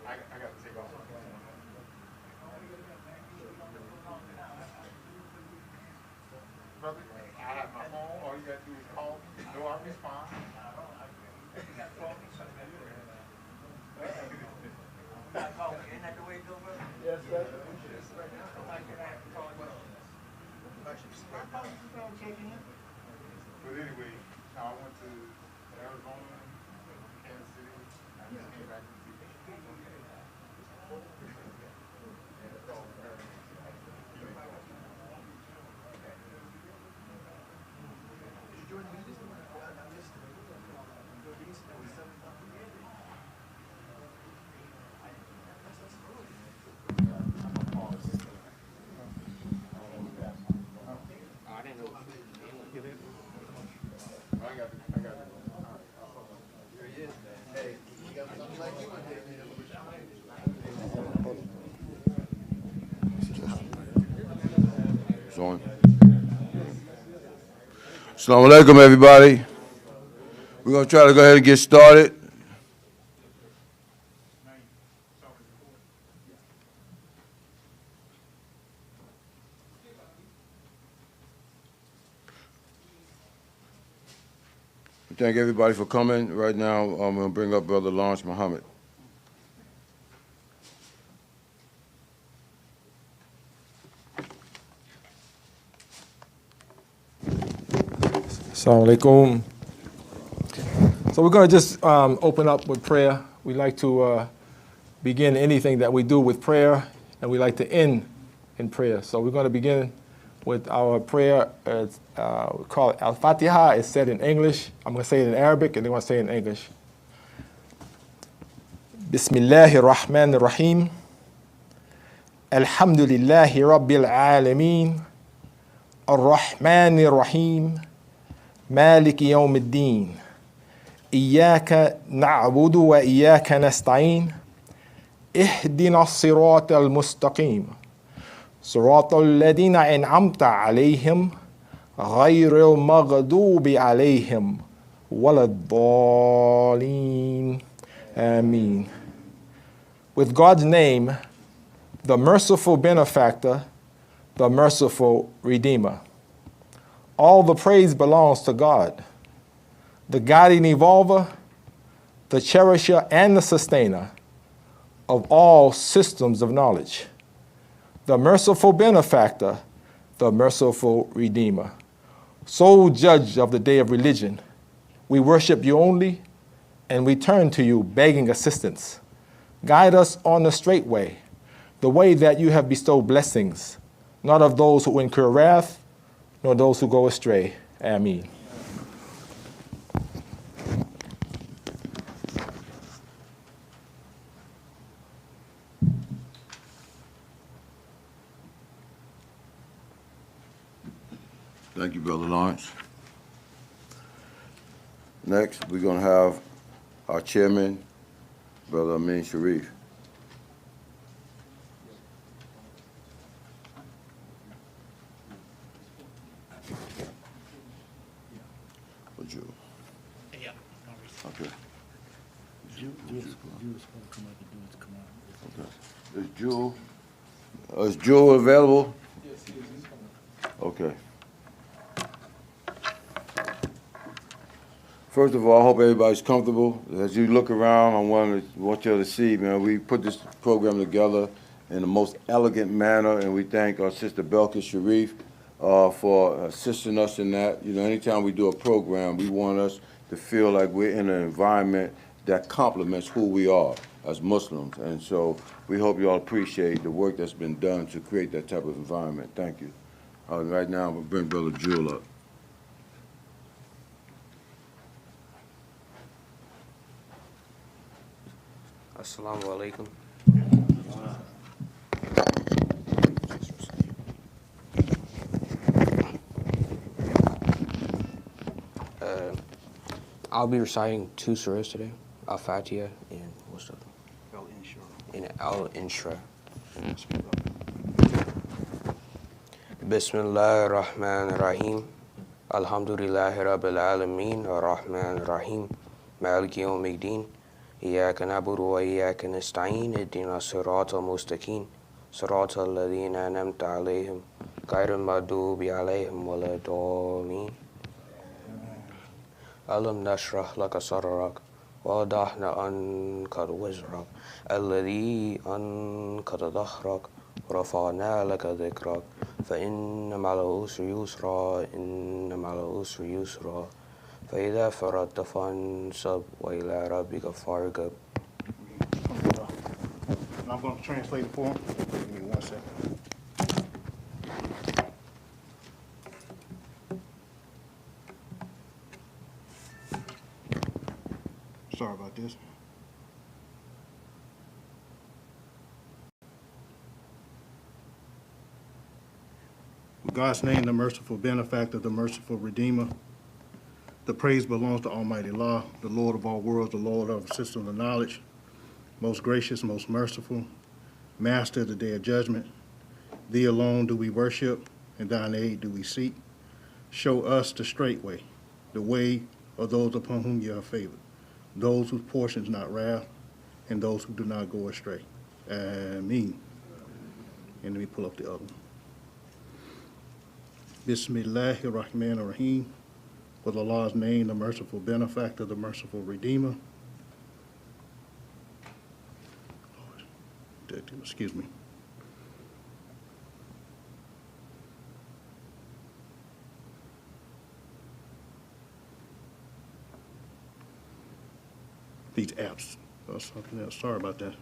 I got to take off. Brother, I have my phone. All you got to do is call me. You know I respond. Isn't that the way it goes, brother? Yes, sir. But anyway, I went to Arizona, Kansas City. I just came back to see. Assalamu alaikum, everybody. We're going to try to go ahead and get started. We thank everybody for coming. Right now, I'm going to bring up Brother Lawrence Muhammad. Assalamu alaikum. So we're going to just open up with prayer. We like to begin anything that we do with prayer, and we like to end in prayer. So we're going to begin with our prayer. We call it Al-Fatiha. It's said in English. I'm going to say it in Arabic, and they're going to say it in English. Bismillahir Rahmanir Rahim. Alhamdulillahi Rabbil Alameen. Ar-Rahmanir Rahim. مالك يوم الدين إياك نعبد وإياك نستعين اهدنا الصراط المستقيم صراط الذين أنعمت عليهم غير المغضوب عليهم ولا الضالين Ameen. With God's name, the merciful benefactor, the merciful redeemer. All the praise belongs to God, the guiding evolver, the cherisher and the sustainer of all systems of knowledge, the merciful benefactor, the merciful redeemer. Sole judge of the day of religion, we worship you only, and we turn to you begging assistance. Guide us on the straight way, the way that you have bestowed blessings, not of those who incur wrath, nor those who go astray. Ameen. Thank you, Brother Lawrence. Next, we're going to have our chairman, Brother Amin Sharif. Would you? Yeah. Okay. Jewel's going to come up and do it. Come out. Okay. Is Jewel available? Yes, he is. He's coming. Okay. First of all, I hope everybody's comfortable. As you look around, I want you to see, man, we put this program together in the most elegant manner, and we thank our sister Belka Sharif for assisting us in that. You know, anytime we do a program, we want us to feel like we're in an environment that complements who we are as Muslims. And so we hope you all appreciate the work that's been done to create that type of environment. Thank you. Right now, we'll bring Brother Jewel up. Assalamu alaikum. I'll be reciting two surahs today, Al-Fatiha and what's the other? Al-Inshra. Bismillahir Rahmanir Rahim. Alhamdulillahi Rabbil Alameen. Ar-Rahmanir Rahim. Maliki Yawmiddin. إياك نعبد وإياك نستعين اهدنا الصراط المستقيم صراط الذين أنعمت عليهم غير المغضوب عليهم ولا الضالين ألم نشرح لك صدرك ووضعنا عنك وزرك الذي أنقض ظهرك ورفعنا لك ذكرك فإن مع العسر يسرا إن مع العسر يسرا فإذا فرغت فانصب وإلى ربك فارغب. I'm going to translate it for him. Give me 1 second. Sorry about this. With God's name, the merciful benefactor, the merciful redeemer. The praise belongs to Almighty Allah, the Lord of all worlds, the Lord of systems of knowledge, most gracious, most merciful, master of the day of judgment. Thee alone do we worship, and thine aid do we seek. Show us the straight way, the way of those upon whom you have favored, those whose portion is not wrath, and those who do not go astray. Ameen. And let me pull up the other one. Bismillahir Rahmanir Rahim. with Allah's name, the merciful benefactor, the merciful redeemer. Excuse me. These apps, or something else, sorry about that.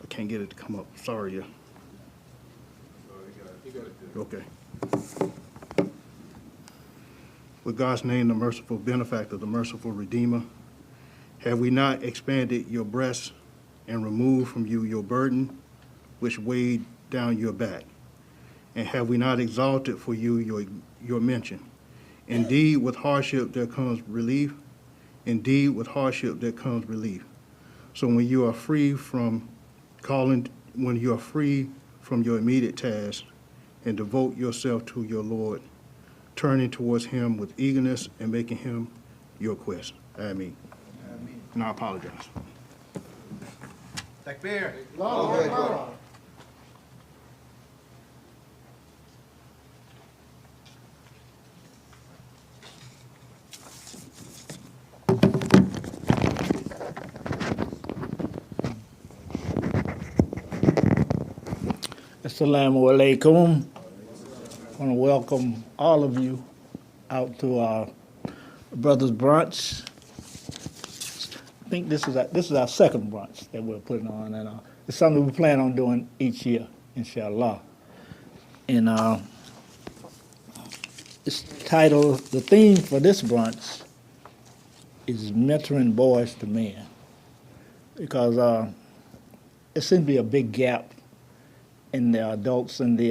I can't get it to come up, sorry, yeah. Okay. With God's name, the merciful benefactor, the merciful redeemer, have we not expanded your breast and removed from you your burden, which weighed down your back? And have we not exalted for you your mention? Indeed, with hardship there comes relief. Indeed, with hardship there comes relief. So when you are free from your immediate tasks and devote yourself to your Lord, turning towards him with eagerness and making him your quest. Ameen. And I apologize. Takbir. Assalamu alaikum. I want to welcome all of you out to our Brothers Brunch. I think this is our second brunch that we're putting on, and it's something we plan on doing each year, inshallah. And it's titled, the theme for this brunch is mentoring boys to men, because there seems to be a big gap in the adults and the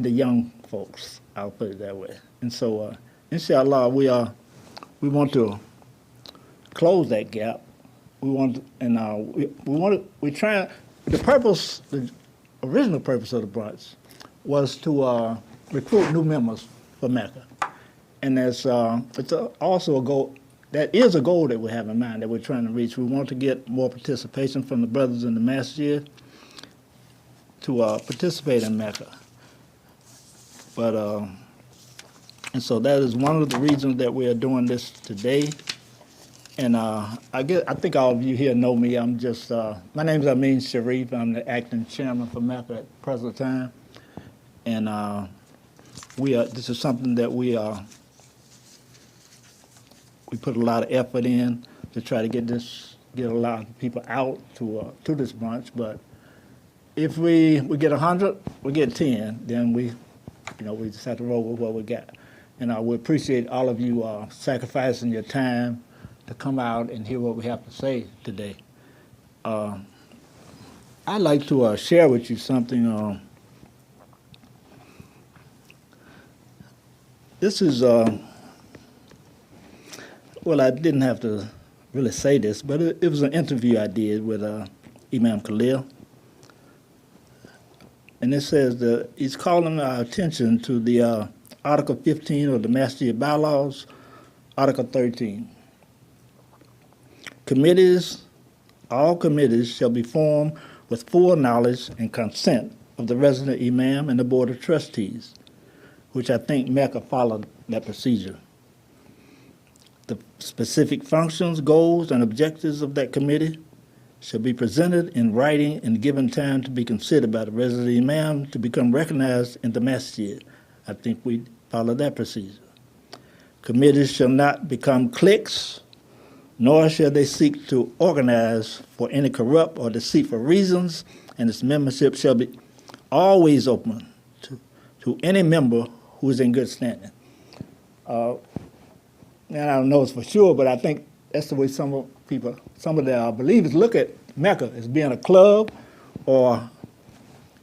young folks. I'll put it that way. And so, inshallah, we want to close that gap. We want, and we try. The original purpose of the brunch was to recruit new members for Mecca, and it's also a goal. That is a goal that we have in mind that we're trying to reach. We want to get more participation from the brothers in the Masjid to participate in Mecca. But and so that is one of the reasons that we are doing this today. And I think all of you here know me. I'm just my name is M.E.C.C.A. I'm the acting chairman for Mecca at the present time. And this is something that we put a lot of effort in to try to get a lot of people out to this brunch. But if we get 100, we get 10, then we just have to roll with what we got. And we appreciate all of you sacrificing your time to come out and hear what we have to say today. I'd like to share with you something. This is, well, I didn't have to really say this, but it was an interview I did with Imam Khalil. And it says that he's calling our attention to the Article 15 of the Masjid bylaws, Article 13. All committees shall be formed with full knowledge and consent of the resident imam and the board of trustees, which I think Mecca followed that procedure. The specific functions, goals, and objectives of that committee shall be presented in writing and given time to be considered by the resident imam to become recognized in the masjid. I think we follow that procedure. Committees shall not become cliques, nor shall they seek to organize for any corrupt or deceitful reasons, and its membership shall be always open to any member who is in good standing. And I don't know it's for sure, but I think that's the way some of the believers look at Mecca as being a club or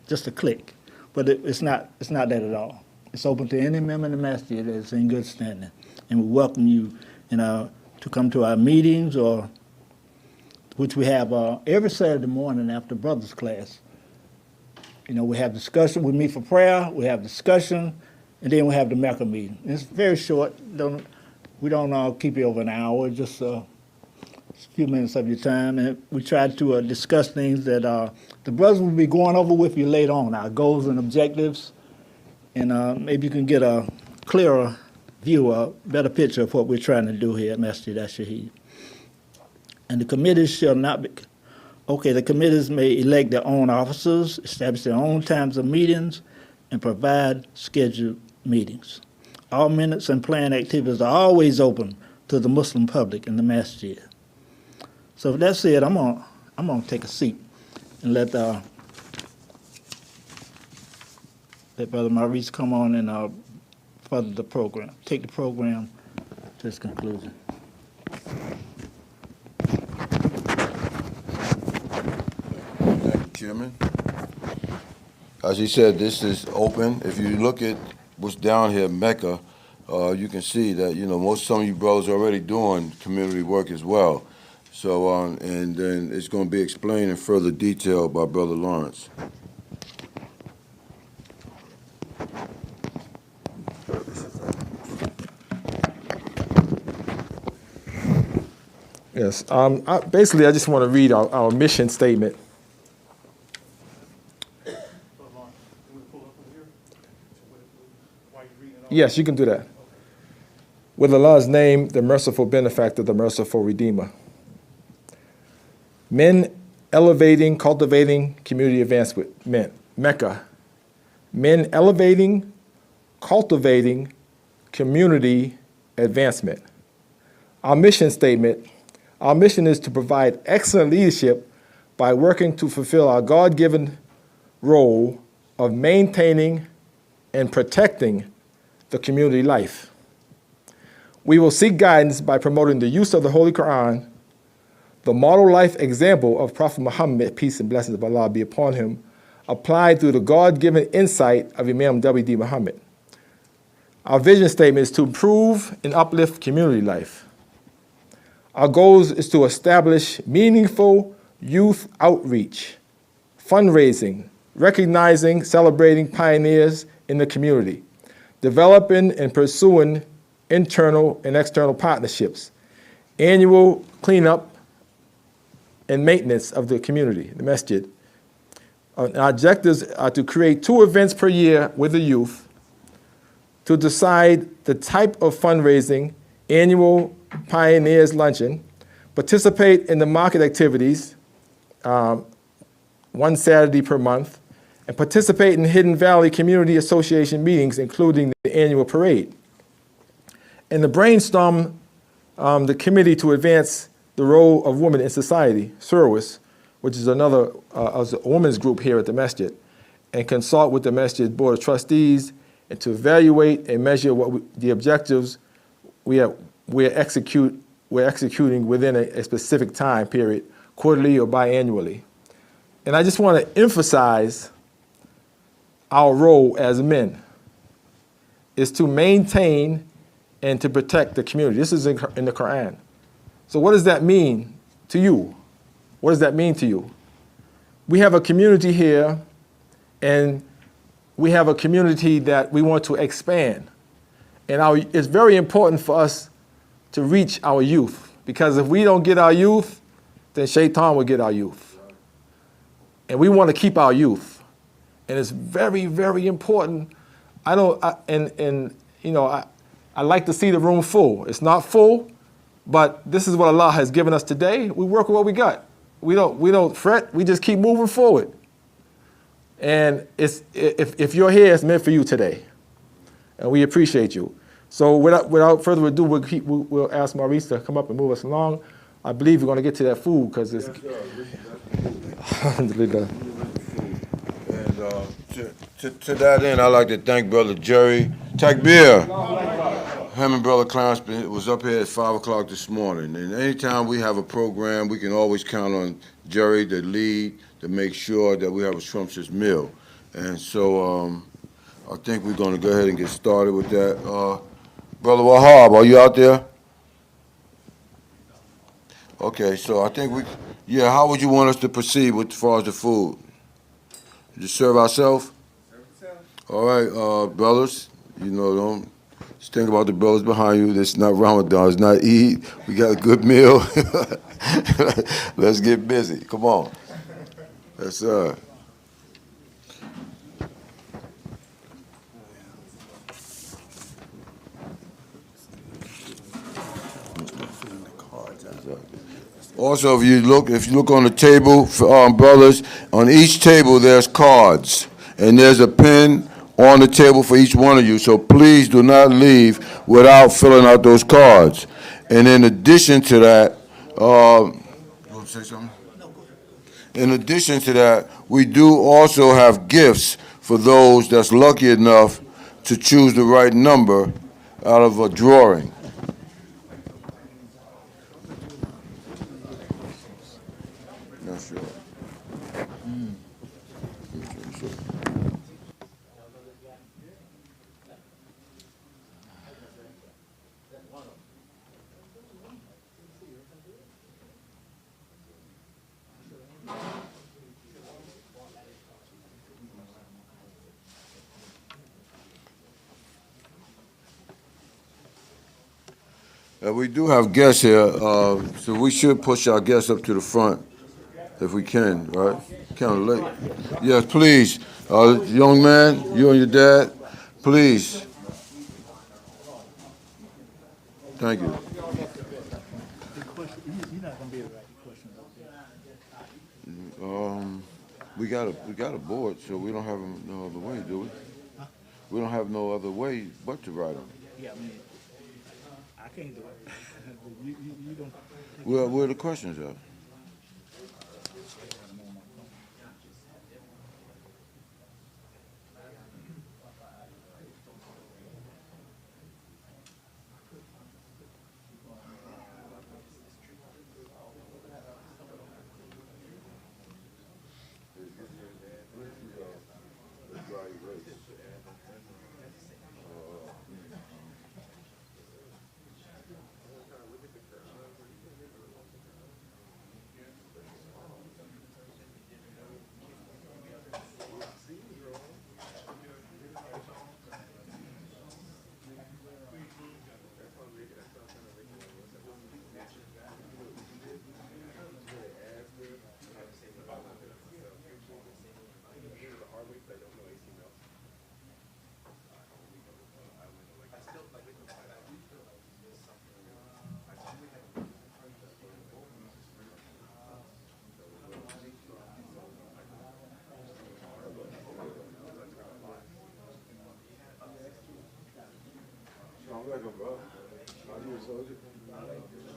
just a clique. But it's not that at all. It's open to any member in the masjid that is in good standing. And we welcome you to come to our meetings, which we have every Saturday morning after brothers class. We have discussion, we meet for prayer, we have discussion, and then we have the Mecca meeting. It's very short. We don't keep it over an hour, just few minutes of your time, and we tried to discuss things that the brothers will be going over with you later on, our goals and objectives, and maybe you can get a clearer view, a better picture of what we're trying to do here at Masjid Ash-Shaheed. And the committees shall not be, the committees may elect their own officers, establish their own times of meetings, and provide scheduled meetings. All minutes and planned activities are always open to the Muslim public in the masjid. So with that said, I'm gonna take a seat and let Brother Maurice come on and further the program, take the program to its conclusion. Thank you, Chairman. As he said, this is open. If you look at what's down here, Mecca, you can see that, some of you brothers are already doing community work as well. So, and then it's going to be explained in further detail by Brother Lawrence. Yes. Basically, I just want to read our mission statement. Yes, you can do that. With Allah's name, the merciful benefactor, the merciful redeemer. Men elevating, cultivating community advancement. Mecca. Men elevating, cultivating community advancement. Our mission statement, our mission is to provide excellent leadership by working to fulfill our God-given role of maintaining and protecting the community life. We will seek guidance by promoting the use of the Holy Quran, the model life example of Prophet Muhammad, peace and blessings of Allah be upon him, applied through the God-given insight of Imam W.D. Muhammad. Our vision statement is to improve and uplift community life. Our goals is to establish meaningful youth outreach, fundraising, recognizing, celebrating pioneers in the community, developing and pursuing internal and external partnerships, annual cleanup and maintenance of the community, the masjid. Our objectives are to create 2 events per year with the youth, to decide the type of fundraising, annual Pioneers Luncheon, participate in the market activities, 1 Saturday per month, and participate in Hidden Valley Community Association meetings, including the annual parade. And to brainstorm the committee to advance the role of women in society, SURWIS, which is another a women's group here at the Masjid, and consult with the Masjid Board of Trustees, and to evaluate and measure the objectives we're executing within a specific time period, quarterly or biannually. And I just want to emphasize our role as men is to maintain and to protect the community. This is in the Quran. So what does that mean to you? What does that mean to you? We have a community here, and we have a community that we want to expand. And it's very important for us to reach our youth, because if we don't get our youth, then Shaitan will get our youth. And we want to keep our youth. And it's very, very important. I like to see the room full. It's not full, but this is what Allah has given us today. We work with what we got. We don't fret. We just keep moving forward. And if you're here, it's meant for you today. And we appreciate you. So without further ado, we'll ask Maurice to come up and move us along. I believe we're going to get to that food because it's... Alhamdulillah. And to that end, I'd like to thank Brother Jerry Takbir. Him and Brother Clarence was up here at 5 o'clock this morning. And anytime we have a program, we can always count on Jerry to lead, to make sure that we have a scrumptious meal. And so I think we're going to go ahead and get started with that. Brother Wahab, are you out there? Okay, so I think how would you want us to proceed as far as the food? Just serve ourselves? All right, brothers, don't Just think about the brothers behind you. It's not Ramadan. It's not Eid. We got a good meal. Let's get busy. Come on. Yes, sir. Also, if you look on the table, brothers, on each table there's cards, and there's a pen on the table for each one of you. So please do not leave without filling out those cards. And in addition to that, you want to say something? In addition to that, we do also have gifts for those that's lucky enough to choose the right number out of a drawing. Not sure. We do have guests here, so we should push our guests up to the front if we can, right? Kind of late. Yes, please. Young man, you and your dad, please. Thank you. We got a board, so we don't have no other way, do we? We don't have no other way but to write them. Yeah, I mean, I can't do it. You don't. Well, where are the questions at?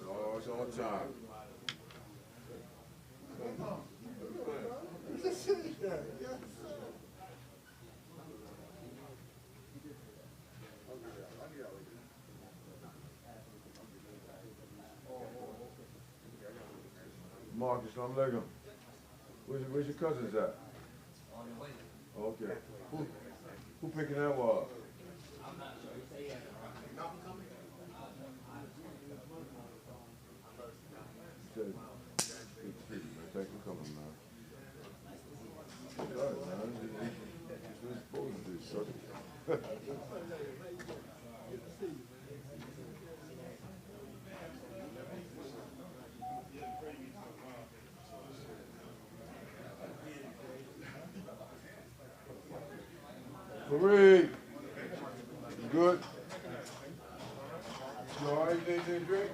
Oh, it's on time. Marcus, I'm looking. Where's your cousins at? On the way. Okay. Who picking that one up? I'm not sure. Malcolm coming? Thanks for coming, man. All right, man. That's what it's supposed to do, son. Fareed, you good? You all right? Anything to drink?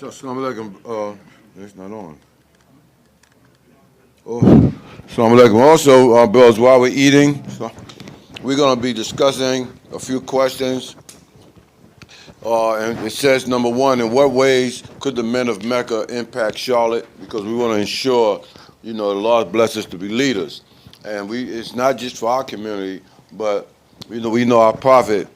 So, Assalamu alaikum. It's not on. Oh, Assalamu alaikum. Also, Bills, while we're eating, we're going to be discussing a few questions. And it says, number one, in what ways could the men of Mecca impact Charlotte? Because we want to ensure, the Lord bless us to be leaders. And it's not just for our community, but, we know our prophet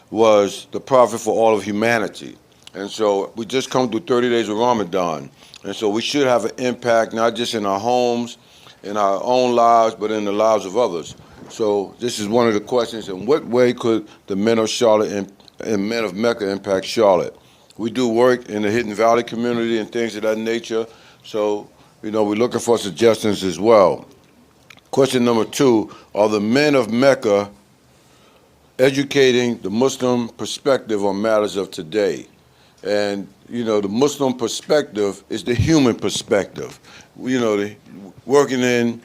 was the prophet for all of humanity. And so we just come through 30 days of Ramadan. And so we should have an impact, not just in our homes, in our own lives, but in the lives of others. So this is one of the questions: in what way could the men of Charlotte and men of Mecca impact Charlotte? We do work in the Hidden Valley community and things of that nature. So, we're looking for suggestions as well. Question number two: are the men of Mecca educating the Muslim perspective on matters of today? And, the Muslim perspective is the human perspective. Working in,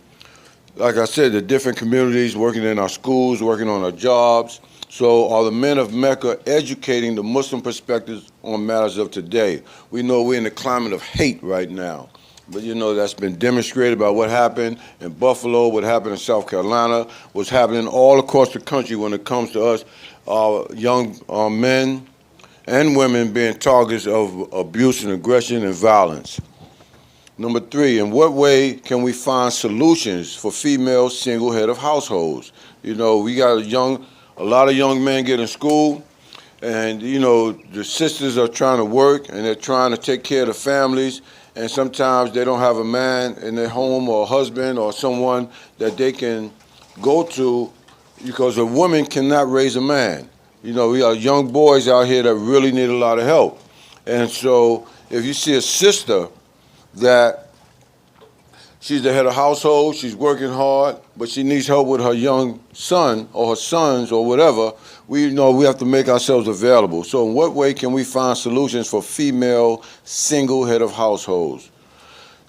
like I said, the different communities, working in our schools, working on our jobs. So are the men of Mecca educating the Muslim perspectives on matters of today? We know we're in a climate of hate right now. But, that's been demonstrated by what happened in Buffalo, what happened in South Carolina, what's happening all across the country when it comes to us, young men and women being targets of abuse and aggression and violence. Number three, in what way can we find solutions for female single head of households? We got a lot of young men get in school, and, the sisters are trying to work, and they're trying to take care of the families, and sometimes they don't have a man in their home or a husband or someone that they can go to, because a woman cannot raise a man. We got young boys out here that really need a lot of help. And so if you see a sister that she's the head of household, she's working hard, but she needs help with her young son or her sons or whatever, we have to make ourselves available. So in what way can we find solutions for female single head of households?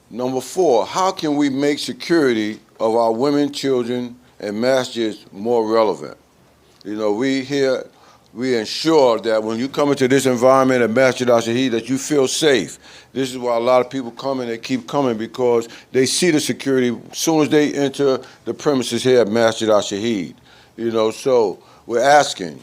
Number four, how can we make security of our women, children, and masjids more relevant? We ensure that when you come into this environment at Masjid Ash-Shaheed that you feel safe. This is why a lot of people come and they keep coming, because they see the security as soon as they enter the premises here at Masjid Ash-Shaheed. So we're asking,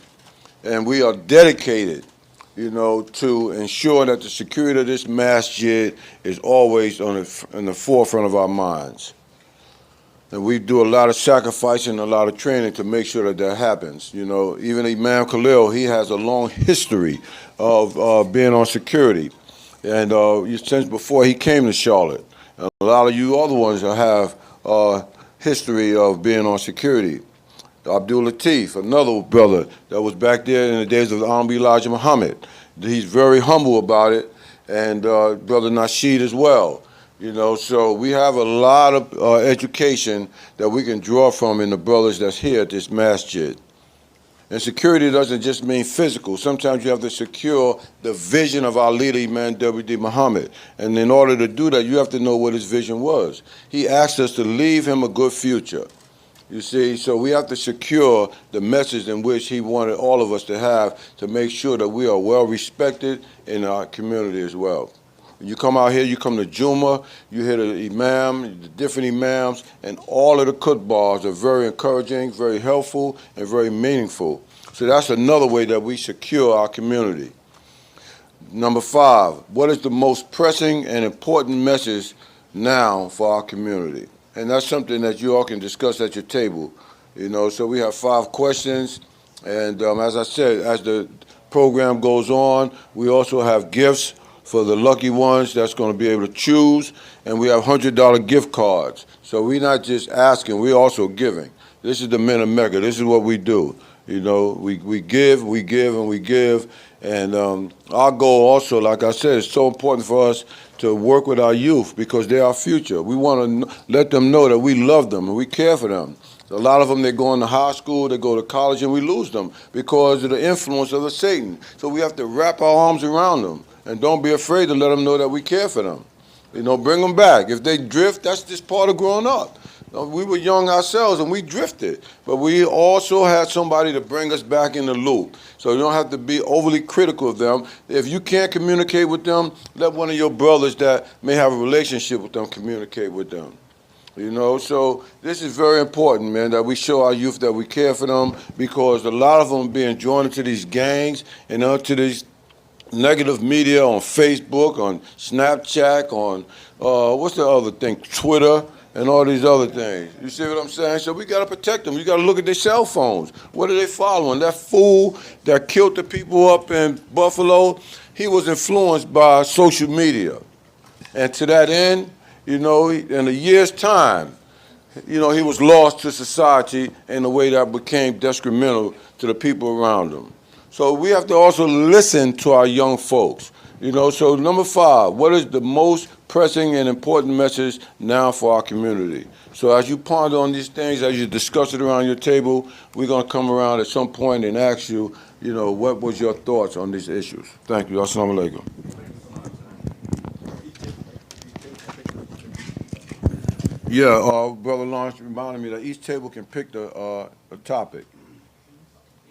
and we are dedicated, to ensure that the security of this masjid is always in the forefront of our minds. And we do a lot of sacrificing, a lot of training to make sure that that happens. You know, even Imam Khalil, he has a long history of being on security. And since before he came to Charlotte. And a lot of you other ones have history of being on security. Abdul Latif, another brother that was back there in the days of Honorable Elijah Muhammad. He's very humble about it, and Brother Nasheed as well. You know, so we have a lot of education that we can draw from in the brothers that's here at this masjid. And security doesn't just mean physical. Sometimes you have to secure the vision of our leader, Imam W.D. Muhammad. And in order to do that, you have to know what his vision was. He asked us to leave him a good future. You see, so we have to secure the message in which he wanted all of us to have to make sure that we are well respected in our community as well. When you come out here, you come to Jumu'ah, you hear the imam, the different imams, and all of the khutbahs are very encouraging, very helpful, and very meaningful. So that's another way that we secure our community. Number 5, what is the most pressing and important message now for our community? And that's something that you all can discuss at your table. You know, so we have 5 questions, and as I said, as the program goes on, we also have gifts for the lucky ones that's going to be able to choose, and we have $100 gift cards. So we're not just asking, we're also giving. This is the men of Mecca. This is what we do. You know, we give, and we give. And our goal also, like I said, is so important for us to work with our youth because they're our future. We want to let them know that we love them and we care for them. A lot of them, they go into high school, they go to college, and we lose them because of the influence of the Satan. So we have to wrap our arms around them. And don't be afraid to let them know that we care for them. You know, bring them back. If they drift, that's just part of growing up. We were young ourselves and we drifted, but we also had somebody to bring us back in the loop. So you don't have to be overly critical of them. If you can't communicate with them, let one of your brothers that may have a relationship with them communicate with them. You know, so this is very important, man, that we show our youth that we care for them because a lot of them are being joined into these gangs and onto these negative media on Facebook, on Snapchat, on, what's the other thing, Twitter, and all these other things. You see what I'm saying? So we got to protect them. You got to look at their cell phones. What are they following? That fool that killed the people up in Buffalo, he was influenced by social media. And to that end, you know, in a year's time, you know, he was lost to society in a way that became detrimental to the people around him. So we have to also listen to our young folks. You know, so number 5, what is the most pressing and important message now for our community? So as you ponder on these things, as you discuss it around your table, we're going to come around at some point and ask you, you know, what was your thoughts on these issues? Thank you. Assalamu alaikum. Yeah, Brother Lawrence reminded me that each table can pick a topic.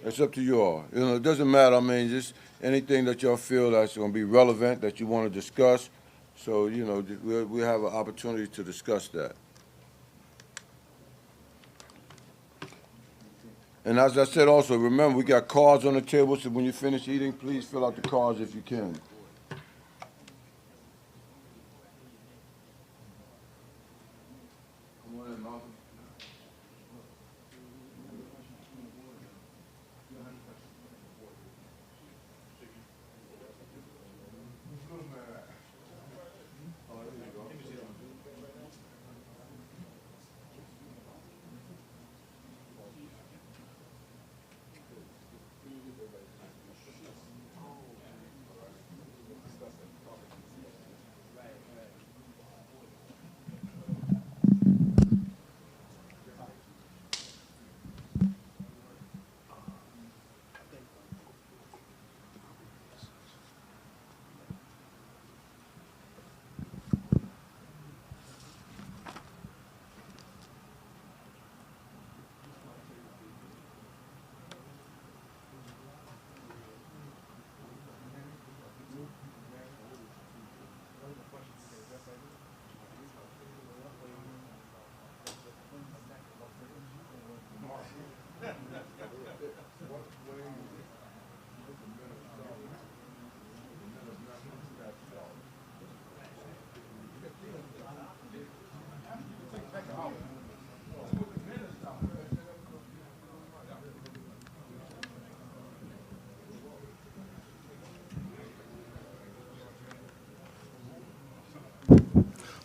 It's up to you all. You know, it doesn't matter. I mean, just anything that y'all feel that's going to be relevant that you want to discuss. So, you know, we have an opportunity to discuss that. And as I said also, remember, we got cards on the table, so when you finish eating, please fill out the cards if you can. Come on in, Malcolm.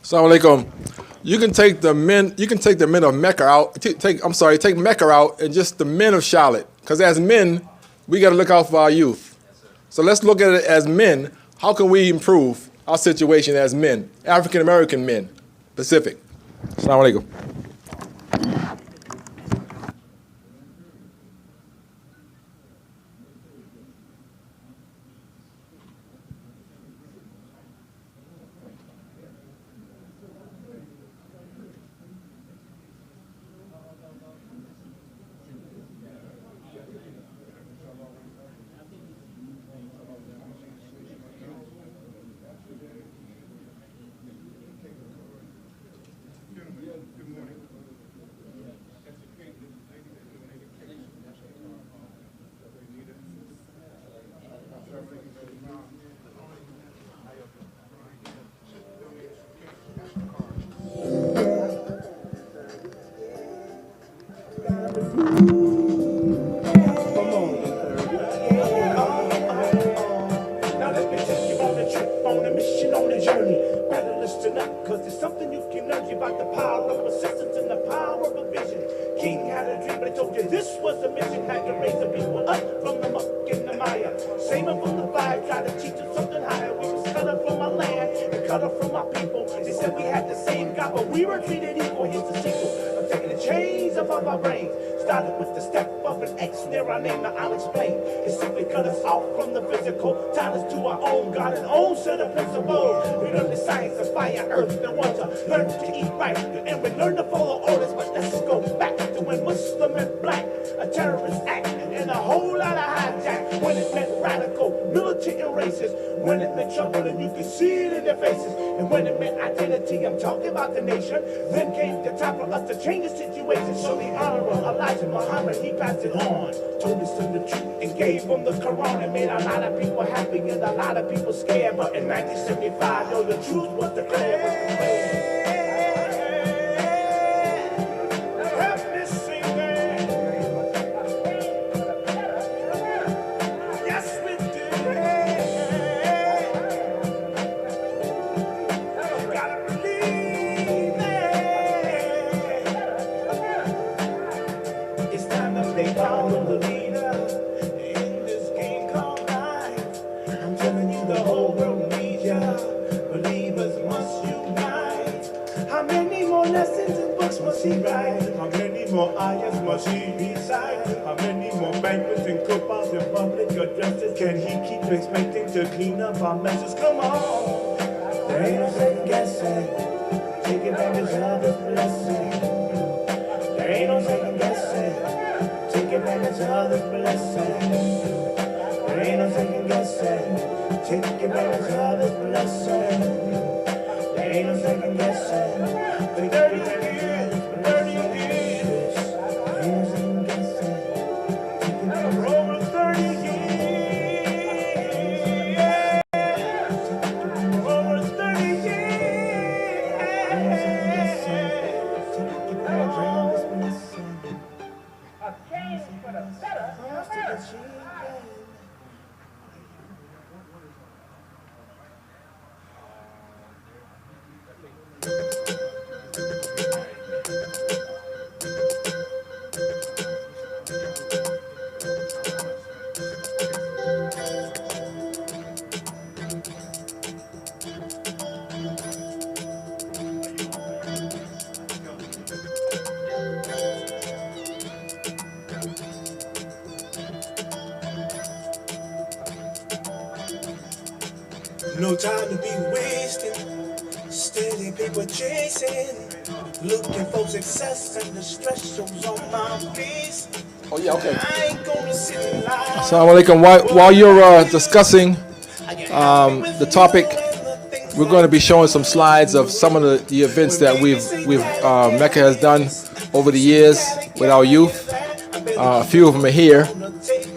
Assalamu alaikum. You can take the men of Mecca out, take Mecca out and just the men of Charlotte. Because as men, we got to look out for our youth. So let's look at it as men. How can we improve our situation as men, African American men, Pacific? Assalamu alaikum. No time to be wasting, steady paper chasing, looking for success and the stress shows on my face. Oh yeah, okay. I ain't gonna sit and lie. Assalamu alaikum. While you're discussing the topic, we're going to be showing some slides of some of the events that Mecca has done over the years with our youth. A few of them are here,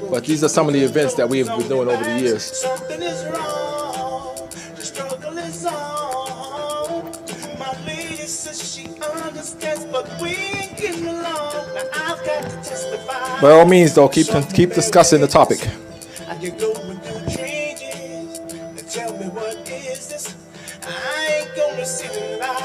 but these are some of the events that we have been doing over the years. Something is wrong, the struggle is on. My lady says she understands, but we ain't getting along. Now I've got to testify. By all means, though, keep discussing the topic. I can go through changes and tell me what is this. I ain't gonna sit and lie.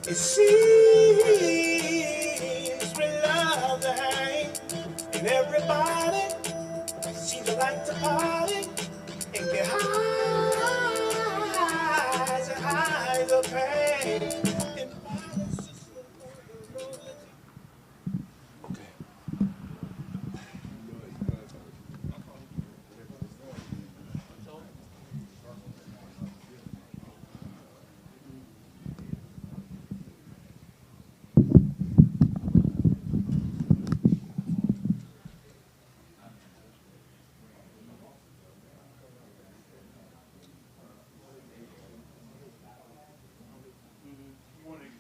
It seems we love to hang, and everybody seems to like to party and get highs and highs of pain. And violence is the road.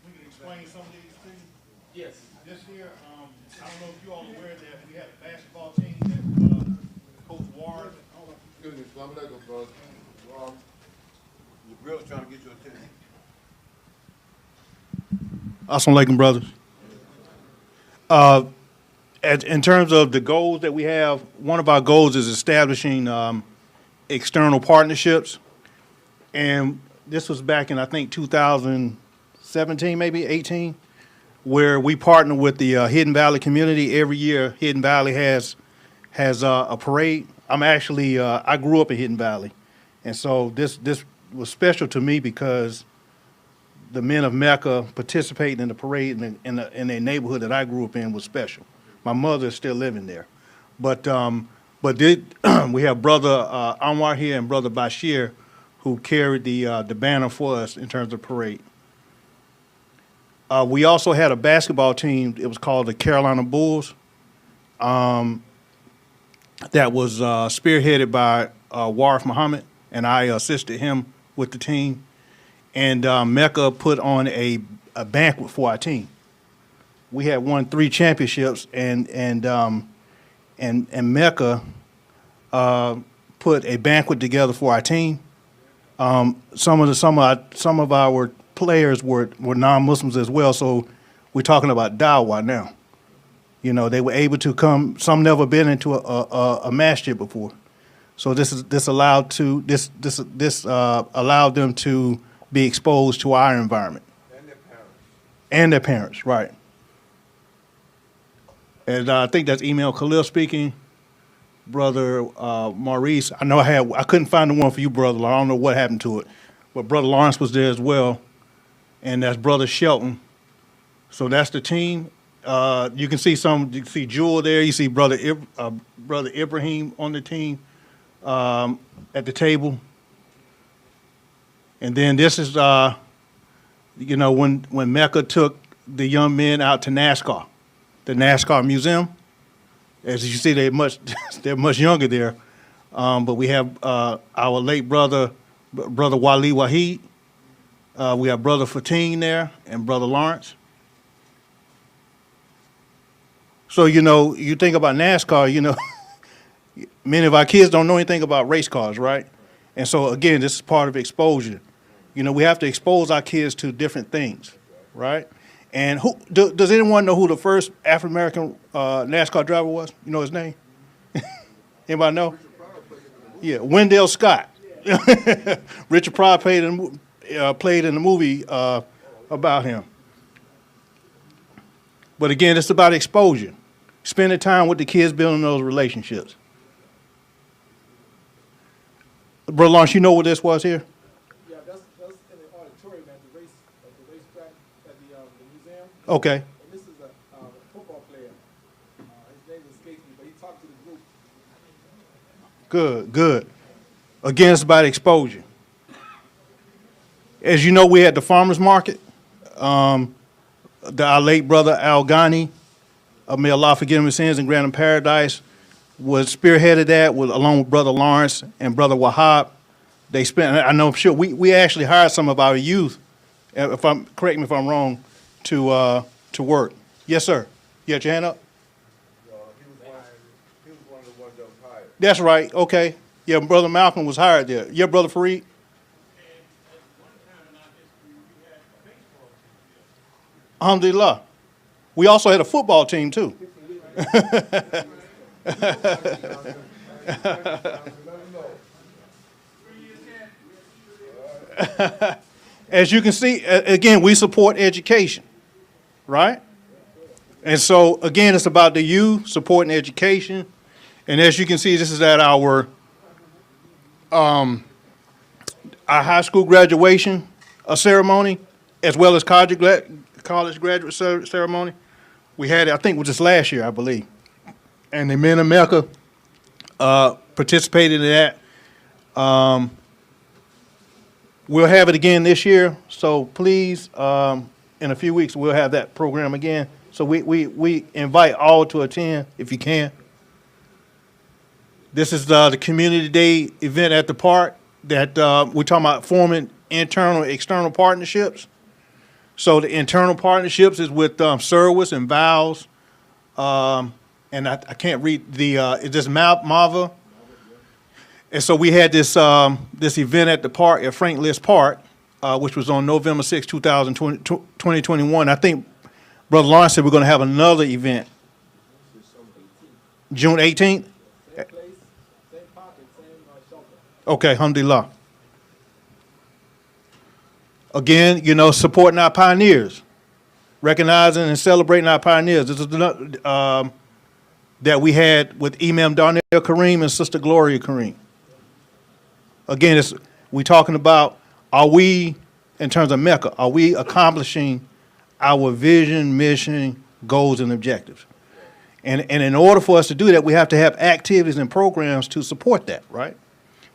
We can explain some of these to you. Yes. This here, I don't know if you all are aware that we had a basketball team that Coach Ward. Excuse me, Salaam alaikum, brother. The grill's trying to get your attention. Assalamu alaikum, brothers. In terms of the goals that we have, one of our goals is establishing external partnerships. And this was back in, I think, 2017, maybe 18, where we partner with the Hidden Valley community. Every year, Hidden Valley has a parade. I grew up in Hidden Valley. And so this was special to me because the men of Mecca participating in the parade in the neighborhood that I grew up in was special. My mother is still living there. But we have Brother Anwar here and Brother Bashir who carried the banner for us in terms of parade. We also had a basketball team. It was called the Carolina Bulls. That was spearheaded by Warif Muhammad, and I assisted him with the team. And Mecca put on a banquet for our team. We had won 3 championships, and Mecca put a banquet together for our team. Some of our players were non-Muslims as well, so we're talking about dawah now. You know, they were able to come. Some never been into a masjid before, so this allowed them to be exposed to our environment. And their parents, right. And I think that's Email Khalil speaking. Brother Maurice, I couldn't find the one for you, brother. I don't know what happened to it. But Brother Lawrence was there as well. And that's Brother Shelton. So that's the team. You can see Jewel there. You see Brother Ibrahim on the team at the table. And then this is, when Mecca took the young men out to NASCAR, the NASCAR Museum. As you see, they're much younger there. But we have our late brother Wali Waheed. We have Brother Fatin there and Brother Lawrence. So, you think about NASCAR, many of our kids don't know anything about race cars, right? And so, again, this is part of exposure. We have to expose our kids to different things, right? And does anyone know who the first Afro-American NASCAR driver was? You know his name? Anybody know? Yeah, Wendell Scott. Richard Pryor played in the movie about him. But again, it's about exposure. Spending time with the kids, building those relationships. Brother Lawrence, you know what this was here? Yeah, that's in the auditorium at the racetrack at the museum. Okay. And this is a football player. His name escapes me, but he talked to the group. Good. Again, it's about exposure. As you know, we had the farmers market. Our late brother Al Ghani, may Allah forgive him his sins and grant him paradise, was spearheaded that along with Brother Lawrence and Brother Wahab. They spent, I'm sure, we actually hired some of our youth, correct me if I'm wrong, to work. Yes, sir. You got your hand up? He was one of the ones that was hired. That's right. Okay. Yeah, Brother Malcolm was hired there. Yeah, Brother Fareed? Alhamdulillah. We also had a football team, too. as you can see, again, we support education, right? And so, again, it's about the youth supporting education. And as you can see, this is at our high school graduation ceremony, as well as college graduate ceremony. We had it, I think, it was just last year, I believe. And the men of Mecca participated in that. We'll have it again this year, so please, in a few weeks, we'll have that program again. So we invite all to attend if you can. This is the Community Day event at the park that we're talking about forming internal and external partnerships. So the internal partnerships is with Service and Vows, and I can't read the, is this Mava? And so we had this this event at the park, at Frank List Park, which was on November 6, 2021. I think Brother Lawrence said we're going to have another event. June 18th? Okay, alhamdulillah. Again, you know, supporting our pioneers, recognizing and celebrating our pioneers. This is that we had with Imam Darnell Kareem and Sister Gloria Kareem. Again, we're talking about, are we, in terms of Mecca, are we accomplishing our vision, mission, goals, and objectives? And in order for us to do that, we have to have activities and programs to support that, right?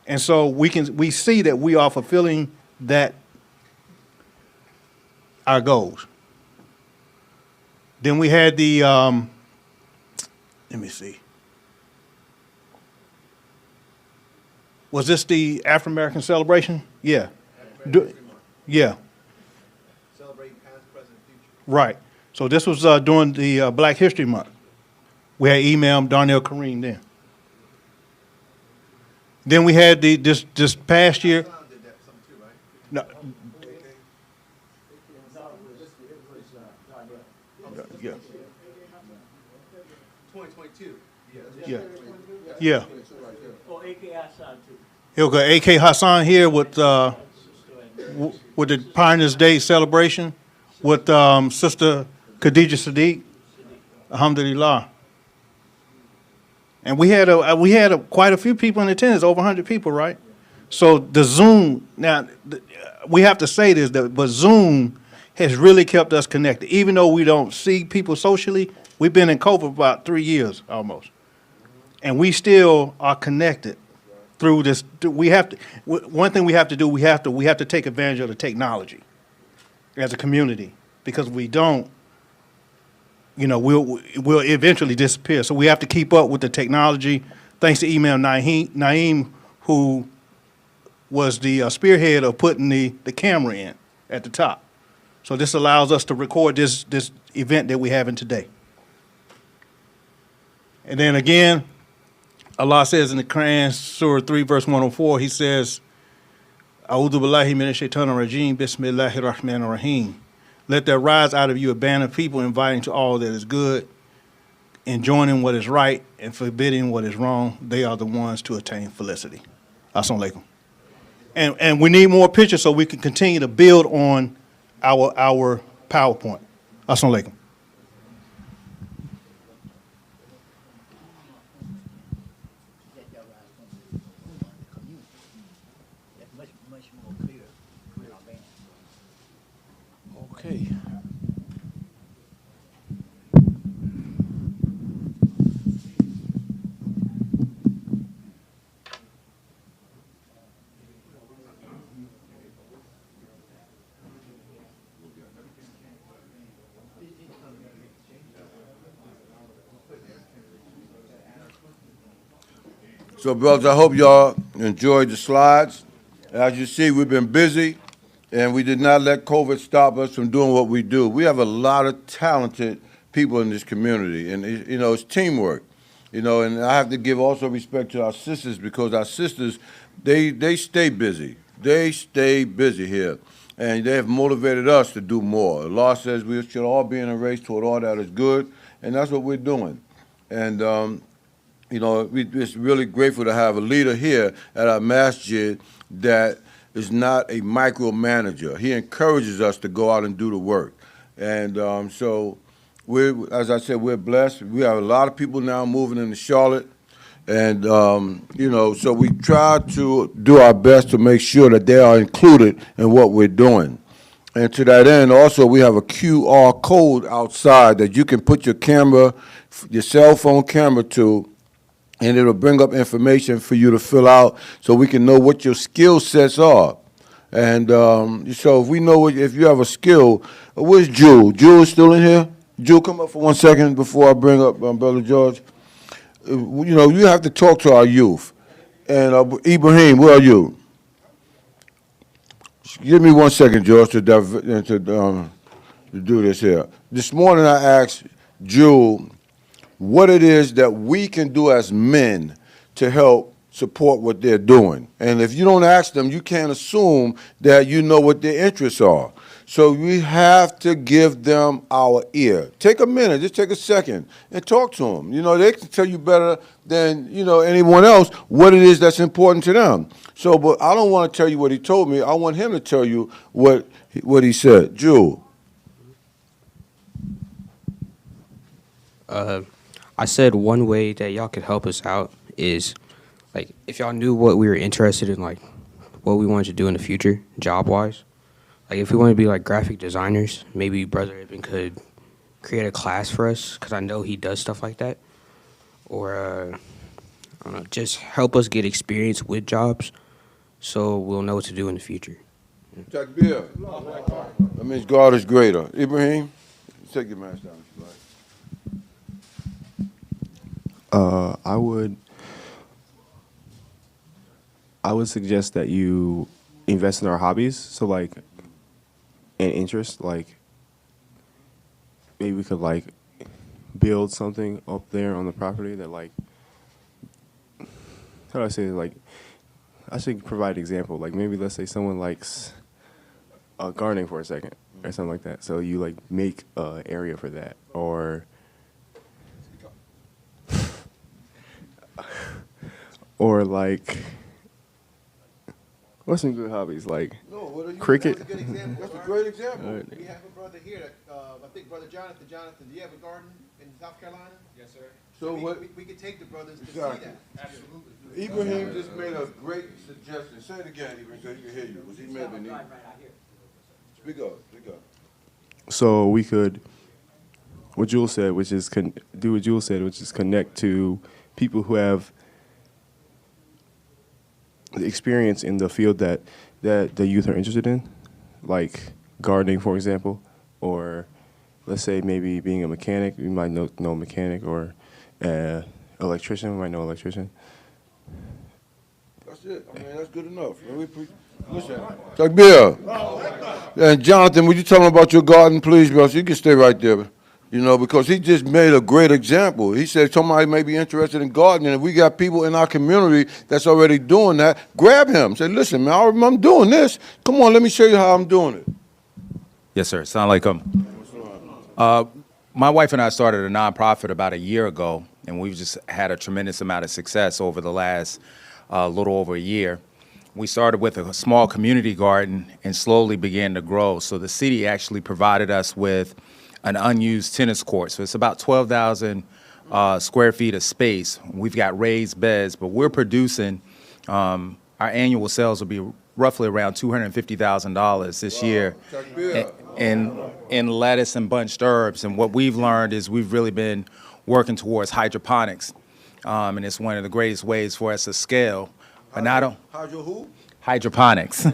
And so we see that we are fulfilling that, our goals. Then we had the, let me see. Was this the Afro-American Celebration? Yeah. Yeah. Celebrating past, present, future. Right. So this was during the Black History Month. We had Imam Darnell Kareem then. Then we had this past year. Did that some too, right? No, yeah. 2022. Yeah. Yeah. Oh, A.K. Hassan too. He'll go A.K. Hassan here with the Pioneers Day celebration with Sister Khadija Sadiq. Alhamdulillah. And we had quite a few people in attendance, over 100 people, right? So the Zoom, now we have to say this, but Zoom has really kept us connected. Even though we don't see people socially, we've been in COVID for about 3 years almost. And we still are connected through this. We have to, one thing we have to do, we have to take advantage of the technology as a community, because if we don't, you know, we'll eventually disappear. So we have to keep up with the technology. Thanks to Imam Naeem, who was the spearhead of putting the camera in at the top. So this allows us to record this event that we're having today. And then again, Allah says in the Quran, Surah 3, verse 104, He says, A'udhu billahi minash shaitanir rajim, bismillahir rahmanir rahim. Let there rise out of you a band of people inviting to all that is good, enjoining what is right, and forbidding what is wrong. They are the ones to attain felicity. Assalamu alaikum. And we need more pictures so we can continue to build on our PowerPoint. Assalamu alaikum. Okay. So, brothers, I hope y'all enjoyed the slides. As you see, we've been busy, and we did not let COVID stop us from doing what we do. We have a lot of talented people in this community, and you know, it's teamwork. You know, and I have to give also respect to our sisters, because our sisters, they stay busy. They stay busy here, and they have motivated us to do more. Allah says we should all be in a race toward all that is good, and that's what we're doing. And you know, we're just really grateful to have a leader here at our Masjid that is not a micromanager. He encourages us to go out and do the work. And so, as I said, we're blessed. We have a lot of people now moving into Charlotte. And, so we try to do our best to make sure that they are included in what we're doing. And to that end, also, we have a QR code outside that you can put your camera, your cell phone camera to, and it'll bring up information for you to fill out so we can know what your skill sets are. And so if we know if you have a skill, where's Jewel? Jewel is still in here? Jewel, come up for 1 second before I bring up Brother George. You have to talk to our youth. And Ibrahim, where are you? Give me 1 second, George, to do this here. This morning I asked Jewel what it is that we can do as men to help support what they're doing. And if you don't ask them, you can't assume that you know what their interests are. So we have to give them our ear. Take a minute, just take a second and talk to them. They can tell you better than, anyone else what it is that's important to them. So, but I don't want to tell you what he told me. I want him to tell you what he said. Jewel. I said one way that y'all could help us out is, like, if y'all knew what we were interested in, like, what we wanted to do in the future, job-wise. Like, if we want to be, like, graphic designers, maybe Brother Ibn could create a class for us, because I know he does stuff like that. Or, I don't know, just help us get experience with jobs so we'll know what to do in the future. Takbir. That means God is greater. Ibrahim, take your mask down if you like. I would suggest that you invest in our hobbies. So like an interest, like maybe we could like build something up there on the property that like, how do I say it? Like, I should provide an example. Like maybe let's say someone likes gardening for a second or something like that. So you like make an area for that, or or like, what's some good hobbies? Like cricket. That's a good example. That's a great example. We have a brother here that, I think Brother Jonathan. Jonathan, do you have a garden in South Carolina? Yes, sir. So We could take the brothers to Exactly. see that. Absolutely. Ibrahim just made a great suggestion. Say it again, Ibrahim, so he can hear you. Was he made the need? Speak up, speak up. So we could, what Jewel said, which is do what Jewel said, which is connect to people who have the experience in the field that the youth are interested in, like gardening, for example, or let's say maybe being a mechanic. We might know a mechanic, or electrician. We might know electrician. That's it. I mean, that's good enough. Listen, Takbir. And Jonathan, would you tell him about your garden, please, bro? So you can stay right there. Because he just made a great example. He said somebody may be interested in gardening. If we got people in our community that's already doing that, grab him. Say, listen, man, I'm doing this. Come on, let me show you how I'm doing it. Yes, sir. Sound like my wife and I started a nonprofit about a year ago, and we've just had a tremendous amount of success over the last little over a year. We started with a small community garden and slowly began to grow. So the city actually provided us with an unused tennis court. So it's about 12,000 square feet of space. We've got raised beds, but we're producing, our annual sales will be roughly around $250,000 this year in lettuce and bunched herbs. And what we've learned is we've really been working towards hydroponics. And it's one of the greatest ways for us to scale. But hydroponics.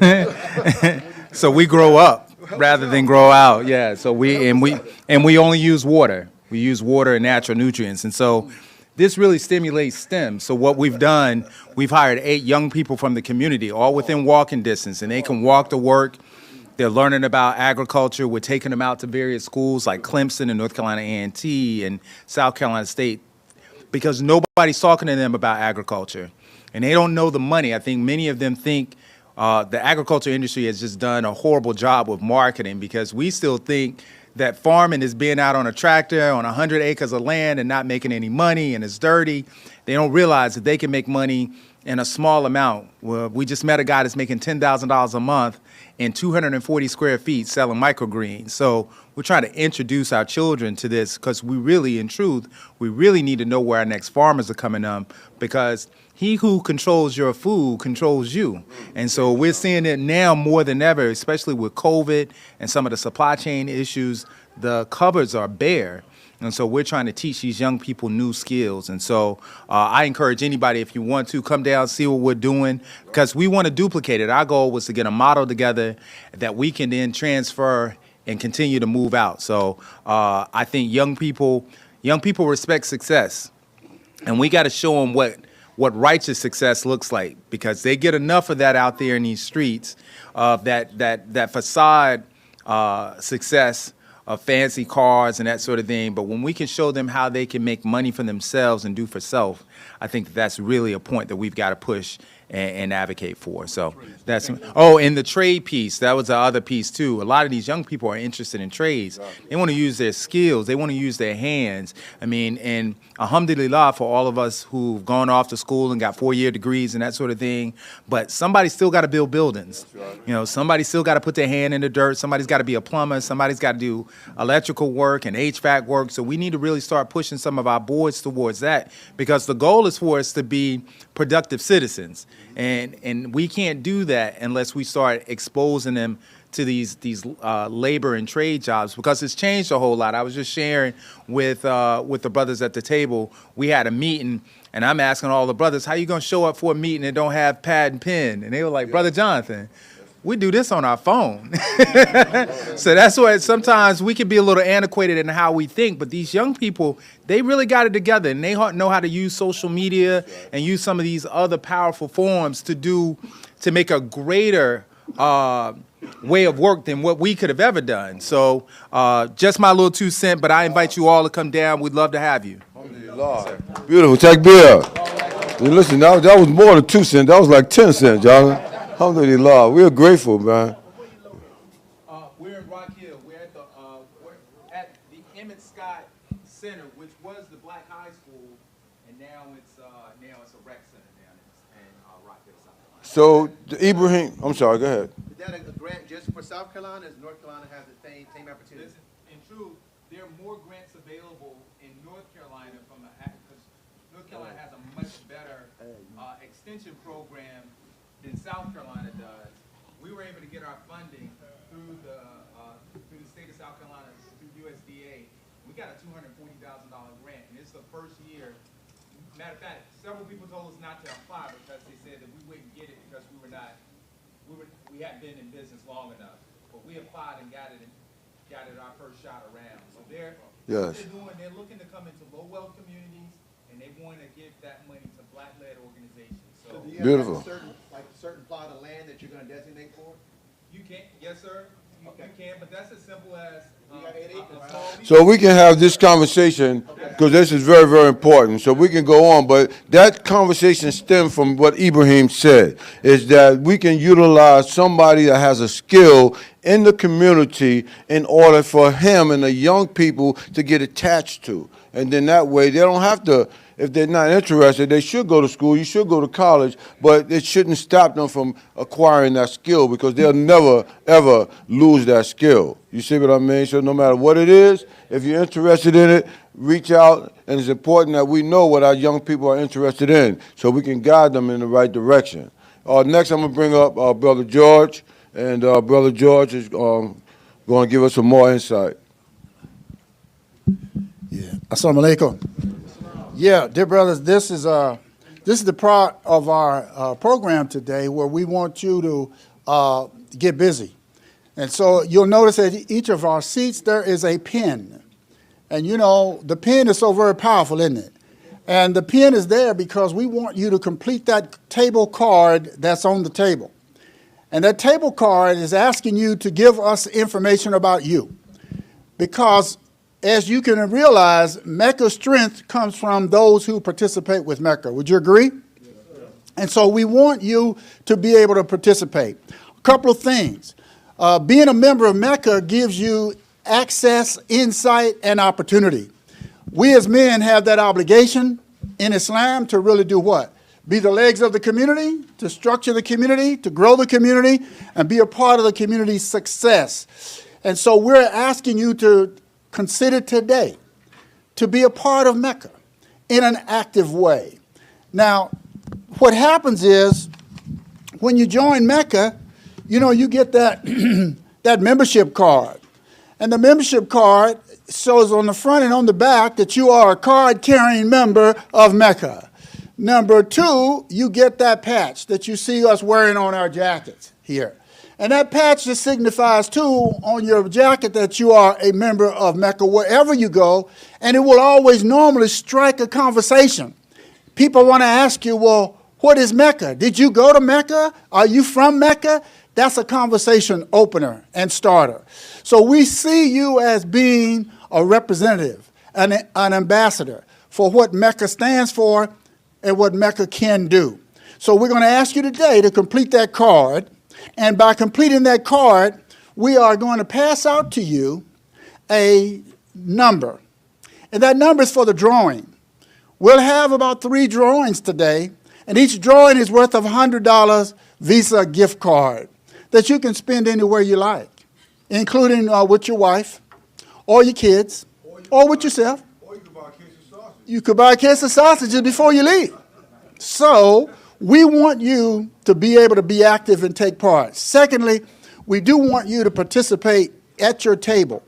So we grow up rather than grow out. Yeah. So we only use water. We use water and natural nutrients. And so this really stimulates STEM. So what we've done, we've hired 8 young people from the community, all within walking distance, and they can walk to work. They're learning about agriculture. We're taking them out to various schools like Clemson and North Carolina A&T and South Carolina State, because nobody's talking to them about agriculture. And they don't know the money. I think many of them think the agriculture industry has just done a horrible job with marketing, because we still think that farming is being out on a tractor on 100 acres of land and not making any money and it's dirty. They don't realize that they can make money in a small amount. Well, we just met a guy that's making $10,000 a month in 240 square feet selling microgreens. So we're trying to introduce our children to this because we really, in truth, we really need to know where our next farmers are coming from, because he who controls your food controls you. And so we're seeing it now more than ever, especially with COVID and some of the supply chain issues. The cupboards are bare. And so we're trying to teach these young people new skills. And so I encourage anybody, if you want to, come down, see what we're doing, because we want to duplicate it. Our goal was to get a model together that we can then transfer and continue to move out. So I think young people respect success. And we got to show them what righteous success looks like, because they get enough of that out there in these streets, of that facade success of fancy cars and that sort of thing. But when we can show them how they can make money for themselves and do for self, I think that's really a point that we've got to push and advocate for. So that's, oh, and the trade piece, that was the other piece too. A lot of these young people are interested in trades. They want to use their skills. They want to use their hands. I mean, and alhamdulillah for all of us who've gone off to school and got 4-year degrees and that sort of thing, but somebody still got to build buildings. You know, somebody still got to put their hand in the dirt. Somebody's got to be a plumber. Somebody's got to do electrical work and HVAC work. So we need to really start pushing some of our boys towards that, because the goal is for us to be productive citizens. And we can't do that unless we start exposing them to these labor and trade jobs, because it's changed a whole lot. I was just sharing with the brothers at the table. We had a meeting, and I'm asking all the brothers, how you going to show up for a meeting and don't have pad and pen? And they were like, Brother Jonathan, we do this on our phone. So that's why sometimes we can be a little antiquated in how we think, but these young people, they really got it together, and they know how to use social media and use some of these other powerful forms to make a greater way of work than what we could have ever done. So just my little 2 cents, but I invite you all to come down. We'd love to have you. Beautiful. Take beer. Listen, that was more than 2 cents. That was like 10 cents, y'all. Alhamdulillah. We're grateful, man. We're in Rock Hill. We're at the M.E.C.C.A Center, which was the Black High School, and now it's a rec center down in Rock Hill, South Carolina. So Ibrahim, I'm sorry. Go ahead. Is that a grant just for South Carolina? Does North Carolina have the same opportunity? In truth, there are more grants available in North Carolina because North Carolina has a much better extension program than South Carolina does. We were able to get our funding through the state of South Carolina, through USDA. We got a $240,000 grant, and it's the first year. Matter of fact, several people told us not to apply because they said that we wouldn't get it because we hadn't been in business long enough. But we applied and got it our first shot around. So what they're doing, they're looking to come into low-wealth communities, and they want to give that money to Black-led organizations. So do you have beautiful. Like a certain plot of land that you're going to designate for? You can, yes, sir. You can, but that's as simple as So we can have this conversation, because this is very, very important. So we can go on, but that conversation stems from what Ibrahim said, is that we can utilize somebody that has a skill in the community in order for him and the young people to get attached to. And then that way they don't have to, if they're not interested, they should go to school, you should go to college, but it shouldn't stop them from acquiring that skill, because they'll never, ever lose that skill. You see what I mean? So no matter what it is, if you're interested in it, reach out, and it's important that we know what our young people are interested in so we can guide them in the right direction. Next, I'm going to bring up Brother George, and Brother George is going to give us some more insight. Yeah. Assalamu alaikum. Yeah, dear brothers, this is the part of our program today where we want you to get busy. And so you'll notice at each of our seats there is a pen. And you know, the pen is so very powerful, isn't it? And the pen is there because we want you to complete that table card that's on the table. And that table card is asking you to give us information about you. Because as you can realize, Mecca's strength comes from those who participate with Mecca. Would you agree? Yes, sir. And so we want you to be able to participate. A couple of things. Being a member of Mecca gives you access, insight, and opportunity. We as men have that obligation in Islam to really do what? Be the legs of the community, to structure the community, to grow the community, and be a part of the community's success. And so we're asking you to consider today to be a part of Mecca in an active way. Now, what happens is when you join Mecca, you know, you get that, that membership card. And the membership card shows on the front and on the back that you are a card-carrying member of Mecca. Number two, you get that patch that you see us wearing on our jackets here. And that patch just signifies, too, on your jacket that you are a member of Mecca wherever you go, and it will always normally strike a conversation. People want to ask you, well, what is Mecca? Did you go to Mecca? Are you from Mecca? That's a conversation opener and starter. So we see you as being a representative, an ambassador for what Mecca stands for and what Mecca can do. So we're going to ask you today to complete that card. And by completing that card, we are going to pass out to you a number. And that number is for the drawing. We'll have about 3 drawings today, and each drawing is worth of $100 Visa gift card that you can spend anywhere you like, including with your wife or your kids or with yourself. Or you could buy a case of sausage. You could buy a case of sausages before you leave. So we want you to be able to be active and take part. Secondly, we do want you to participate at your table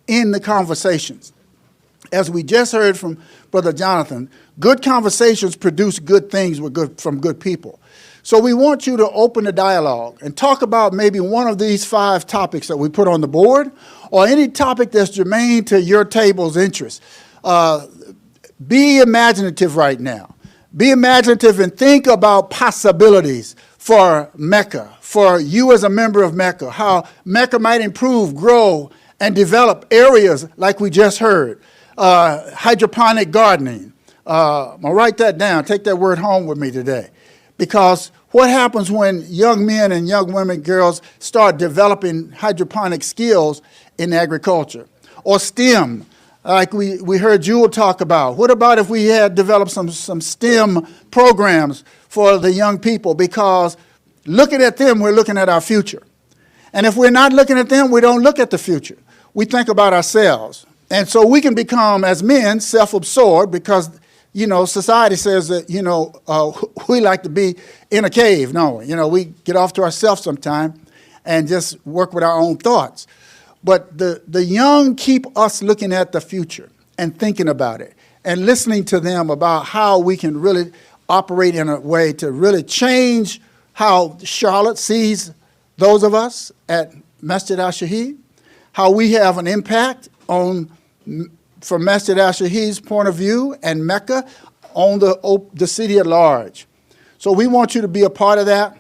in the conversations. As we just heard from Brother Jonathan, good conversations produce good things from good people. So we want you to open the dialogue and talk about maybe one of these 5 topics that we put on the board, or any topic that's germane to your table's interest. Be imaginative right now. Be imaginative and think about possibilities for Mecca, for you as a member of Mecca, how Mecca might improve, grow, and develop areas like we just heard. Hydroponic gardening. I'll write that down. Take that word home with me today. Because what happens when young men and young women, girls, start developing hydroponic skills in agriculture? Or STEM, like we heard Jewel talk about. What about if we had developed some STEM programs for the young people? Because looking at them, we're looking at our future. And if we're not looking at them, we don't look at the future. We think about ourselves. And so we can become, as men, self-absorbed because, you know, society says that, you know, we like to be in a cave. No, you know, we get off to ourselves sometime and just work with our own thoughts. But the young keep us looking at the future and thinking about it and listening to them about how we can really operate in a way to really change how Charlotte sees those of us at Masjid Ash-Shaheed, how we have an impact on, from Masjid Ash-Shaheed's point of view and Mecca on the city at large. So we want you to be a part of that.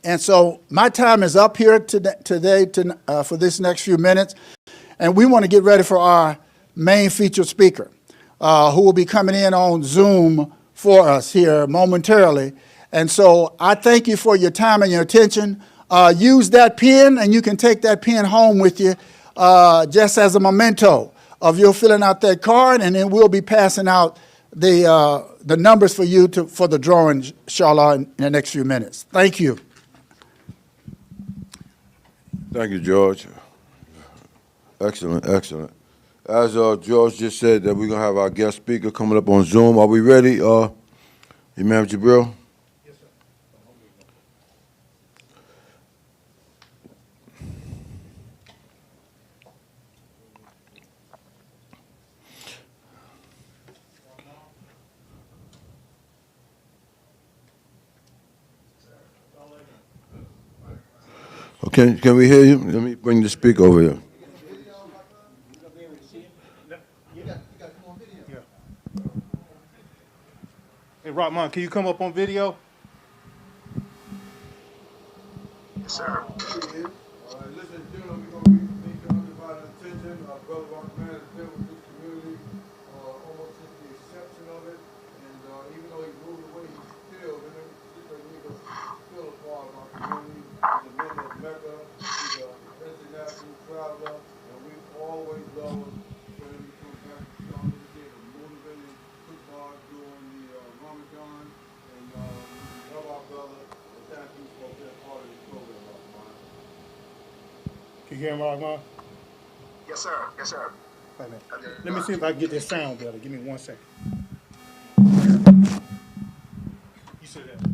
And so my time is up here today for this next few minutes. And we want to get ready for our main featured speaker, who will be coming in on Zoom for us here momentarily. And so I thank you for your time and your attention. Use that pen, and you can take that pen home with you just as a memento of your filling out that card, and then we'll be passing out the numbers for you for the drawing, inshallah, in the next few minutes. Thank you. Thank you, George. Excellent, excellent. As George just said, that we're going to have our guest speaker coming up on Zoom. Are we ready, Imam Jibril? Yes, sir. Okay, can we hear you? Let me bring the speaker over here. Hey, Rahman, can you come up on video? Yes, sir. Listen, gentlemen, we're going to be undivided attention. Our brother Rahman has been with this community almost since the inception of it. And even though he moved away, he's still a part of our community. He's a member of Mecca. He's an international traveler. And we all Lord, for them to come back and start with the motivated football during the Ramadan. And we love our brother. And thank you for being part of this program, Rahman. Can you hear me, Rahman? Yes, sir. Yes, sir. Wait a minute. Let me see if I can get this sound better. Give me 1 second. You said that record.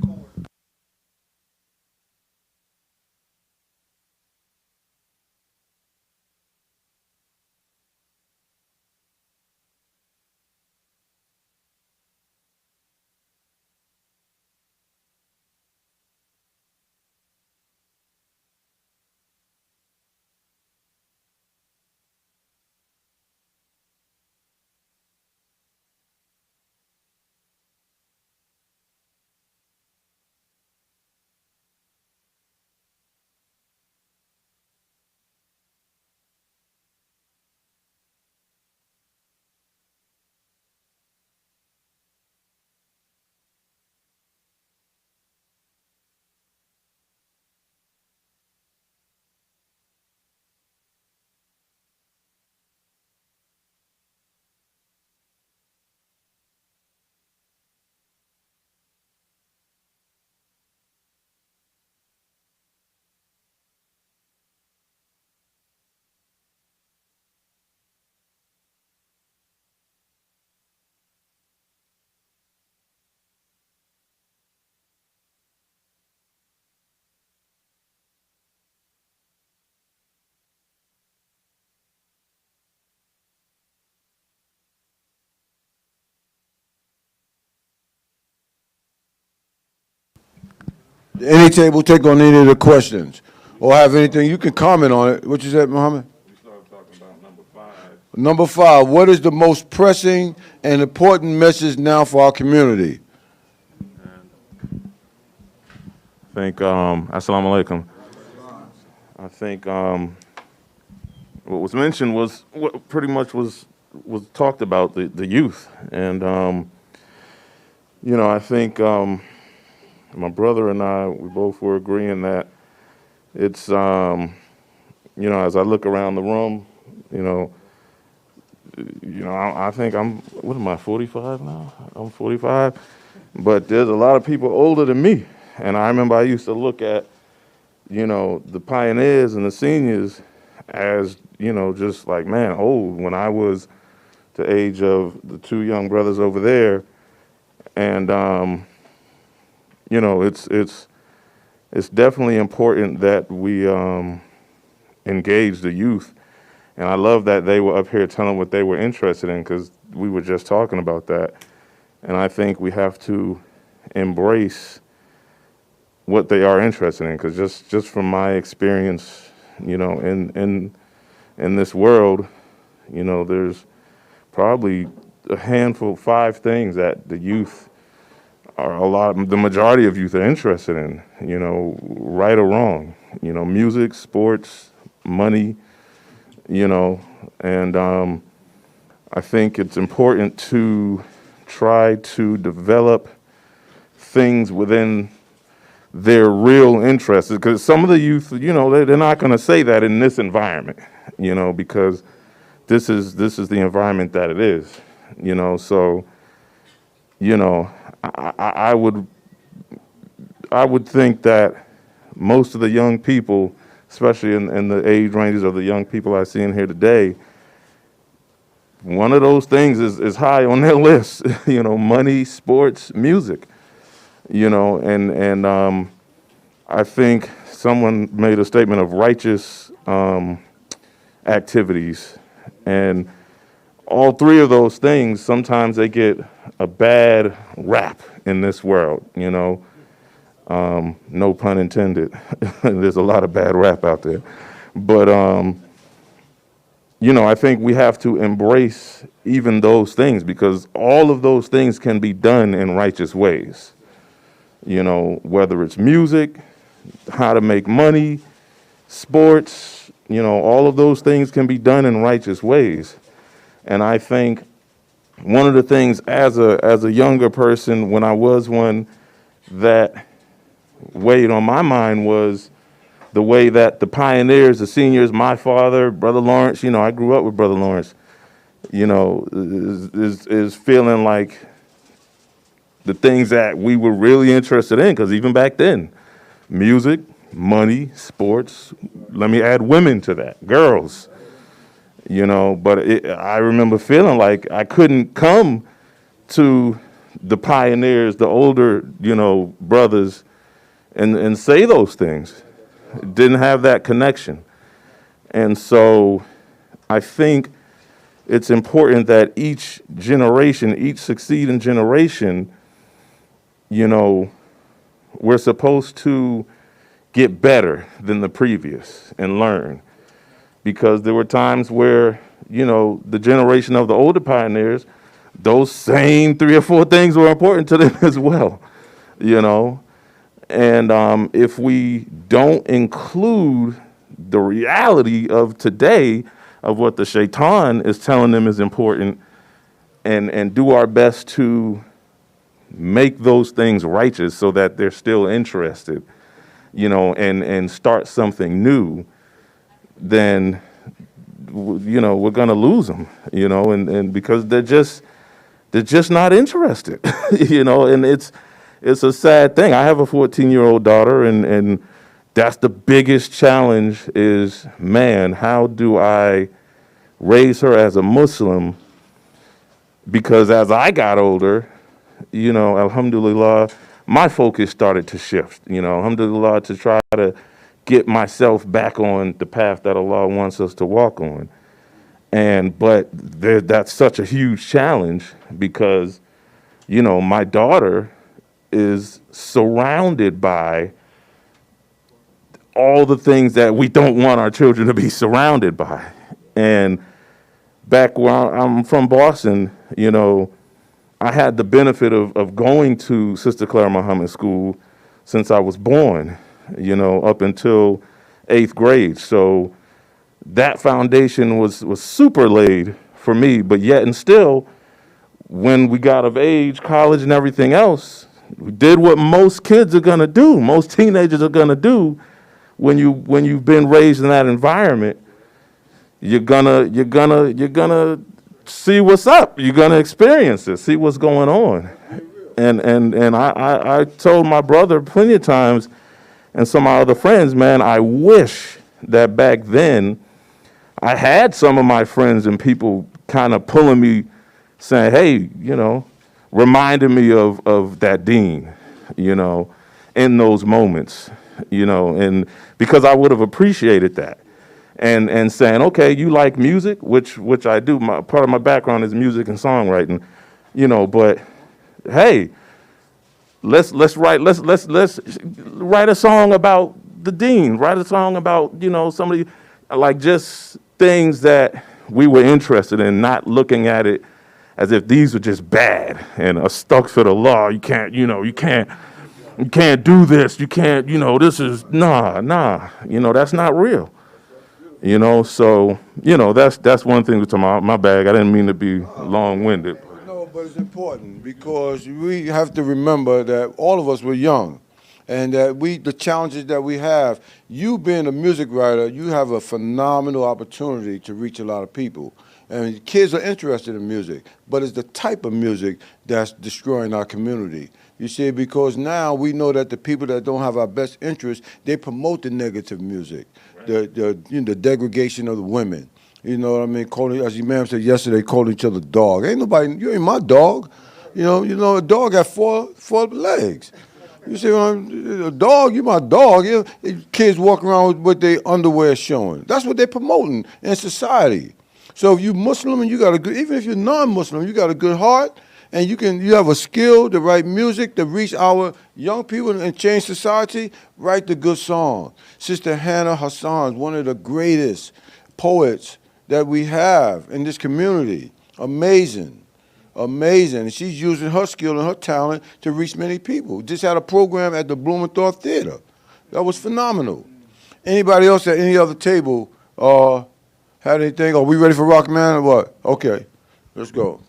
Any table take on any of the questions or have anything, you can comment on it. What you said, Muhammad? We started talking about number 5. Number 5, what is the most pressing and important message now for our community? I think, assalamu alaikum. I think what was mentioned was what pretty much was talked about, the youth. And, I think my brother and I, we both were agreeing that it's, as I look around the room, I think what am I, 45 now? I'm 45. But there's a lot of people older than me. And I remember I used to look at, the pioneers and the seniors as, just like, man, old when I was the age of the 2 young brothers over there. And, it's definitely important that we engage the youth. And I love that they were up here telling what they were interested in, because we were just talking about that. And I think we have to embrace what they are interested in, because just from my experience, in this world, there's probably a handful, 5 things that the youth the majority of youth are interested in, right or wrong, music, sports, money, and I think it's important to try to develop things within their real interests, because some of the youth, they're not going to say that in this environment, because this is the environment that it is, so, I would think that most of the young people, especially in the age ranges of the young people I see in here today, one of those things is high on their list, money, sports, music, and I think someone made a statement of righteous activities, and all 3 of those things, sometimes they get a bad rap in this world, no pun intended. There's a lot of bad rap out there. But, I think we have to embrace even those things, because all of those things can be done in righteous ways. Whether it's music, how to make money, sports, all of those things can be done in righteous ways. And I think one of the things as a younger person, when I was one, that weighed on my mind was the way that the pioneers, the seniors, my father, Brother Lawrence, you know, I grew up with Brother Lawrence, you know, is feeling like the things that we were really interested in, because even back then, music, money, sports, let me add women to that, girls, you know, but I remember feeling like I couldn't come to the pioneers, the older, you know, brothers, and say those things. Didn't have that connection. And so I think it's important that each generation, each succeeding generation, you know, we're supposed to get better than the previous and learn. Because there were times where, you know, the generation of the older pioneers, those same 3 or 4 things were important to them as well, you know. And if we don't include the reality of today of what the shaitan is telling them is important and do our best to make those things righteous so that they're still interested, you know, and start something new, then, you know, we're going to lose them, you know, and because they're just not interested, you know, and it's a sad thing. I have a 14-year-old daughter, and that's the biggest challenge is, man, how do I raise her as a Muslim? Because as I got older, you know, alhamdulillah, my focus started to shift, you know, alhamdulillah, to try to get myself back on the path that Allah wants us to walk on. But that's such a huge challenge because, you know, my daughter is surrounded by all the things that we don't want our children to be surrounded by. And back where I'm from, Boston, you know, I had the benefit of going to Sister Clara Muhammad School since I was born, you know, up until 8th grade. So that foundation was super laid for me, but yet and still, when we got of age, college and everything else, we did what most kids are gonna do, most teenagers are gonna do when you've been raised in that environment. You're gonna see what's up. You're gonna experience it, see what's going on. And I told my brother plenty of times and some of my other friends, man, I wish that back then I had some of my friends and people kind of pulling me, saying, hey, you know, reminding me of that dean, you know, in those moments, you know, and because I would have appreciated that. And saying, okay, you like music, which I do. Part of my background is music and songwriting, you know. But hey, let's write a song about the dean. Write a song about, you know, somebody, like just things that we were interested in, not looking at it as if these were just bad and are stuck for the law. You can't, you know, you can't do this. You can't, you know, this is nah. You know, that's not real. You know, so, you know, that's one thing to my bag. I didn't mean to be long-winded. No, but it's important because we have to remember that all of us were young and that the challenges that we have, you being a music writer, you have a phenomenal opportunity to reach a lot of people. And kids are interested in music, but it's the type of music that's destroying our community. You see, because now we know that the people that don't have our best interests, they promote the negative music. The degradation of the women. You know what I mean? Calling, as Imam said yesterday, calling each other dog. Ain't nobody, you ain't my dog. You know, a dog got four legs. You see, a dog, you my dog. Kids walk around with their underwear showing. That's what they're promoting in society. So if you Muslim and you got a good, even if you're non-Muslim, you got a good heart, and you have a skill to write music to reach our young people and change society, write the good song. Sister Hannah Hassan is one of the greatest poets that we have in this community. Amazing. And she's using her skill and her talent to reach many people. Just had a program at the Blumenthal Theater. That was phenomenal. Anybody else at any other table had anything? Are we ready for Rock Man or what? Okay, let's go.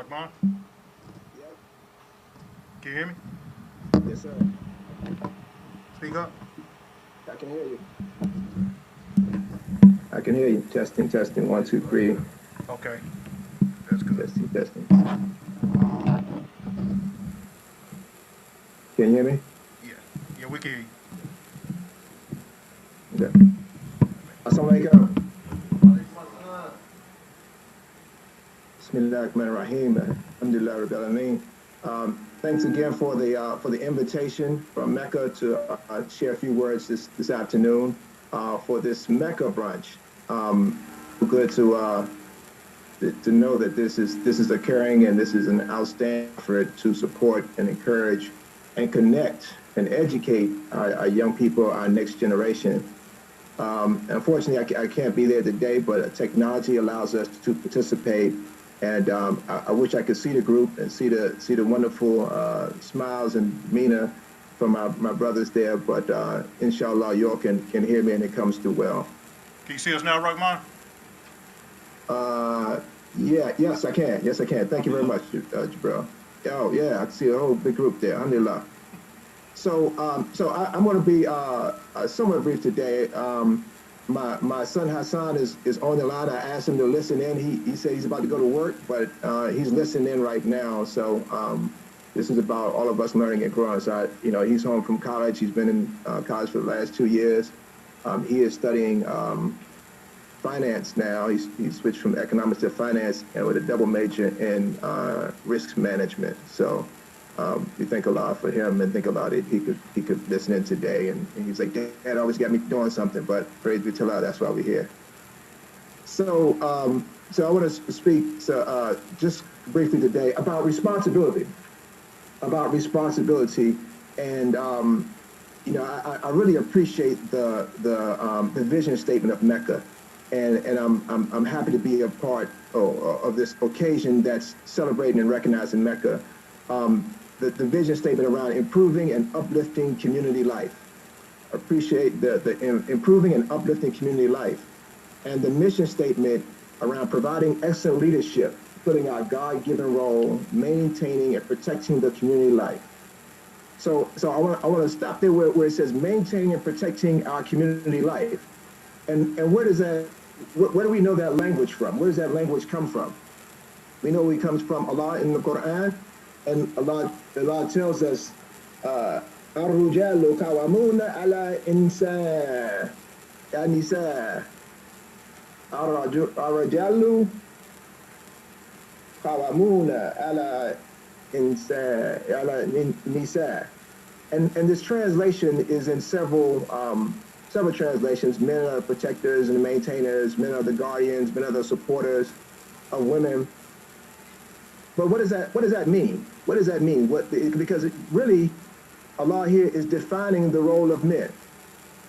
Rahman? Can you hear me? Yes, sir. Speak up. I can hear you. I can hear you. Testing, testing. 1, 2, 3. Okay. That's good. Testing, testing. Can you hear me? Yeah, we can hear you. Okay. Assalamualaikum. Bismillahirrahmanirrahim. Alhamdulillah Rabbil Alameen. Thanks again for the invitation from Mecca to share a few words this afternoon for this Mecca brunch. Good to know that this is occurring, and this is an outstanding effort to support and encourage and connect and educate our young people, our next generation. Unfortunately, I can't be there today, but technology allows us to participate. And I wish I could see the group and see the wonderful smiles and demeanor from my brothers there. But inshallah, you all can hear me and it comes through well. Can you see us now, Rahman? Yes, I can. Yes, I can. Thank you very much, Jabril. Oh, yeah, I can see a whole big group there. Alhamdulillah. So I'm going to be somewhat brief today. My son Hassan is on the line. I asked him to listen in. He said he's about to go to work, but he's listening in right now. So this is about all of us learning and growing. So he's home from college. He's been in college for the last 2 years. He is studying finance now. He's switched from economics to finance, and with a double major in risk management. So we thank Allah for him and think about it. He could listen in today, and he's like, Dad always got me doing something, but praise be to Allah, that's why we're here. So I want to speak just briefly today about responsibility. And I really appreciate the vision statement of Mecca, and I'm happy to be a part of this occasion that's celebrating and recognizing Mecca. The vision statement around improving and uplifting community life. Appreciate the improving and uplifting community life. And the mission statement around providing excellent leadership, putting our God-given role, maintaining and protecting the community life. So I want to stop there where it says maintaining and protecting our community life. And where does that, where do we know that language from? Where does that language come from? We know it comes from Allah in the Quran. And Allah tells us, "Ar-rijalu qawwamuna ala nisa." Ar-rijalu qawwamuna ala nisa. And this translation is in several translations. Men are protectors and maintainers. Men are the guardians. Men are the supporters of women. But what does that mean? What does that mean? Because really, Allah here is defining the role of men.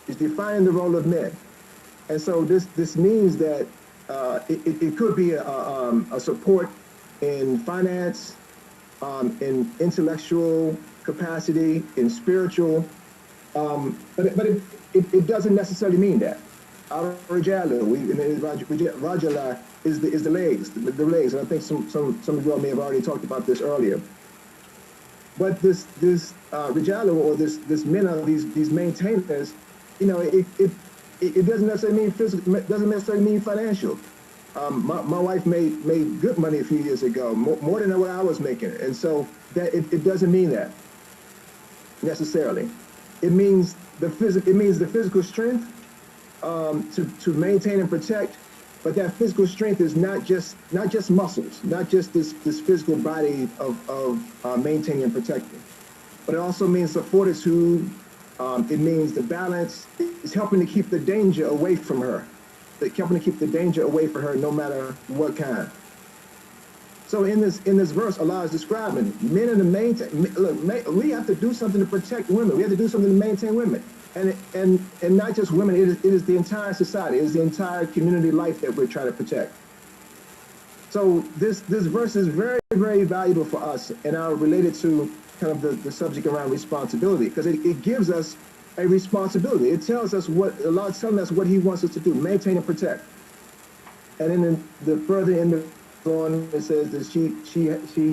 He's defining the role of men. And so this means that it could be a support in finance, in intellectual capacity, in spiritual, but it doesn't necessarily mean that. Rajala is the legs, the legs, and I think some of you all may have already talked about this earlier. But this Rijala, or this men of these maintainers, it doesn't necessarily mean physical, doesn't necessarily mean financial. My wife made good money a few years ago, more than what I was making, and so that it doesn't mean that necessarily. It means the physical strength to maintain and protect, but that physical strength is not just muscles, not just this physical body of maintaining and protecting, but it also means the fortitude. It means the balance. It's helping to keep the danger away from her. Helping to keep the danger away from her, no matter what kind. So in this verse, Allah is describing men in the maintain. Look, we have to do something to protect women. We have to do something to maintain women, and not just women. It is the entire society. It is the entire community life that we're trying to protect. So this verse is very, very valuable for us, and are related to kind of the subject around responsibility, because it gives us a responsibility. It tells us Allah is telling us what He wants us to do: maintain and protect. And then further in the on, it says that she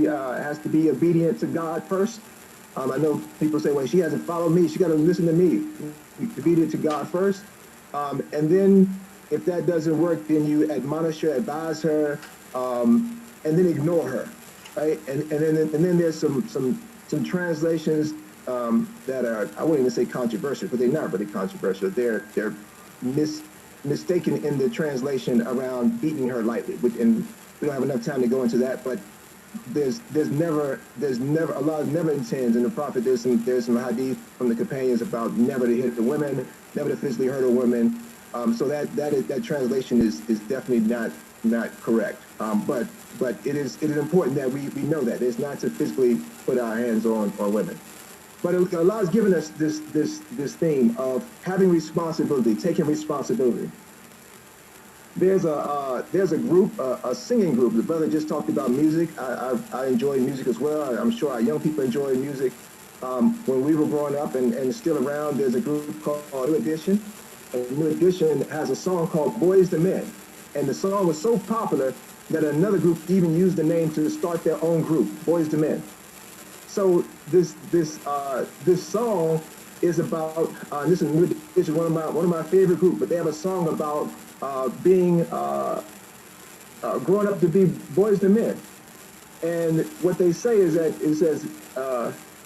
has to be obedient to God first. I know people say, well, she hasn't followed me. She got to listen to me. Obedient to God first. And then if that doesn't work, then you admonish her, advise her, and then ignore her, right? And then there's some translations that are, I wouldn't even say controversial, but they're not really controversial. They're mistaken in the translation around beating her lightly, and we don't have enough time to go into that, but there's never Allah never intends in the Prophet. There's some hadith from the companions about never to hit the women, never to physically hurt a woman. So that translation is definitely not correct. But it is important that we know that it's not to physically put our hands on women. But Allah has given us this theme of having responsibility, taking responsibility. There's a group, a singing group. The brother just talked about music. I enjoy music as well. I'm sure our young people enjoy music. When we were growing up and still around, there's a group called New Edition. And New Edition has a song called Boys to Men. And the song was so popular that another group even used the name to start their own group, Boys to Men. So this song is about, this is one of my favorite groups, but they have a song about being growing up to be boys to men. And what they say is that it says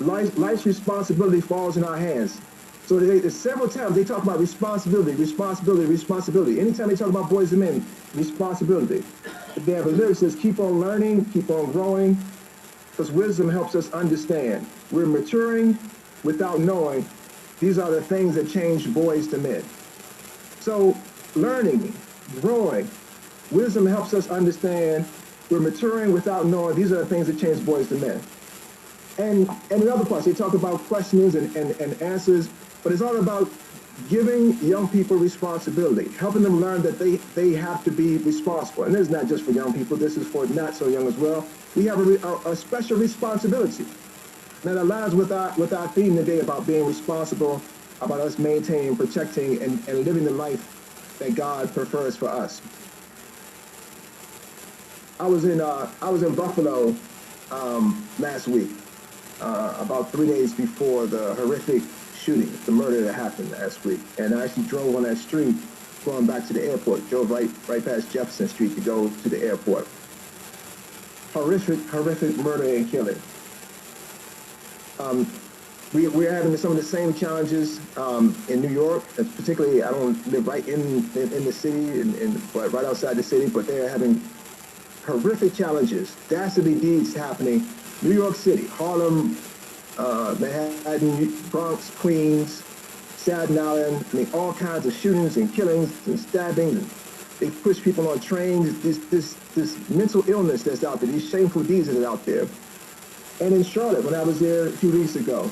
life's responsibility falls in our hands. So several times they talk about responsibility. Anytime they talk about boys to men, responsibility. They have a lyric that says, keep on learning, keep on growing, because wisdom helps us understand. We're maturing without knowing. These are the things that change boys to men. So learning, growing, wisdom helps us understand. We're maturing without knowing. These are the things that change boys to men. And in other parts, they talk about questions and answers, but it's all about giving young people responsibility, helping them learn that they have to be responsible. And this is not just for young people, this is for not so young as well. We have a special responsibility that aligns with our theme today about being responsible, about us maintaining, protecting, and living the life that God prefers for us. I was in Buffalo last week, about 3 days before the horrific shooting, the murder that happened last week. And I actually drove on that street going back to the airport, drove right past Jefferson Street to go to the airport. Horrific murder and killing. We're having some of the same challenges in New York, particularly. I don't live right in the city, but right outside the city, but they're having horrific challenges, dastardly deeds happening. New York City, Harlem, Manhattan, Bronx, Queens, Staten Island. I mean, all kinds of shootings and killings and stabbings. They push people on trains. This mental illness that's out there, these shameful deeds that are out there. And in Charlotte, when I was there a few weeks ago,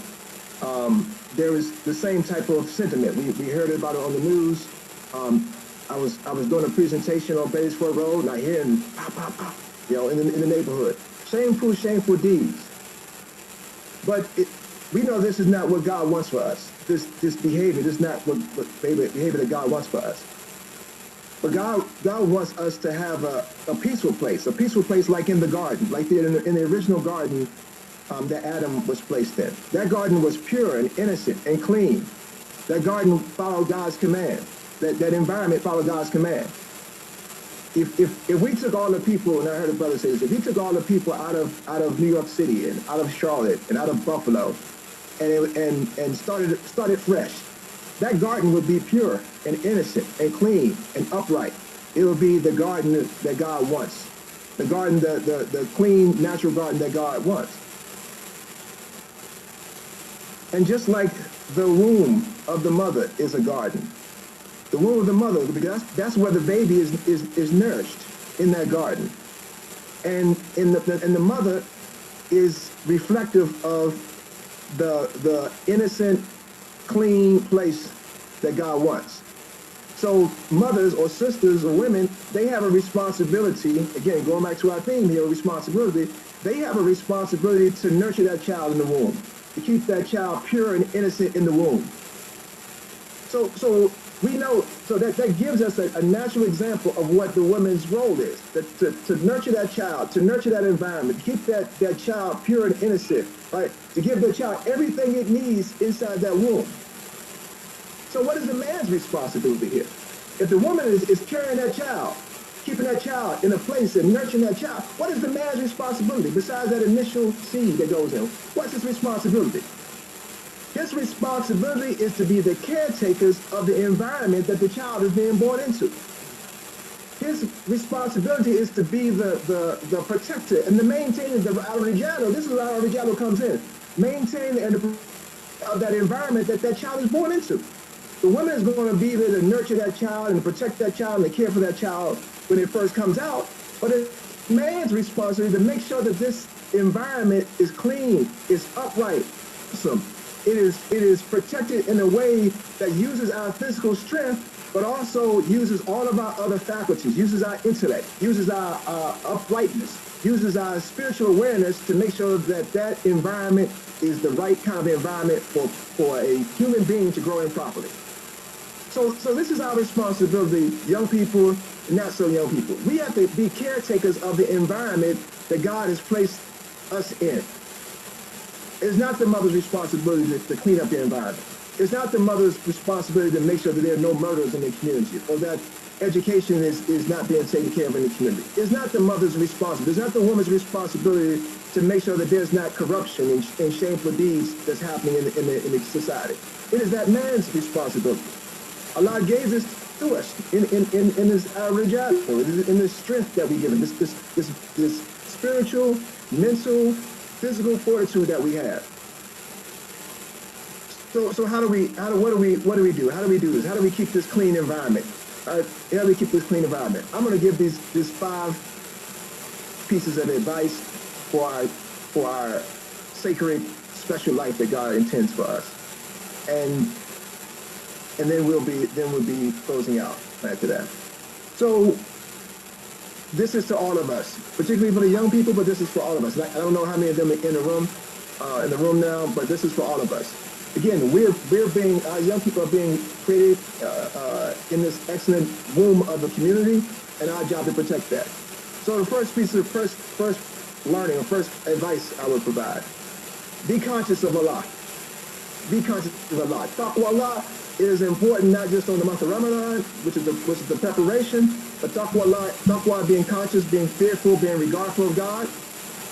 there was the same type of sentiment. We heard about it on the news. I was doing a presentation on Batesford Road, and I hear pop, pop, pop, in the neighborhood. Shameful deeds. But we know this is not what God wants for us. This behavior, this is not what behavior that God wants for us. But God wants us to have a peaceful place like in the garden, like in the original garden that Adam was placed in. That garden was pure and innocent and clean. That garden followed God's command. That environment followed God's command. If we took all the people, and I heard a brother say this, if we took all the people out of New York City and out of Charlotte and out of Buffalo and started fresh, that garden would be pure and innocent and clean and upright. It would be the garden that God wants. The garden, the clean, natural garden that God wants. And just like the womb of the mother is a garden, the womb of the mother, because that's where the baby is nourished, in that garden. And the mother is reflective of the innocent, clean place that God wants. So mothers or sisters or women, they have a responsibility, again, going back to our theme here, responsibility, they have a responsibility to nurture that child in the womb, to keep that child pure and innocent in the womb. So We know, so that gives us a natural example of what the woman's role is, to nurture that child, to nurture that environment, to keep that child pure and innocent, right? To give the child everything it needs inside that womb. So what is the man's responsibility here? If the woman is carrying that child, keeping that child in a place and nurturing that child, what is the man's responsibility besides that initial seed that goes in? What's his responsibility? His responsibility is to be the caretakers of the environment that the child is being born into. His responsibility is to be the protector and the maintainer of Al-Rijalo. This is where Al-Rijalo comes in. Maintain of that environment that that child is born into. The woman is going to be there to nurture that child and to protect that child and to care for that child when it first comes out. But it's man's responsibility to make sure that this environment is clean, is upright, awesome. It is protected in a way that uses our physical strength, but also uses all of our other faculties, uses our intellect, uses our uprightness, uses our spiritual awareness to make sure that that environment is the right kind of environment for a human being to grow in properly. So this is our responsibility, young people, and not so young people. We have to be caretakers of the environment that God has placed us in. It's not the mother's responsibility to clean up the environment. It's not the mother's responsibility to make sure that there are no murders in the community or that education is not being taken care of in the community. It's not the mother's responsibility. It's not the woman's responsibility to make sure that there's not corruption and shameful deeds that's happening in the society. It is that man's responsibility. Allah gave this to us in this rijal, in this strength that we give him, this spiritual, mental, physical fortitude that we have. So what do we do? How do we do this? How do we keep this clean environment? How do we keep this clean environment? I'm going to give these 5 pieces of advice for our sacred, special life that God intends for us, and then we'll be closing out after that. So this is to all of us, particularly for the young people, but this is for all of us. I don't know how many of them are in the room now, but this is for all of us. Again, our young people are being created in this excellent womb of the community, and our job to protect that. So the first piece of first learning or first advice I would provide: be conscious of Allah. Be conscious of Allah. Taqwa Allah is important not just on the month of Ramadan, which is the preparation, but taqwa, being conscious, being fearful, being regardful of God,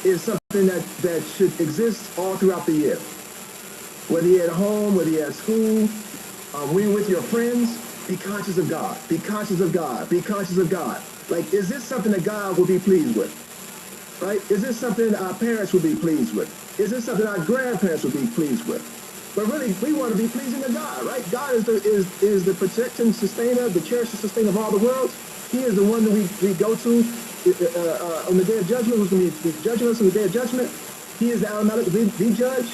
is something that should exist all throughout the year. Whether you're at home, whether you're at school, when you're with your friends, be conscious of God. Be conscious of God. Be conscious of God. Like, is this something that God will be pleased with? Right? Is this something that our parents will be pleased with? Is this something our grandparents will be pleased with? But really, we want to be pleasing to God, right? God is the protecting sustainer, the cherishing sustainer of all the worlds. He is the one that we go to on the day of judgment, who's going to be judging us on the day of judgment. He is the Al-Malik, the judge.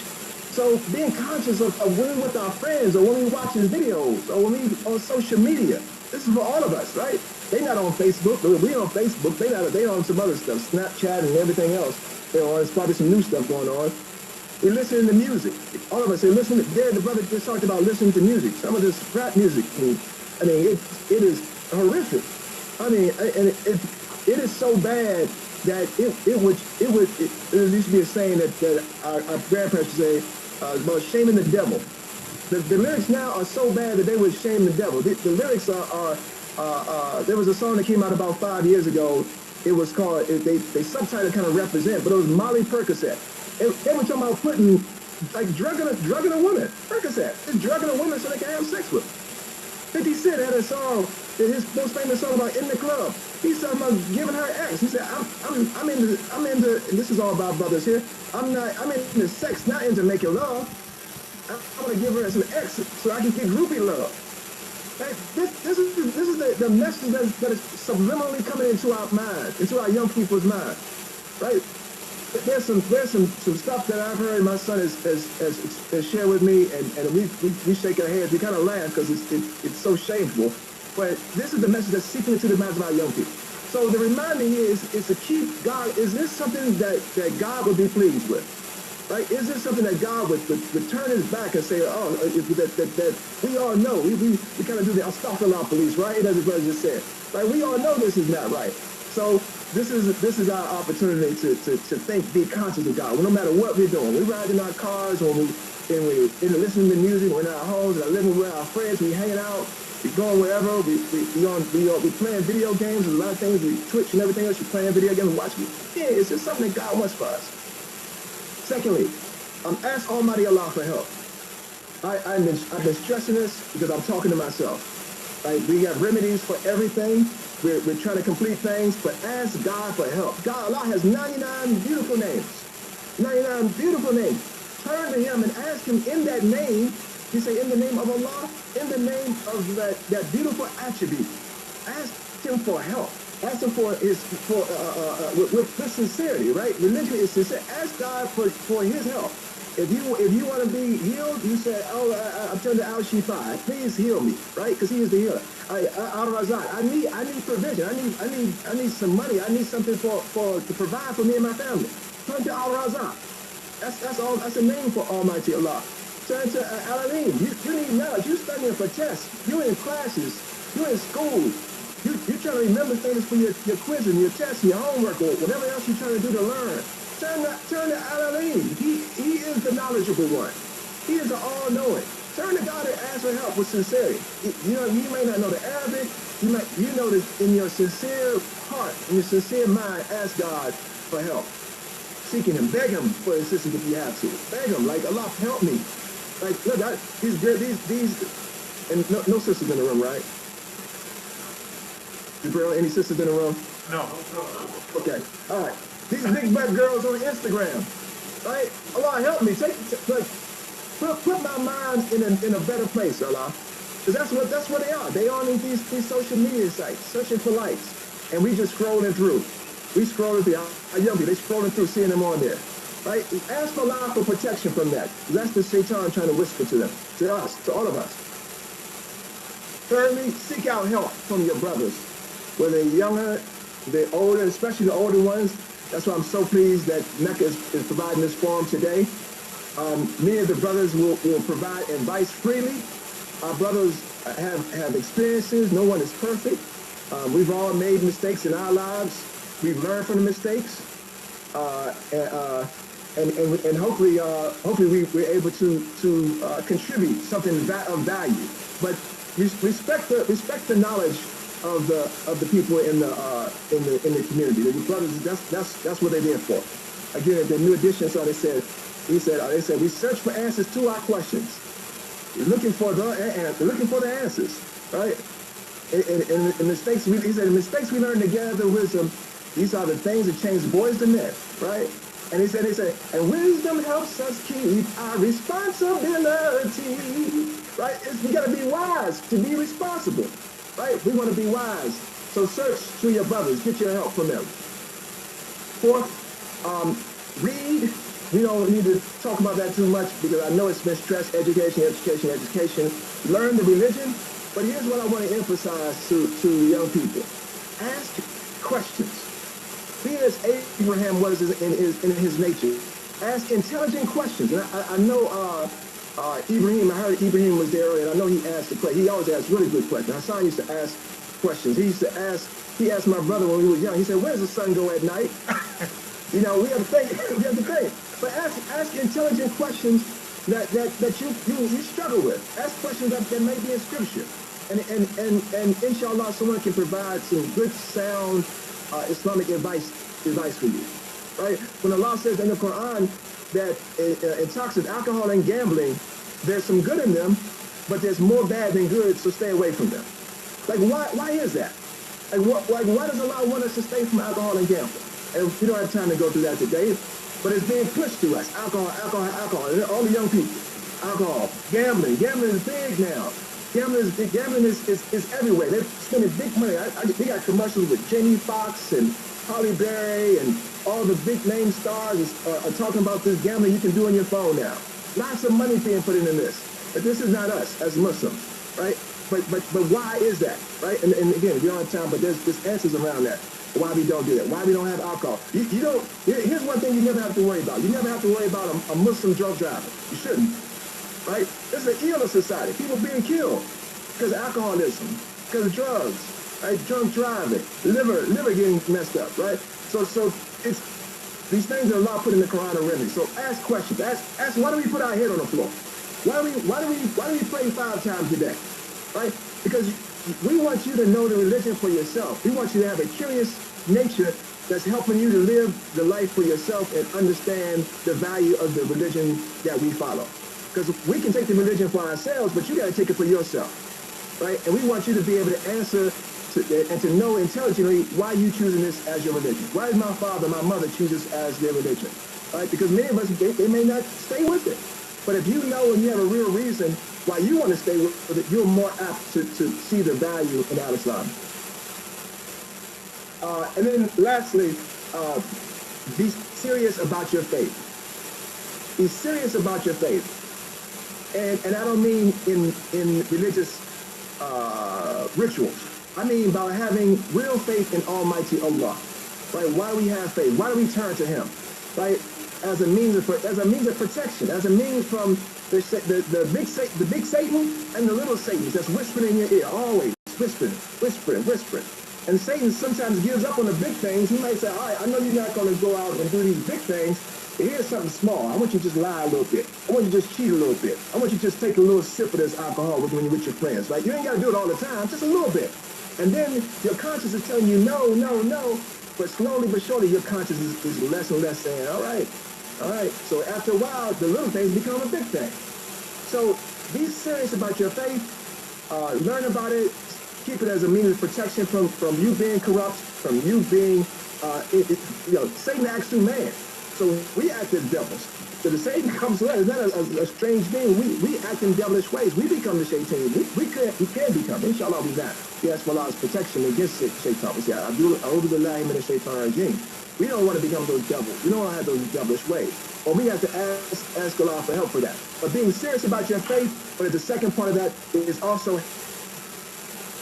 So being conscious of when we're with our friends, or when we're watching videos, or when we're on social media, this is for all of us, right? They're not on Facebook, we're on Facebook. They on some other stuff, Snapchat and everything else. There's probably some new stuff going on. We're listening to music. All of us are listening. The brother just talked about listening to music. Some of this rap music. I mean, it is horrific. I mean, and it is so bad that there used to be a saying that our grandparents would say about shaming the devil. The lyrics now are so bad that they would shame the devil. The lyrics are there was a song that came out about 5 years ago. It was called, they subtitled kind of Represent, but it was Molly Percocet. They were talking about putting, like, drugging a woman. Percocet. It's drugging a woman so they can have sex with her. 50 Cent had a song, his most famous song about In the Club. He's talking about giving her X. He said, I'm into, and this is all about brothers here. I'm into sex, not into making love. I want to give her some X so I can get groupie love. Right? This is the message that is subliminally coming into our mind, into our young people's mind, right? There's some stuff that I've heard my son has shared with me, and we shake our heads. We kind of laugh because it's so shameful. But this is the message that's seeping into the minds of our young people. So the reminder here is to keep God. Is this something that God would be pleased with? right? Is this something that God would turn his back and say, oh, that we all know, we kind of do the astaghfirullah police, right? As the brother just said, right? We all know this is not right. So this is our opportunity to think, be conscious of God. Well, no matter what we're doing, we ride in our cars, when we listening to music, we're in our homes, we're living with our friends, we hanging out, we going wherever, we playing video games. There's a lot of things, we Twitch and everything else, you're playing video games, watching. Yeah, it's just something that God wants for us. Secondly, ask Almighty Allah for help. I've been stressing this because I'm talking to myself. Right? We have remedies for everything. We're trying to complete things, but ask God for help. Allah has 99 beautiful names. 99 beautiful names. Turn to him and ask him in that name. You say, in the name of Allah, in the name of that beautiful attribute. Ask him for help. Ask him with sincerity, right? Religion is sincere. Ask God for his help. If you want to be healed, you say, oh, I'm turning to Ash-Shaheed. Please heal me, right? Because he is the healer. I need provision. I need some money. I need something to provide for me and my family. Turn to Al-Razak. That's all. That's a name for Almighty Allah. Turn to Al-Alim. You need knowledge. You're studying for tests. You're in classes. You're in school. You're trying to remember things for your quiz and your tests and your homework or whatever else you're trying to do to learn. Turn to Al-Alim. He is the knowledgeable one. He is the all-knowing. Turn to God and ask for help with sincerity. You may not know the Arabic. You know this in your sincere heart, in your sincere mind. Ask God for help. Seeking him, beg him for assistance if you have to. Beg him, like, Allah, help me. Like, look, these, and no sisters in the room, right? Jabril, any sisters in the room? No. Okay, all right. These big butt girls on Instagram, right? Allah, help me. Put my mind in a better place, Allah. Because that's what they are. They are on these social media sites, searching for likes. And we just scrolling through. We scrolling through. Our young people, they scrolling through, seeing them on there. Right? Ask for Allah for protection from that. That's the Shaitan trying to whisper to them, to us, to all of us. Thirdly, seek out help from your brothers. Whether they're younger, they're older, especially the older ones. That's why I'm so pleased that Mecca is providing this forum today. Many of the brothers will provide advice freely. Our brothers have experiences. No one is perfect. We've all made mistakes in our lives. We've learned from the mistakes. And hopefully we're able to contribute something of value. But respect the knowledge of the people in the community. The brothers, that's what they're there for. Again, the new edition, so they said we search for answers to our questions. We're looking for the answers, right? And mistakes. He said the mistakes we learn to gather wisdom. These are the things that change boys to men, right? And he said, and wisdom helps us keep our responsibility, right? We got to be wise to be responsible, right? We want to be wise. So search through your brothers. Get your help from them. Fourth, read. We don't need to talk about that too much because I know it's been stressed, education. Learn the religion. But here's what I want to emphasize to young people. Ask questions. Be as Abraham was in his nature. Ask intelligent questions. And I know Ibrahim, I heard Ibrahim was there, and I know he asked the question. He always asked really good questions. Hassan used to ask questions. He asked my brother when we were young, he said, where does the sun go at night? We have to think. But ask intelligent questions that you struggle with. Ask questions that may be in scripture. And inshallah, someone can provide some good, sound Islamic advice for you, right? When Allah says in the Quran that in talks of alcohol and gambling, there's some good in them, but there's more bad than good, so stay away from them. Like, why is that? Why does Allah want us to stay from alcohol and gambling? And we don't have time to go through that today, but it's being pushed to us. Alcohol. And all the young people. Alcohol. Gambling is big now. Gambling is everywhere. They're spending big money. We got commercials with Jamie Foxx and Holly Berry and all the big name stars are talking about this gambling you can do on your phone now. Lots of money being put into this. But this is not us as Muslims, right? But why is that, right? And again, we don't have time, but there's answers around that. why we don't do that, why we don't have alcohol. You don't, here's one thing you never have to worry about. You never have to worry about a Muslim drunk driver. You shouldn't, right? This is an illness society. People being killed because of alcoholism, because of drugs, right? Drunk driving, liver getting messed up, right? So it's, these things are Allah put in the Quran are remedy. So ask questions. Ask why do we put our head on the floor? Why do we pray 5 times a day? Right? Because we want you to know the religion for yourself. We want you to have a curious nature that's helping you to live the life for yourself and understand the value of the religion that we follow. Because we can take the religion for ourselves, but you got to take it for yourself. Right? And we want you to be able to answer and to know intelligently why you choosing this as your religion. Why does my father, my mother choose this as their religion? Right? Because many of us, they may not stay with it. But if you know and you have a real reason why you want to stay with it, you're more apt to see the value in Al-Islam. And then lastly, be serious about your faith. Be serious about your faith. And I don't mean in religious rituals. I mean by having real faith in Almighty Allah. Right? Why do we have faith? Why do we turn to Him? Right? As a means of protection, as a means from the big Satan and the little Satans that's whispering in your ear, always whispering. And Satan sometimes gives up on the big things. He might say, all right, I know you're not going to go out and do these big things, but here's something small. I want you to just lie a little bit. I want you to just cheat a little bit. I want you to just take a little sip of this alcohol when you're with your friends. Right? You ain't got to do it all the time, just a little bit. And then your conscience is telling you no. But slowly but surely, your conscience is less and less saying, all right. So after a while, the little things become a big thing. So be serious about your faith. Learn about it. Keep it as a means of protection from you being corrupt, from you being, Satan acts through man. So we act as devils. So the Satan comes to us. It's not a strange thing. We act in devilish ways. We become the shaitan. We can become. Inshallah, we not. We ask for Allah's protection against shaitan. We say, A'udhu billahi minash shaitanir rajim. We don't want to become those devils. We don't want to have those devilish ways. Or we have to ask Allah for help for that. But being serious about your faith, but the second part of that is also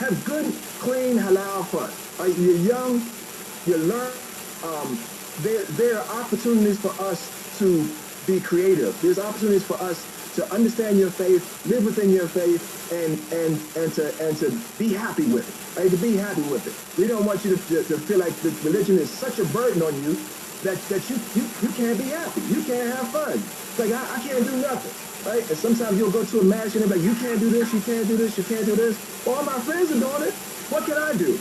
have good, clean, halal fun. Right? You're young, you learn. There are opportunities for us to be creative. There's opportunities for us to understand your faith, live within your faith, and to be happy with it. Right? To be happy with it. We don't want you to feel like the religion is such a burden on you that you can't be happy. You can't have fun. It's like I can't do nothing. Right? And sometimes you'll go to a mass and they're like, you can't do this, you can't do this, you can't do this. All my friends are doing it. What can I do?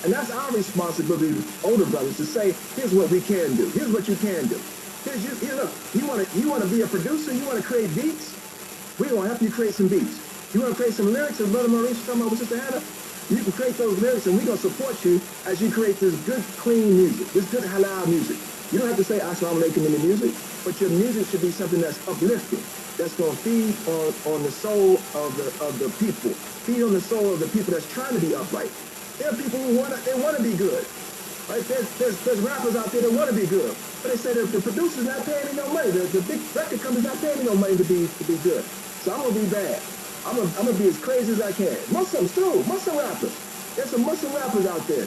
And that's our responsibility, older brothers, to say, here's what we can do. Here's what you can do. Look, you want to be a producer, you want to create beats? We're going to help you create some beats. You want to create some lyrics, as Brother Maurice talking about with Sister Hannah? You can create those lyrics, and we're going to support you as you create this good, clean music, this good halal music. You don't have to say Assalamu alaikum in the music, but your music should be something that's uplifting, that's going to feed on the soul of the people, feed on the soul of the people that's trying to be upright. There are people who want to be good. Right? There's rappers out there that want to be good, but they say that the producer's not paying me no money. The big record company's not paying me no money to be good. So I'm gonna be bad. I'm gonna be as crazy as I can. Muslims too, Muslim rappers. There's some Muslim rappers out there.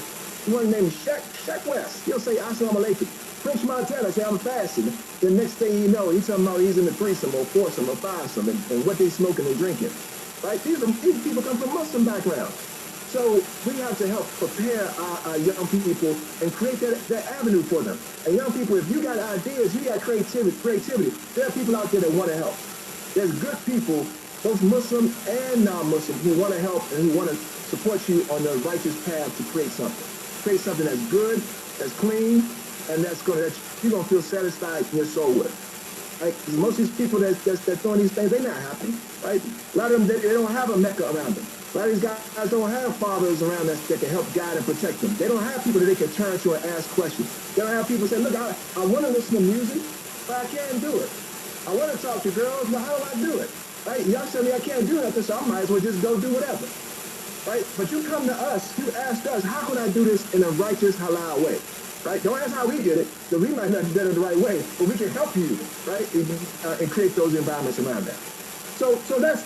One named Shaq West. He'll say Assalamu alaikum. French Montana say I'm fasting. The next thing you know, he's talking about he's in the threesome or foursome or fivesome and what they smoking and drinking. Right? These people come from Muslim backgrounds. So we have to help prepare our young people and create that avenue for them. And young people, if you got ideas, you got creativity, there are people out there that want to help. There's good people, both Muslim and non-Muslim, who want to help and who want to support you on the righteous path to create something. Create something that's good, that's clean, and that you're going to feel satisfied in your soul with. Right? Most of these people that's doing these things, they're not happy. Right? A lot of them, they don't have a Mecca around them. A lot of these guys don't have fathers around that can help guide and protect them. They don't have people that they can turn to and ask questions. They don't have people say, look, I want to listen to music, but I can't do it. I want to talk to girls, but how do I do it? Right? Y'all tell me I can't do nothing, so I might as well just go do whatever. Right? But you come to us, you ask us, how can I do this in a righteous, halal way? Right? Don't ask how we did it, because we might not have done it the right way, but we can help you, right, and create those environments around that. So that's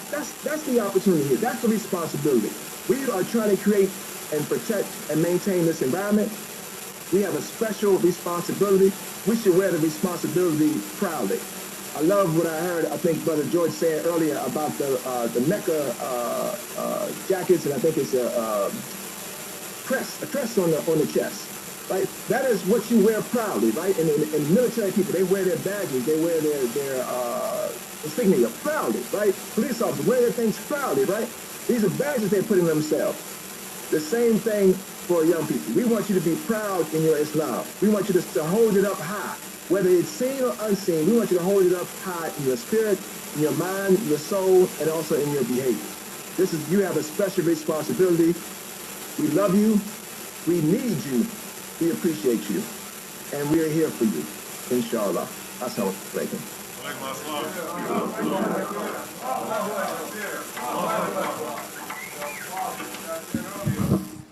the opportunity here. That's the responsibility. We are trying to create and protect and maintain this environment. We have a special responsibility. We should wear the responsibility proudly. I love what I heard, I think Brother George said earlier about the Mecca jackets, and I think it's a crest on the chest. Right? That is what you wear proudly, right? And military people, they wear their badges, they wear their insignia proudly, right? Police officers wear their things proudly, right? These are badges they're putting themselves. The same thing for young people. We want you to be proud in your Islam. We want you to hold it up high. Whether it's seen or unseen, we want you to hold it up high in your spirit, in your mind, your soul, and also in your behavior. You have a special responsibility. We love you. We need you. We appreciate you. And we are here for you. Inshallah. Assalamu alaikum.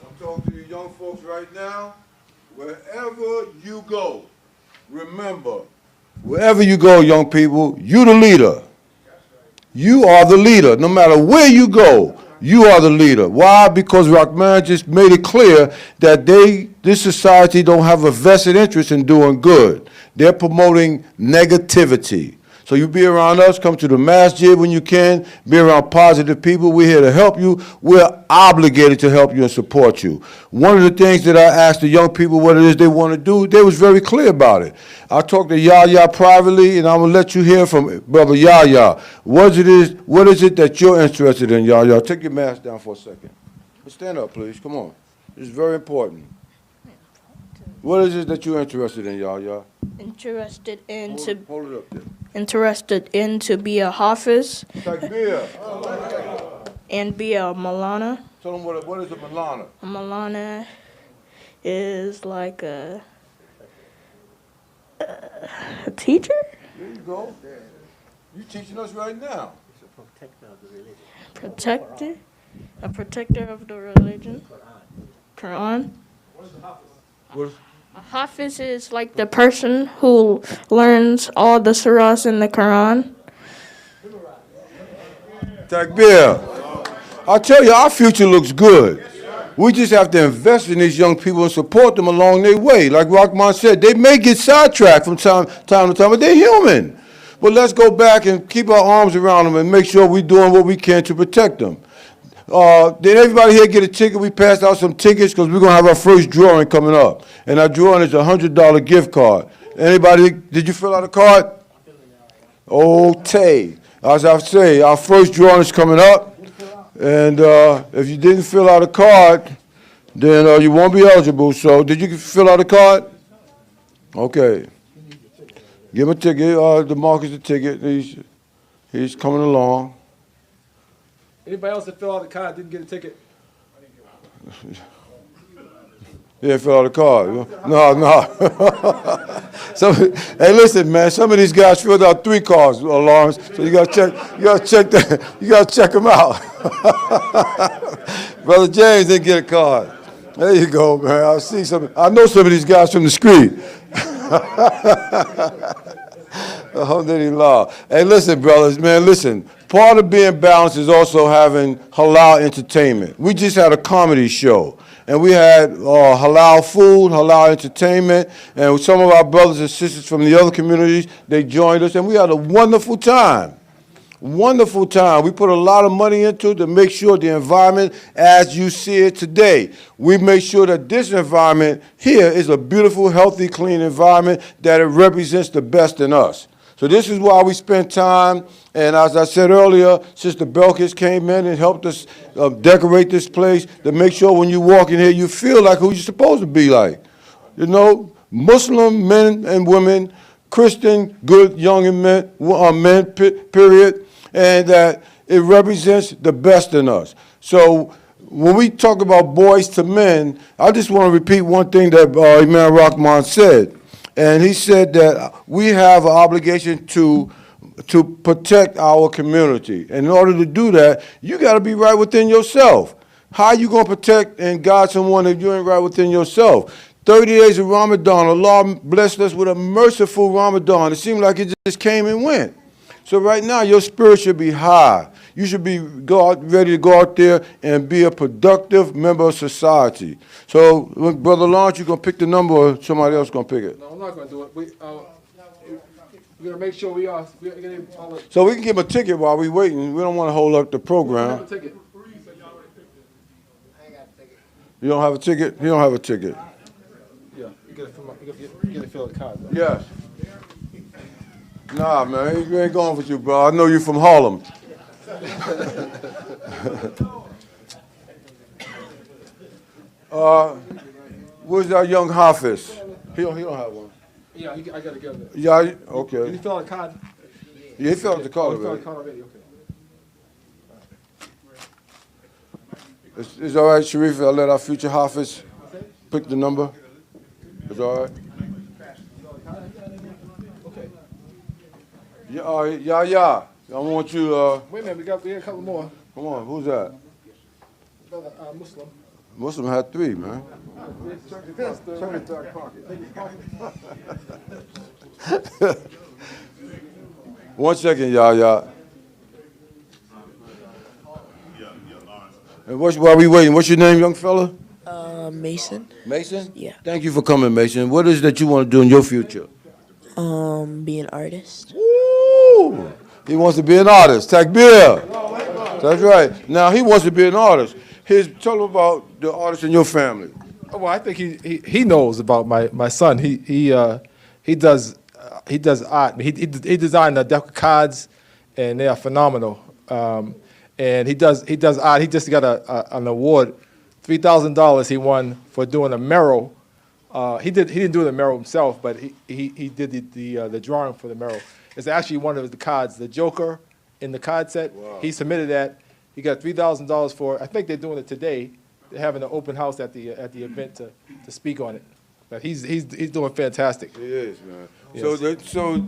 I'm talking to you young folks right now. Wherever you go, remember, wherever you go, young people, you the leader. You are the leader. No matter where you go, you are the leader. Why? Because Rahman just made it clear that this society don't have a vested interest in doing good. They're promoting negativity. So you be around us, come to the Masjid when you can, be around positive people. We're here to help you. We're obligated to help you and support you. One of the things that I asked the young people what it is they want to do, they was very clear about it. I talked to Yahya privately, and I'm going to let you hear from Brother Yahya. What is it that you're interested in, Yahya? Take your mask down for a second. Stand up, please. Come on. This is very important. What is it that you're interested in, Yahya? Interested in hold it up there. Interested in to be a hafiz Takbir. and be a malana. Tell them what is a malana? A malana is like a teacher. There you go. You're teaching us right now. It's a protector of the religion. A protector of the religion. Quran. What is a hafiz? A hafiz is like the person who learns all the surahs in the Quran. Takbir. I tell you, our future looks good. We just have to invest in these young people and support them along their way. Like Rahman said, they may get sidetracked from time to time, but they're human. But let's go back and keep our arms around them and make sure we're doing what we can to protect them. Did everybody here get a ticket? We passed out some tickets because we're going to have our first drawing coming up. And our drawing is a $100 gift card. Anybody, did you fill out a card? Okay. As I say, our first drawing is coming up. And if you didn't fill out a card, then you won't be eligible. So did you fill out a card? Okay. Give him a ticket. DeMarcus a ticket. He's coming along. Anybody else that filled out the card didn't get a ticket? Yeah, fill out a card. No. Hey, listen, man. Some of these guys filled out 3 cards, Lawrence. So you gotta check them out. Brother James didn't get a card. There you go, man. I know some of these guys from the street. Alhamdulillah. Hey, listen, brothers, man, listen. Part of being balanced is also having halal entertainment. We just had a comedy show, and we had halal food, halal entertainment, and some of our brothers and sisters from the other communities, they joined us, and we had a wonderful time. Wonderful time. We put a lot of money into it to make sure the environment as you see it today. We make sure that this environment here is a beautiful, healthy, clean environment, that it represents the best in us. So this is why we spent time, and as I said earlier, Sister Belkis came in and helped us decorate this place to make sure when you walk in here, you feel like who you're supposed to be like. You know, Muslim men and women, Christian, good young men, period, and that it represents the best in us. So when we talk about boys to men, I just want to repeat one thing that Imam Rahman said. And he said that we have an obligation to protect our community. And in order to do that, you got to be right within yourself. How are you going to protect and guide someone if you ain't right within yourself? 30 days of Ramadan, Allah blessed us with a merciful Ramadan. It seemed like it just came and went. So right now, your spirit should be high. You should be ready to go out there and be a productive member of society. So, Brother Lawrence, you going to pick the number or somebody else going to pick it? No, I'm not going to do it. We're going to make sure we are. So we can give him a ticket while we're waiting. We don't want to hold up the program. You don't have a ticket? You don't have a ticket. Yeah, you get it fill the card. Yes. Nah, man, you ain't going with you, bro. I know you from Harlem. Where's our young Hafiz? He don't have one. Yeah, I got to get it. Yeah, okay. Did you fill out the card? Yeah, he filled out the card Filled out already. the card already, okay. It's all right, Sharif, I'll let our future Hafiz pick the number. It's all right. Okay. Yeah. I want you, Wait a minute, we got a couple more. come on, who's that? Brother Muslim. Muslim had 3, man. Check his dark pocket. 1 second, yeah. And while we waiting, what's your name, young fella? Mason. Mason? Yeah. Thank you for coming, Mason. What is it that you want to do in your future? Be an artist. Woo! He wants to be an artist. Takbir. That's right. Now, he wants to be an artist. Tell him about the artists in your family. Well, I think he knows about my son. He does art. He designed the deck of cards, and they are phenomenal. And he does art. He just got an award, $3,000 he won for doing a mural. He didn't do the mural himself, but he did the drawing for the mural. It's actually one of the cards, the Joker in the card set. Wow. He submitted that. He got $3,000 for it. I think they're doing it today. They're having an open house at the event to speak on it. But he's doing fantastic. He is, man. Yes. So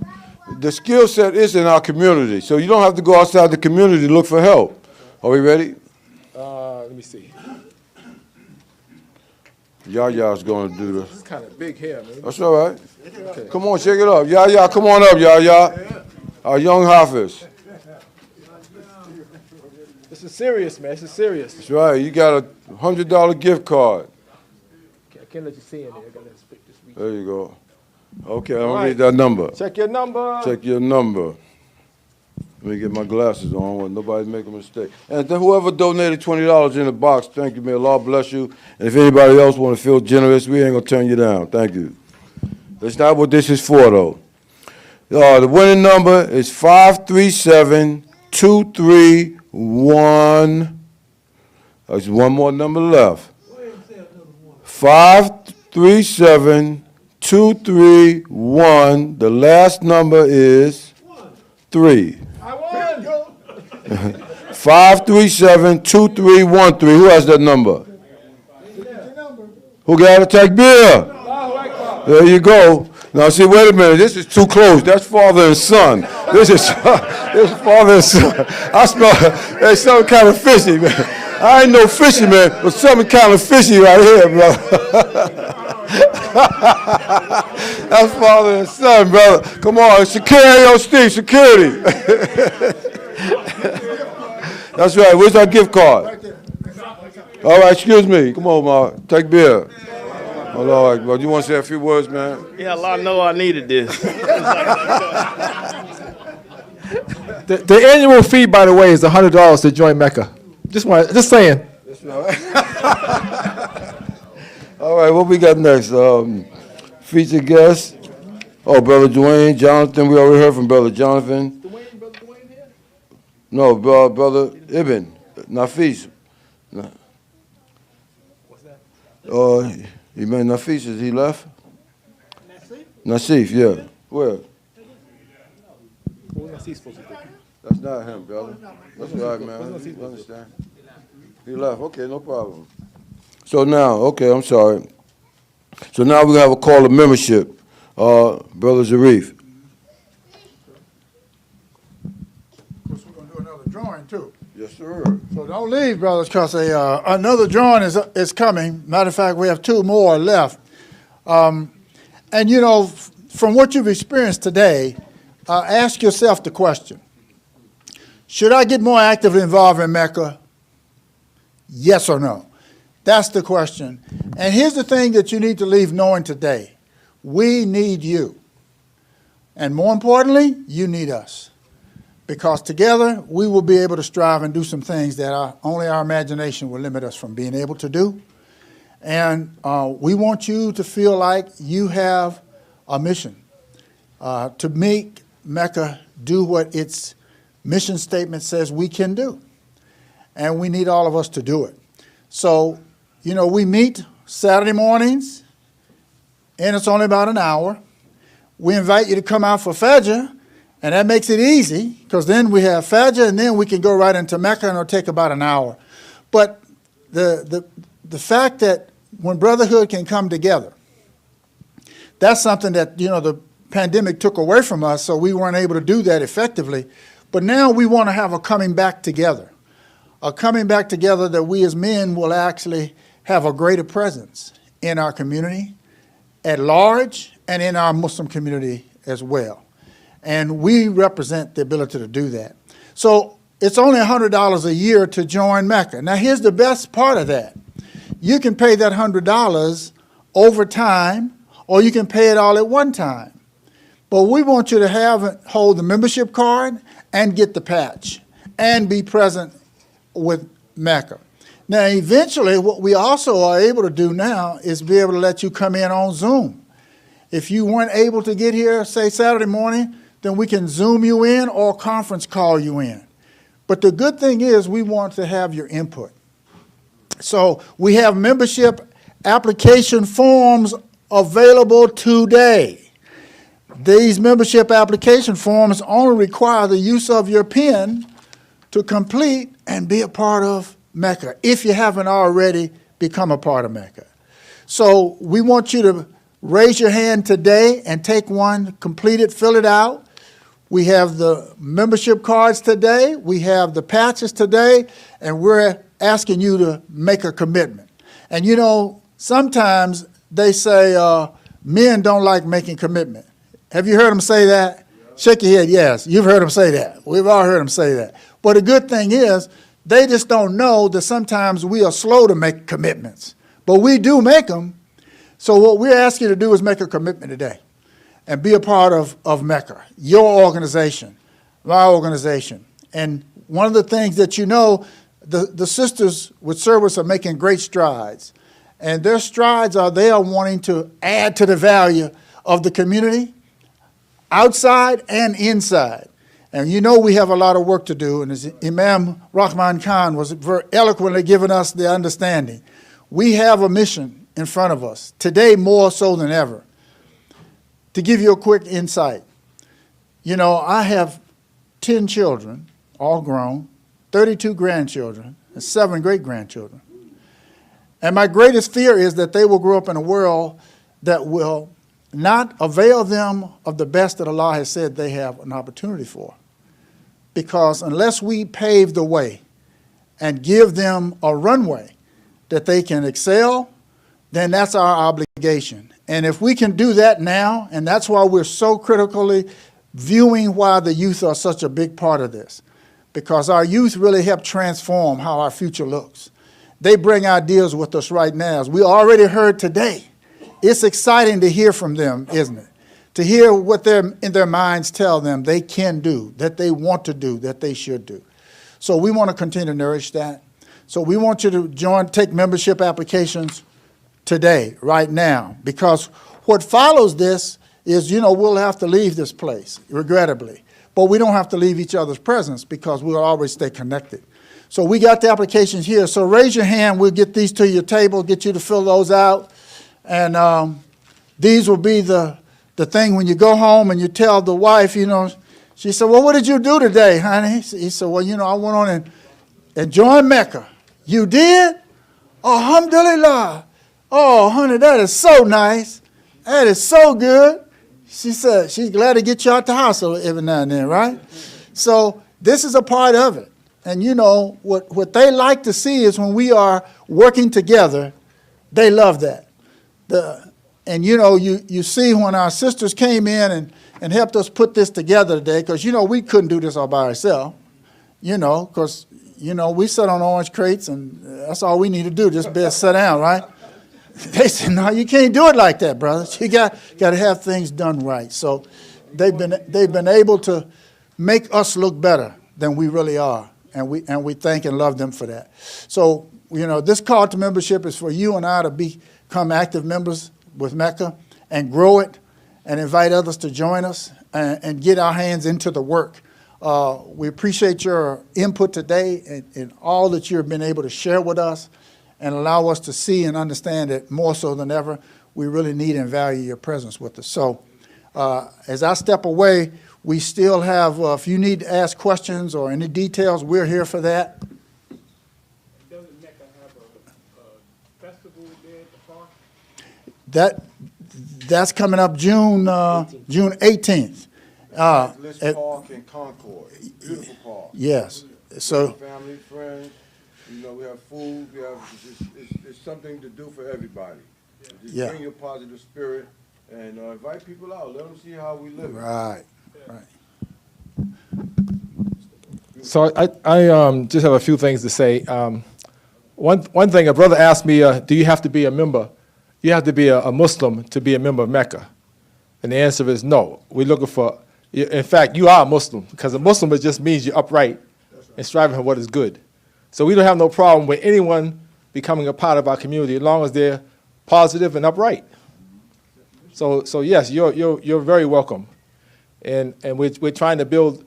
the skill set is in our community. So you don't have to go outside the community to look for help. Are we ready? Let me see. Yaya's going to do This is kind of big hair, man. That's all right. Okay. Come on, shake it up. Yaya, come on up, Yaya. Our young Hafiz. This is serious, man. This is serious. That's right. You got a $100 gift card. I can't let you see in there. I got to speak this week. There you go. Okay, I'm All going right. to read that number. Check your number. Check your number. Let me get my glasses on when nobody make a mistake. And then whoever donated $20 in the box, thank you, may Allah bless you. And if anybody else want to feel generous, we ain't going to turn you down. Thank you. That's not what this is for, though. The winning number is 537-231. There's one more number left. 537-231. The last number is 3. 537-2313. Who has that number? Who got it? Takbir. There you go. Now, see, wait a minute. This is too close. That's father and son. This is father and son. I smell there's something kind of fishy, man. I ain't no fishy, man, but something kind of fishy right here, brother. That's father and son, brother. Come on, security on Steve, security. That's right. Where's our gift card? All right, excuse me. Come on, Ma. Take beer. All right, bro. You want to say a few words, man? Yeah, Allah know I needed this. The annual fee, by the way, is $100 to join Mecca. Just saying. All right, what we got next? Featured guest. Oh, Brother Dwayne, Jonathan. We already heard from Brother Jonathan. Brother Dwayne here? No, Brother Ibn, Nafis. What's that? He made Nafis. Is he left? Nasif, yeah. Where? What's he supposed to do? That's not him, brother. That's right, man. You understand? He left. Okay, no problem. So now, okay, I'm sorry. So now we have a call of membership. Brother Zarif. Of course, we're going to do another drawing, too. Yes, sir. So don't leave, brothers, because another drawing is coming. Matter of fact, we have 2 more left. And, you know, from what you've experienced today, ask yourself the question, Should I get more actively involved in Mecca? Yes or no? That's the question. And here's the thing that you need to leave knowing today. We need you. And more importantly, you need us. Because together, we will be able to strive and do some things that only our imagination will limit us from being able to do. And we want you to feel like you have a mission to make Mecca do what its mission statement says we can do. And we need all of us to do it. So, you know, we meet Saturday mornings, and it's only about an hour. We invite you to come out for Fajr, and that makes it easy, because then we have Fajr, and then we can go right into Mecca, and it'll take about an hour. But the fact that when brotherhood can come together, that's something that, you know, the pandemic took away from us, so we weren't able to do that effectively. But now we want to have a coming back together. A coming back together that we as men will actually have a greater presence in our community at large and in our Muslim community as well. And we represent the ability to do that. So it's only $100 a year to join Mecca. Now here's the best part of that. You can pay that $100 over time, or you can pay it all at one time. But we want you to hold the membership card and get the patch and be present with Mecca. Now, eventually, what we also are able to do now is be able to let you come in on Zoom. If you weren't able to get here, say Saturday morning, then we can Zoom you in or conference call you in. But the good thing is we want to have your input. So we have membership application forms available today. These membership application forms only require the use of your pen to complete and be a part of Mecca, if you haven't already become a part of Mecca. So we want you to raise your hand today and take one, complete it, fill it out. We have the membership cards today, we have the patches today, and we're asking you to make a commitment. And you know, sometimes they say men don't like making commitment. Have you heard them say that? Shake your head, yes. You've heard them say that. We've all heard them say that. But the good thing is, they just don't know that sometimes we are slow to make commitments. But we do make them. So what we're asking you to do is make a commitment today and be a part of Mecca, your organization, my organization. And one of the things that you know, the sisters with service are making great strides. And their strides are they are wanting to add to the value of the community, outside and inside. And you know we have a lot of work to do, and as Imam Rahman Khan was very eloquently giving us the understanding. We have a mission in front of us, today more so than ever. To give you a quick insight, you know, I have 10 children, all grown, 32 grandchildren, and 7 great-grandchildren. And my greatest fear is that they will grow up in a world that will not avail them of the best that Allah has said they have an opportunity for. Because unless we pave the way and give them a runway that they can excel, then that's our obligation. And if we can do that now, and that's why we're so critically viewing why the youth are such a big part of this, because our youth really help transform how our future looks. They bring ideas with us right now. As we already heard today, it's exciting to hear from them, isn't it? To hear what in their minds tell them they can do, that they want to do, that they should do. So we want to continue to nourish that. So we want you to take membership applications today, right now, because what follows this is, you know, we'll have to leave this place, regrettably. But we don't have to leave each other's presence because we'll always stay connected. So we got the applications here. So raise your hand. We'll get these to your table, get you to fill those out. And these will be the thing when you go home and you tell the wife, you know, she said, well, what did you do today, honey? He said, well, you know, I went on and joined Mecca. You did? Alhamdulillah. Oh, honey, that is so nice. That is so good. She said she's glad to get you out the house every now and then, right? So this is a part of it. And, you know, what they like to see is when we are working together, they love that. And, you know, you see when our sisters came in and helped us put this together today, because, you know, we couldn't do this all by ourselves. you know, because, you know, we sit on orange crates and that's all we need to do, just be sit down, right? They said, no, you can't do it like that, brother. You got to have things done right. So they've been able to make us look better than we really are, and we thank and love them for that. So, you know, this call to membership is for you and I to become active members with Mecca and grow it and invite others to join us and get our hands into the work. We appreciate your input today and all that you've been able to share with us and allow us to see and understand that more so than ever, we really need and value your presence with us. So as I step away, we still have, if you need to ask questions or any details, we're here for that. Doesn't Mecca have a festival there at the park? That's coming up June 18th. Let's Park in Concord. Beautiful park. Yes. So family, friends, you know, we have food. We have it's something to do for everybody. Just bring your positive spirit and invite people out. Let them see how we live. Right. So I just have a few things to say. One thing, a brother asked me, do you have to be a member? You have to be a Muslim to be a member of Mecca. And the answer is no. We're looking for, in fact, you are a Muslim, because a Muslim just means you're upright and striving for what is good. So we don't have no problem with anyone becoming a part of our community as long as they're positive and upright. So yes, you're very welcome. And we're trying to build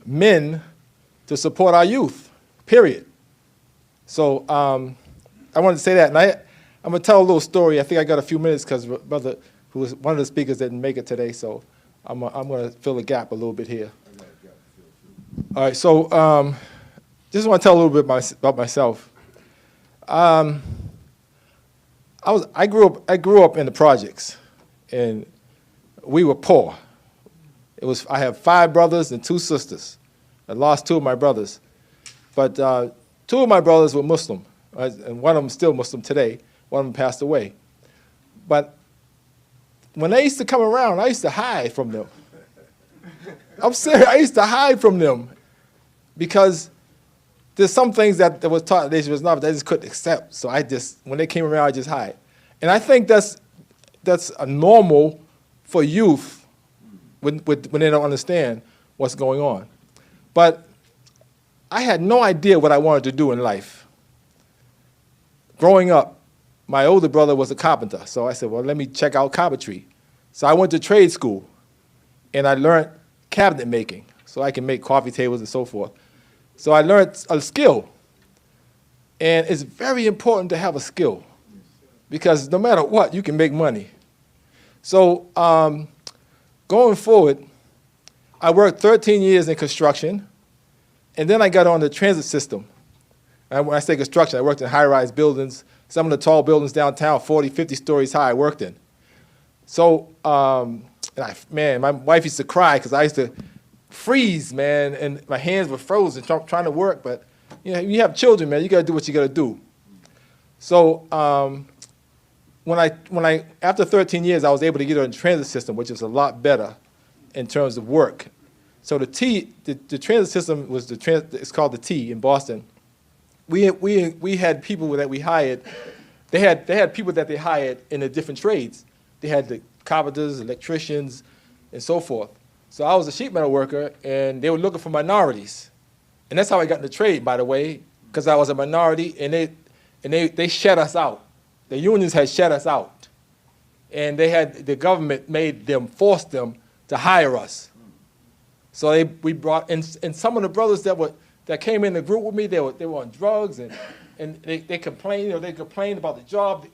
men to support our youth, period. So I wanted to say that, and I'm going to tell a little story. I think I got a few minutes because brother, who was one of the speakers, didn't make it today, so I'm going to fill the gap a little bit here. All right, so just want to tell a little bit about myself. I grew up in the projects, and we were poor. I have 5 brothers and 2 sisters. I lost 2 of my brothers, but 2 of my brothers were Muslim, right? And one of them is still Muslim today. One of them passed away. But when they used to come around, I used to hide from them. I'm serious. I used to hide from them because there's some things that was taught they just couldn't accept. So when they came around, I just hide. And I think that's a normal for youth when they don't understand what's going on. But I had no idea what I wanted to do in life. Growing up, my older brother was a carpenter, so I said, well, let me check out carpentry. So I went to trade school, and I learned cabinet making, so I can make coffee tables and so forth. So I learned a skill, and it's very important to have a skill, because no matter what, you can make money. So going forward, I worked 13 years in construction, and then I got on the transit system. And when I say construction, I worked in high-rise buildings. Some of the tall buildings downtown, 40, 50 stories high, I worked in. So, man, my wife used to cry because I used to freeze, man, and my hands were frozen trying to work. But you know, you have children, man, you got to do what you got to do. So after 13 years, I was able to get on the transit system, which is a lot better in terms of work. So the transit system was it's called the T in Boston. We had people that we hired. They had people that they hired in the different trades. They had the carpenters, electricians, and so forth. So I was a sheet metal worker, and they were looking for minorities. And that's how I got in the trade, by the way, because I was a minority, and they shut us out. The unions had shut us out. And the government forced them to hire us. So we brought, and some of the brothers that came in the group with me, they were on drugs, and they complained, they complained about the job.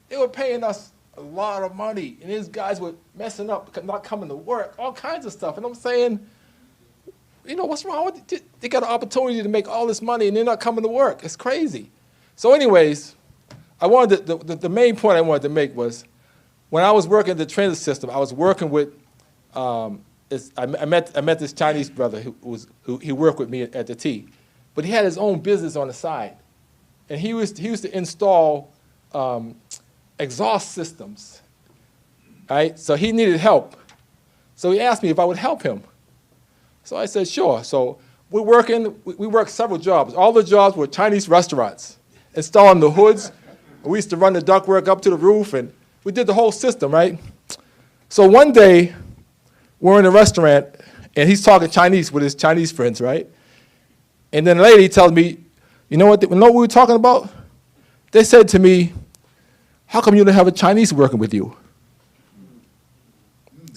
They were paying us a lot of money, and these guys were messing up, not coming to work, all kinds of stuff. And I'm saying, what's wrong with it? They got an opportunity to make all this money, and they're not coming to work. It's crazy. So anyways, the main point I wanted to make was, when I was working the transit system, I was working with, I met this Chinese brother who he worked with me at the T, but he had his own business on the side, and he used to install exhaust systems. Right? So he needed help, so he asked me if I would help him. So I said sure. So we worked several jobs. All the jobs were Chinese restaurants, installing the hoods. We used to run the ductwork up to the roof, and we did the whole system, right? So one day, we're in a restaurant, and he's talking Chinese with his Chinese friends, right? And then a lady tells me, you know what we were talking about? They said to me, how come you don't have a Chinese working with you?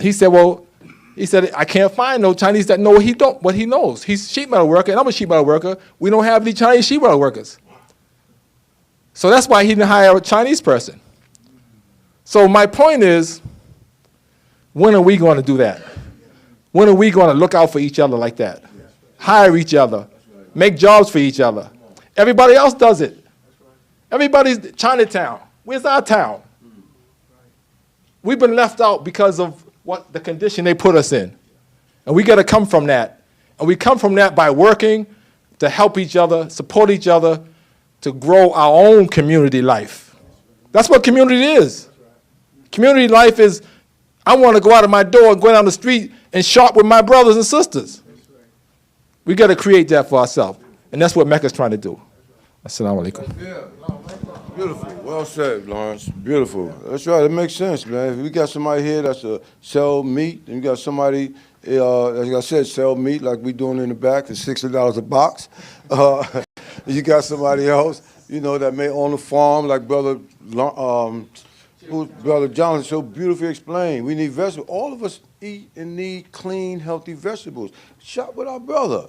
He said, I can't find no Chinese that know what he knows. He's a sheet metal worker, and I'm a sheet metal worker. We don't have any Chinese sheet metal workers. So that's why he didn't hire a Chinese person. So my point is, when are we going to do that? When are we going to look out for each other like that? Hire each other. Make jobs for each other. Everybody else does it. Everybody's Chinatown. Where's our town? We've been left out because of what the condition they put us in. And we got to come from that. And we come from that by working to help each other, support each other, to grow our own community life. That's what community is. Community life is, I want to go out of my door and go down the street and shop with my brothers and sisters. We got to create that for ourselves. And that's what Mecca's trying to do. Assalamu alaikum. Beautiful. Well said, Lawrence. Beautiful. That's right. It makes sense, man. If we got somebody here that's a sell meat, and you got somebody, like I said, sell meat like we doing in the back, it's $60 a box. You got somebody else, that may own a farm, like Brother Jonathan so beautifully explained. We need vegetables. All of us eat and need clean, healthy vegetables. Shop with our brother.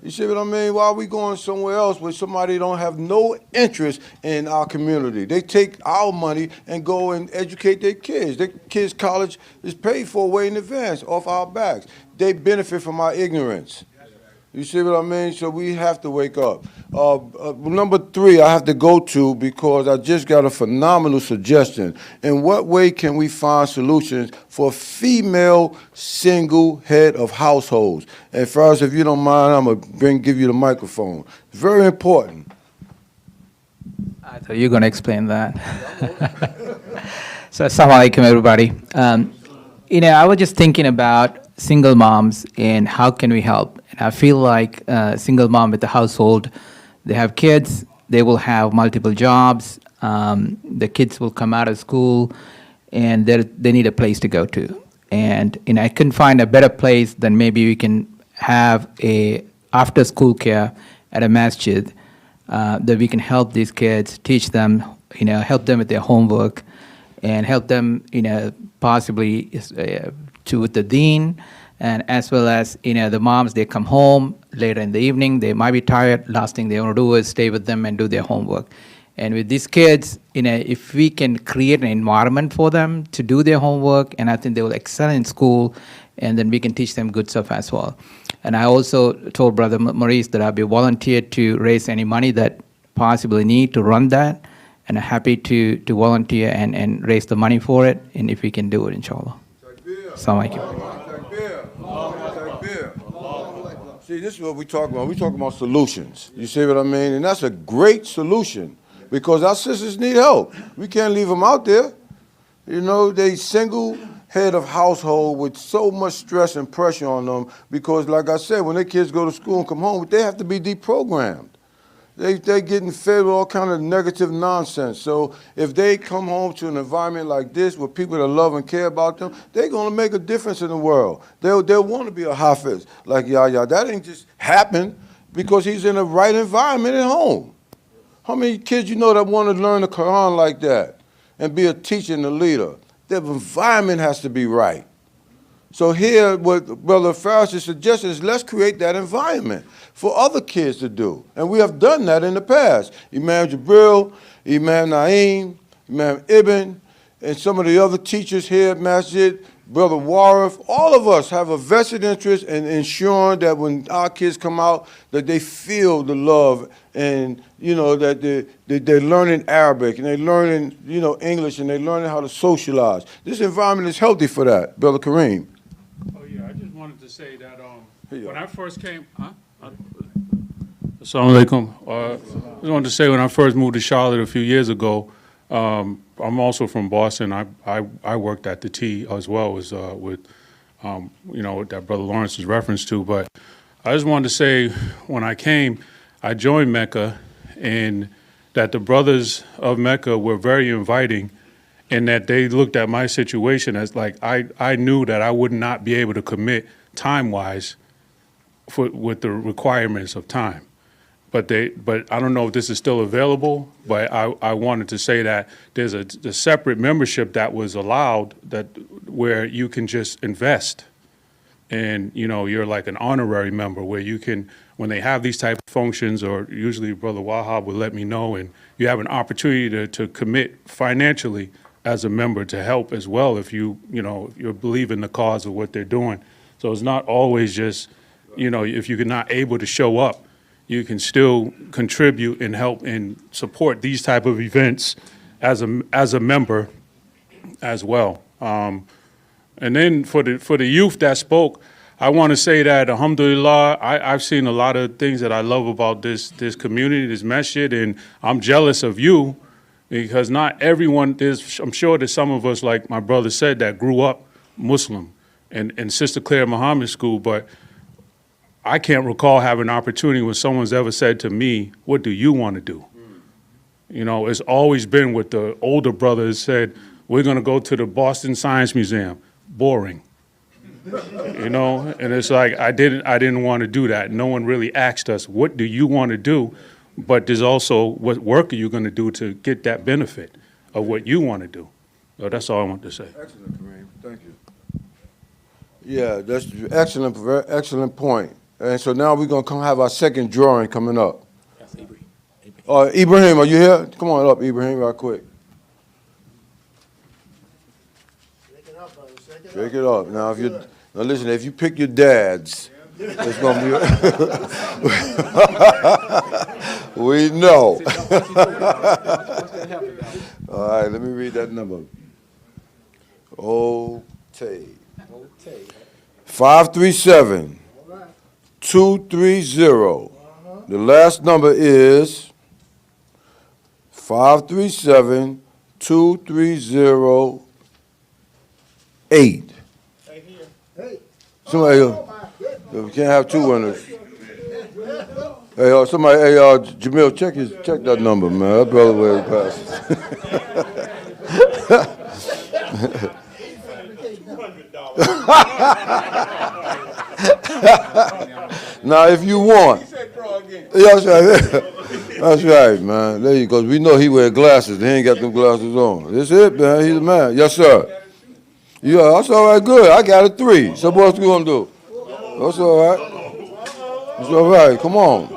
You see what I mean? Why are we going somewhere else where somebody don't have no interest in our community? They take our money and go and educate their kids. Their kids' college is paid for way in advance off our backs. They benefit from our ignorance. You see what I mean? So we have to wake up. Number 3, I have to go to because I just got a phenomenal suggestion. In what way can we find solutions for female single head of households? And first, if you don't mind, I'm going to give you the microphone. It's very important. So you're going to explain that. So assalamu alaikum, everybody. I was just thinking about single moms and how can we help. And I feel like a single mom with a household, they have kids, they will have multiple jobs, the kids will come out of school, and they need a place to go to. And I couldn't find a better place than maybe we can have a after-school care at a masjid that we can help these kids, teach them, help them with their homework, and help them, possibly with the deen, and as well as, the moms, they come home later in the evening, they might be tired, last thing they want to do is stay with them and do their homework. And with these kids, if we can create an environment for them to do their homework, and I think they will excel in school, and then we can teach them good stuff as well. And I also told Brother Maurice that I'll be volunteered to raise any money that possibly need to run that, and I'm happy to volunteer and raise the money for it, and if we can do it, inshallah. Assalamu alaikum. See, this is what we talk about. We talk about solutions. You see what I mean? And that's a great solution because our sisters need help. We can't leave them out there. They single head of household with so much stress and pressure on them because, like I said, when their kids go to school and come home, they have to be deprogrammed. They're getting fed with all kind of negative nonsense. So if they come home to an environment like this with people that love and care about them, they're going to make a difference in the world. They'll want to be a hafiz like Yahya. That ain't just happen because he's in the right environment at home. How many kids you know that want to learn the Quran like that and be a teacher and a leader? Their environment has to be right. So here, what Brother Farris is suggesting is let's create that environment for other kids to do. And we have done that in the past. Imam Jibril, Imam Naeem, Imam Ibn, and some of the other teachers here at Masjid, Brother Warif, all of us have a vested interest in ensuring that when our kids come out, that they feel the love and, that they're learning Arabic and they're learning, English and they're learning how to socialize. This environment is healthy for that, Brother Kareem. Oh, yeah, I just wanted to say that when I first came, Assalamu alaikum. I just wanted to say when I first moved to Charlotte a few years ago, I'm also from Boston. I worked at the T as well as with, that Brother Lawrence is reference to. But I just wanted to say, when I came, I joined Mecca, and that the brothers of Mecca were very inviting, and that they looked at my situation as like I knew that I would not be able to commit time-wise with the requirements of time. But I don't know if this is still available, but I wanted to say that there's a separate membership that was allowed where you can just invest. And, you're like an honorary member where you can, when they have these type of functions, or usually Brother Wahab would let me know, and you have an opportunity to commit financially as a member to help as well if you believe in the cause of what they're doing. So it's not always just, if you're not able to show up, you can still contribute and help and support these type of events as a member as well. And then for the youth that spoke, I want to say that, alhamdulillah, I've seen a lot of things that I love about this community, this masjid, and I'm jealous of you because not everyone, I'm sure there's some of us, like my brother said, that grew up Muslim and Sister Claire Muhammad School, but I can't recall having an opportunity when someone's ever said to me, what do you want to do? It's always been with the older brothers said, we're going to go to the Boston Science Museum. Boring. And it's like, I didn't want to do that. No one really asked us, what do you want to do? But there's also, what work are you going to do to get that benefit of what you want to do? So that's all I want to say. Excellent, Kareem. Thank you. Yeah, that's excellent, very excellent point. And so now we're going to have our second drawing coming up. That's Ibrahim. Ibrahim, are you here? Come on up, Ibrahim, right quick. Shake it up. Now, now listen, if you pick your dads, it's going to be... We know. All right, let me read that number. Okay. 537-230. The last number is 537-230-8. Somebody, we can't have two winners. Hey, somebody, Jamil, check that number, man. That brother wears glasses. Now, if you want. That's right. That's right, man. There you go. We know he wears glasses. He ain't got them glasses on. That's it, man. He's a man. Yes, sir. Yeah, that's all right, good. I got a 3. So what's we gonna do? That's all right. That's all right. Come on.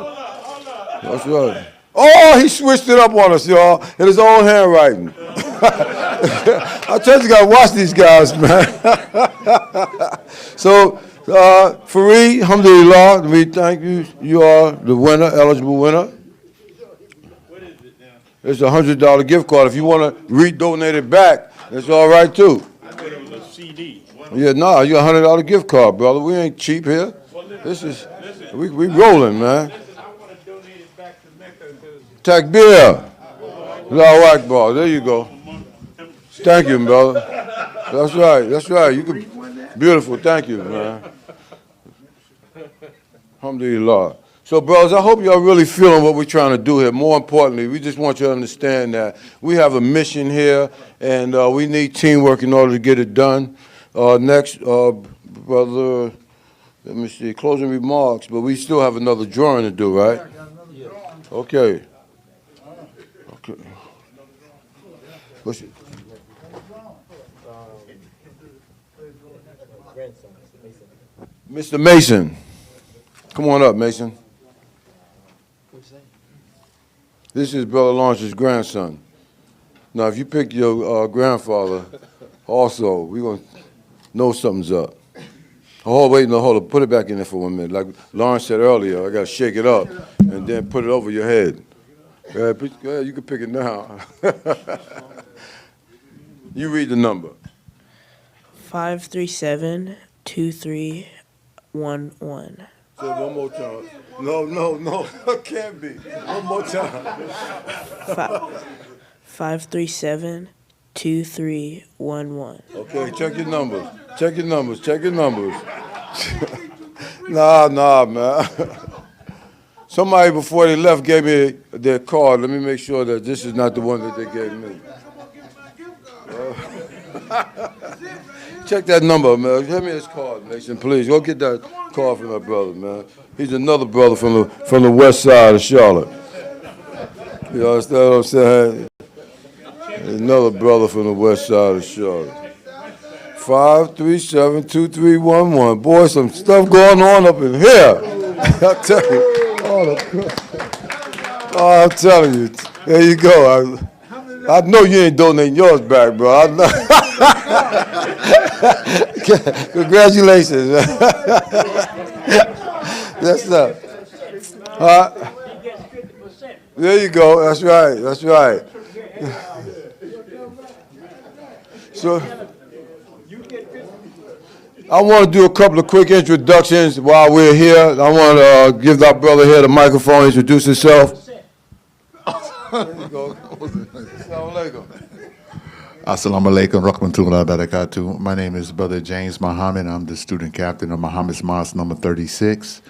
That's right. Oh, he switched it up on us, y'all, in his own handwriting. I tell you, gotta watch these guys, man. So, Fareed, alhamdulillah, we thank you. You are the winner, eligible winner. What is it now? It's a $100 gift card. If you want to redonate it back, it's all right, too. I thought it was a CD. Yeah, nah, you got a $100 gift card, brother. We ain't cheap here. This is, we rolling, man. Listen, I want to donate it back to Mecca because... Takbir. Allahu Akbar. There you go. Thank you, brother. That's right. That's right. You could, beautiful. Thank you, man. Alhamdulillah. So, brothers, I hope y'all really feeling what we're trying to do here. More importantly, we just want you to understand that we have a mission here, and we need teamwork in order to get it done. Next, brother, let me see, closing remarks, but we still have another drawing to do, right? Okay. Okay. What's it? Mr. Mason. Come on up, Mason. This is Brother Lawrence's grandson. Now, if you pick your grandfather, also, we're going to know something's up. Oh, wait, no, hold up. Put it back in there for 1 minute. Like Lawrence said earlier, I got to shake it up and then put it over your head. Go ahead, you can pick it now. You read the number. 537-2311. Say it one more time. No, it can't be. One more time. 537-2311. Okay, check your numbers. Check your numbers. Nah, man. Somebody before they left gave me their card. Let me make sure that this is not the one that they gave me. Check that number, man. Hand me his card, Mason, please. Go get that card from that brother, man. He's another brother from the west side of Charlotte. You understand what I'm saying? Another brother from the west side of Charlotte. 537-2311. Boy, some stuff going on up in here. I tell you. Oh, I'm telling you. There you go. I know you ain't donating yours back, bro. I know. Congratulations. That's up. There you go. That's right. That's right. So, I want to do a couple of quick introductions while we're here. I want to give our brother here the microphone, introduce himself. There you go. Assalamu alaikum. Assalamu alaikum, rahmatullahi wa barakatuh. My name is Brother James Muhammad. I'm the student captain of Muhammad's Mosque number 36.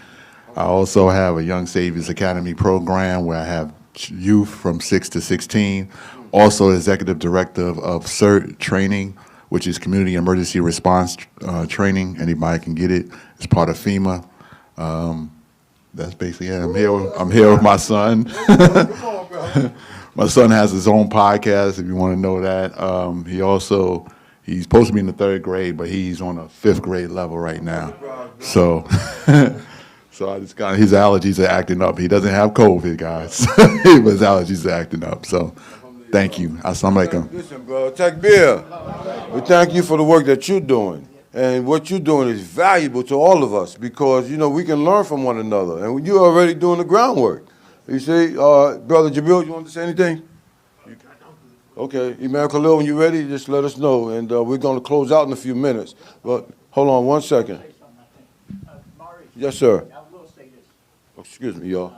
I also have a Young Saviors Academy program where I have youth from 6 to 16. Also executive director of CERT training, which is Community Emergency Response Training. Anybody can get it. It's part of FEMA. That's basically it. I'm here with my son. My son has his own podcast, if you want to know that. He's supposed to be in the 3rd grade, but he's on a 5th grade level right now. So, so I just got his allergies are acting up. He doesn't have COVID, guys, but his allergies are acting up. So, thank you. Assalamu alaikum. Listen, bro, Takbir. We thank you for the work that you're doing. And what you're doing is valuable to all of us because, you know, we can learn from one another. And you're already doing the groundwork. You see, Brother Jabril, you want to say anything? Okay, Imam Khalil, when you're ready, just let us know. And we're going to close out in a few minutes. But hold on 1 second. Yes, sir. I will say this. Excuse me, y'all.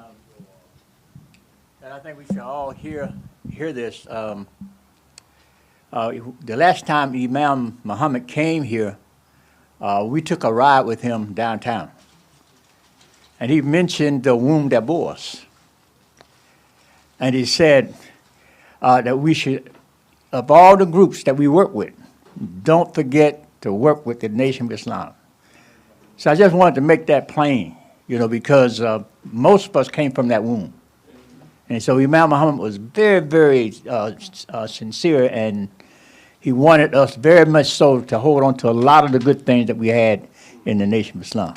And I think we should all hear this. The last time Imam Muhammad came here, we took a ride with him downtown. And he mentioned the womb that bore us. And he said that we should, of all the groups that we work with, don't forget to work with the Nation of Islam. So I just wanted to make that plain, you know, because most of us came from that womb. And so Imam Muhammad was very, very sincere, and he wanted us very much so to hold on to a lot of the good things that we had in the Nation of Islam.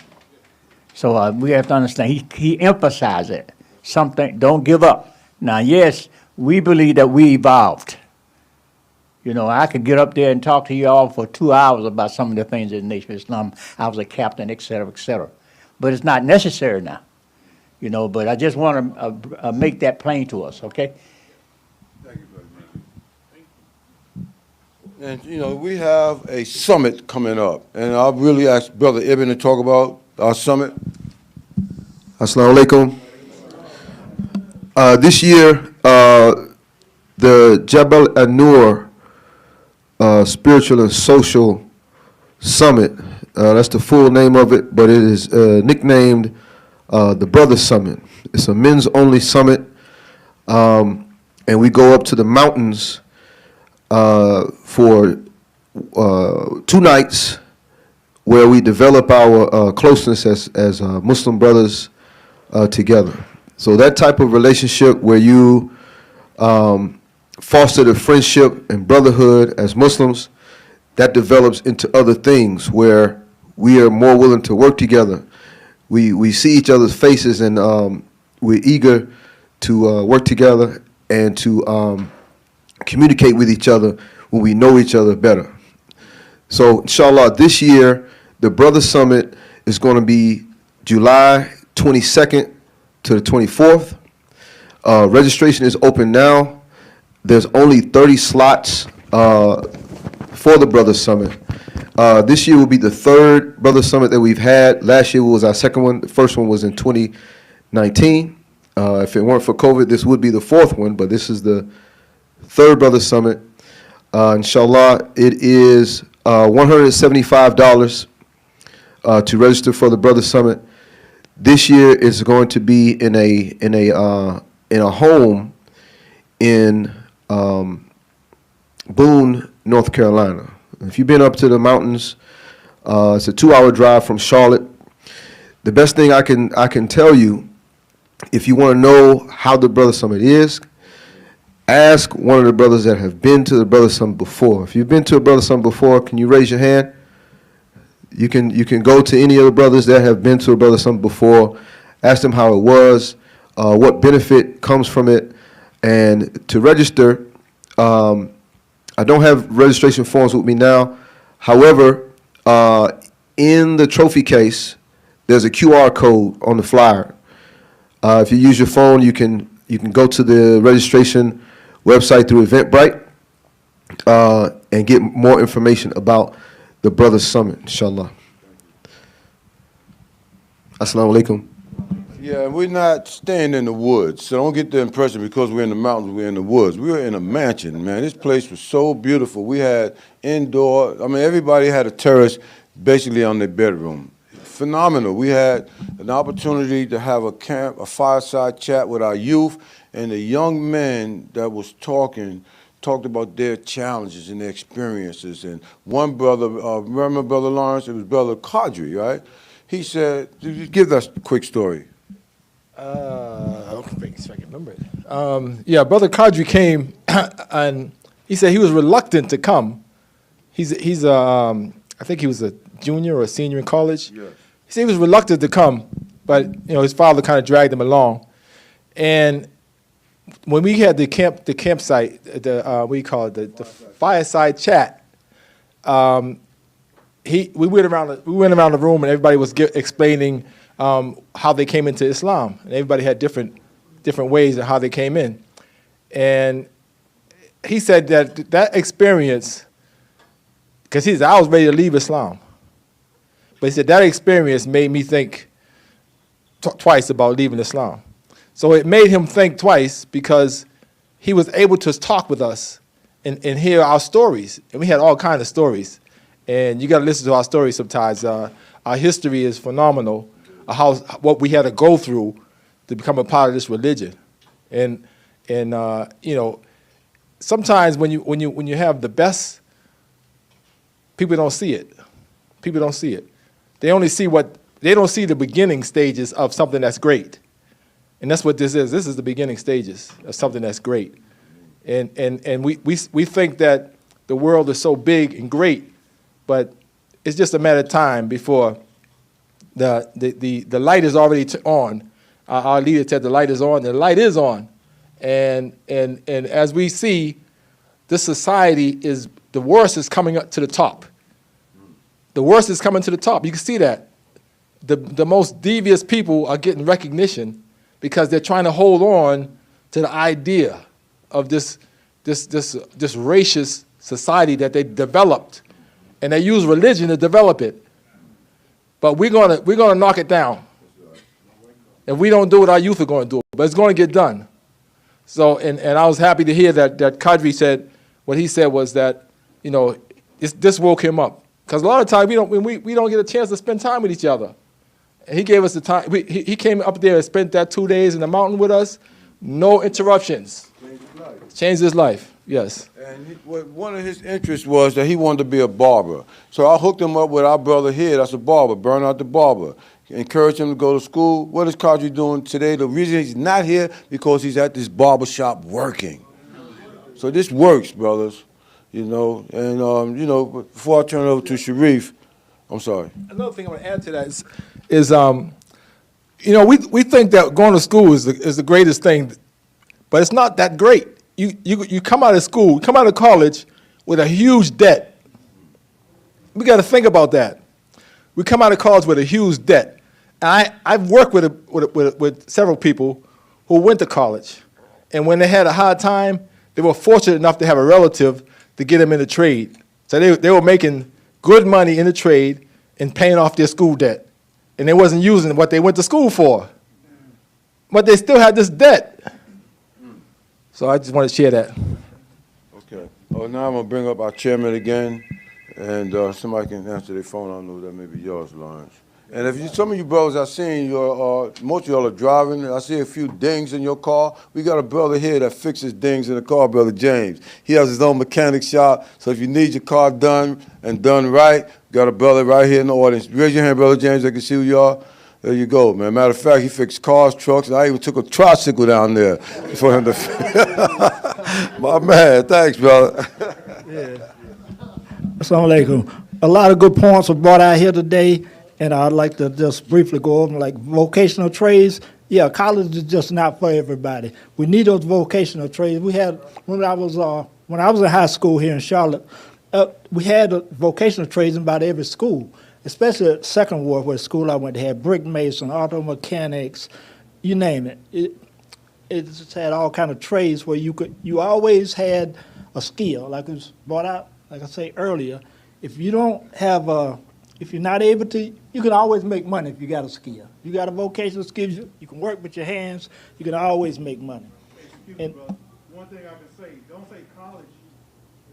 So we have to understand, he emphasized it. Something, don't give up. Now, yes, we believe that we evolved. You know, I could get up there and talk to you all for 2 hours about some of the things in the Nation of Islam. I was a captain, et cetera, et cetera. But it's not necessary now. You know, but I just want to make that plain to us, okay? Thank you very much. And, you know, we have a summit coming up. And I'll really ask Brother Ibn to talk about our summit. Assalamu alaikum. This year, the Jabal An-Nur Spiritual and Social Summit, that's the full name of it, but it is nicknamed the Brothers Summit. It's a men's-only summit, and we go up to the mountains for 2 nights where we develop our closeness as Muslim brothers together. So that type of relationship where you foster the friendship and brotherhood as Muslims, that develops into other things where we are more willing to work together. We see each other's faces, and we're eager to work together and to communicate with each other when we know each other better. So inshallah, this year, the Brother Summit is going to be July 22nd to the 24th. Registration is open now. There's only 30 slots for the Brother Summit. This year will be the 3rd Brother Summit that we've had. Last year was our 2nd one. The first one was in 2019. If it weren't for COVID, this would be the 4th one, but this is the 3rd Brother Summit. Inshallah, it is $175 to register for the Brother Summit. This year is going to be in a home in Boone, North Carolina. If you've been up to the mountains, it's a 2-hour drive from Charlotte. The best thing I can tell you, if you want to know how the Brother Summit is, ask one of the brothers that have been to the Brother Summit before. If you've been to a Brother Summit before, can you raise your hand? You can go to any of the brothers that have been to a Brother Summit before, ask them how it was, what benefit comes from it, and to register. I don't have registration forms with me now. However, in the trophy case, there's a QR code on the flyer. If you use your phone, you can go to the registration website through Eventbrite and get more information about the Brothers Summit, inshallah. Assalamu alaikum. Yeah, we're not staying in the woods, so don't get the impression because we're in the mountains, we're in the woods. We were in a mansion, man. This place was so beautiful. We had indoor, I mean, everybody had a terrace basically on their bedroom. Phenomenal. We had an opportunity to have a fireside chat with our youth, and the young men that was talked about their challenges and their experiences. And one brother, remember Brother Lawrence? It was Brother Kadri, right? He said, give us a quick story. I don't think I can remember it. Yeah, Brother Kadri came, and he said he was reluctant to come. He's I think he was a junior or a senior in college. Yes. He said he was reluctant to come, but his father kind of dragged him along. And when we had the campsite, the fireside chat, we went around the room and everybody was explaining how they came into Islam, and everybody had different ways of how they came in. And he said that experience, because he said, I was ready to leave Islam, but he said that experience made me think twice about leaving Islam. So it made him think twice because he was able to talk with us and hear our stories, and we had all kinds of stories. And you got to listen to our stories sometimes. Our history is phenomenal. What we had to go through to become a part of this religion, and sometimes when you have the best, people don't see it. People don't see it. They don't see the beginning stages of something that's great, and that's what this is. This is the beginning stages of something that's great, and we think that the world is so big and great, but it's just a matter of time before the light is already on. Our leader said the light is on. The light is on, and as we see, this society the worst is coming up to the top. The worst is coming to the top. You can see that the most devious people are getting recognition because they're trying to hold on to the idea of this racist society that they developed, and they use religion to develop it. But we're gonna knock it down. If we don't do it, our youth are going to do it. But it's going to get done. So, and I was happy to hear that Kadri said, what he said was that, this woke him up. Because a lot of times we don't get a chance to spend time with each other. And he gave us the time. He came up there and spent that 2 days in the mountain with us. No interruptions. Changed his life. Yes. And one of his interests was that he wanted to be a barber. So I hooked him up with our brother here that's a barber, Bernard the Barber. Encouraged him to go to school. What is Kadri doing today? The reason he's not here, because he's at this barber shop working. So this works, brothers, and, before I turn it over to Sharif, I'm sorry. Another thing I want to add to that is we think that going to school is the greatest thing, but it's not that great. You come out of school, come out of college with a huge debt. We got to think about that. We come out of college with a huge debt. And I've worked with several people who went to college, and when they had a hard time, they were fortunate enough to have a relative to get them in the trade. So they were making good money in the trade and paying off their school debt, and they wasn't using what they went to school for. But they still had this debt. So I just want to share that. Okay. Oh, now I'm going to bring up our chairman again, and somebody can answer their phone. I don't know, that may be yours, Lawrence. And if you, some of you brothers I seen, most of y'all are driving. I see a few dings in your car. We got a brother here that fixes dings in the car, Brother James. He has his own mechanic shop, so if you need your car done and done right, got a brother right here in the audience. Raise your hand, Brother James, I can see who you are. There you go, man. Matter of fact, he fixed cars, trucks, and I even took a tricycle down there for him to. My man, thanks, brother. Yeah. Assalamu alaikum. A lot of good points were brought out here today, and I'd like to just briefly go over them, like vocational trades. Yeah, college is just not for everybody. We need those vocational trades. We had, when I was in high school here in Charlotte, we had vocational trades in about every school, especially at Second Ward, where the school I went to had brick mason, auto mechanics, you name it. It just had all kind of trades where you always had a skill, like it was brought out, like I say earlier. If you don't have if you're not able to, you can always make money if you got a skill. You got a vocational skill, you can work with your hands, you can always make money. Excuse me, brother. One thing I can say, don't say college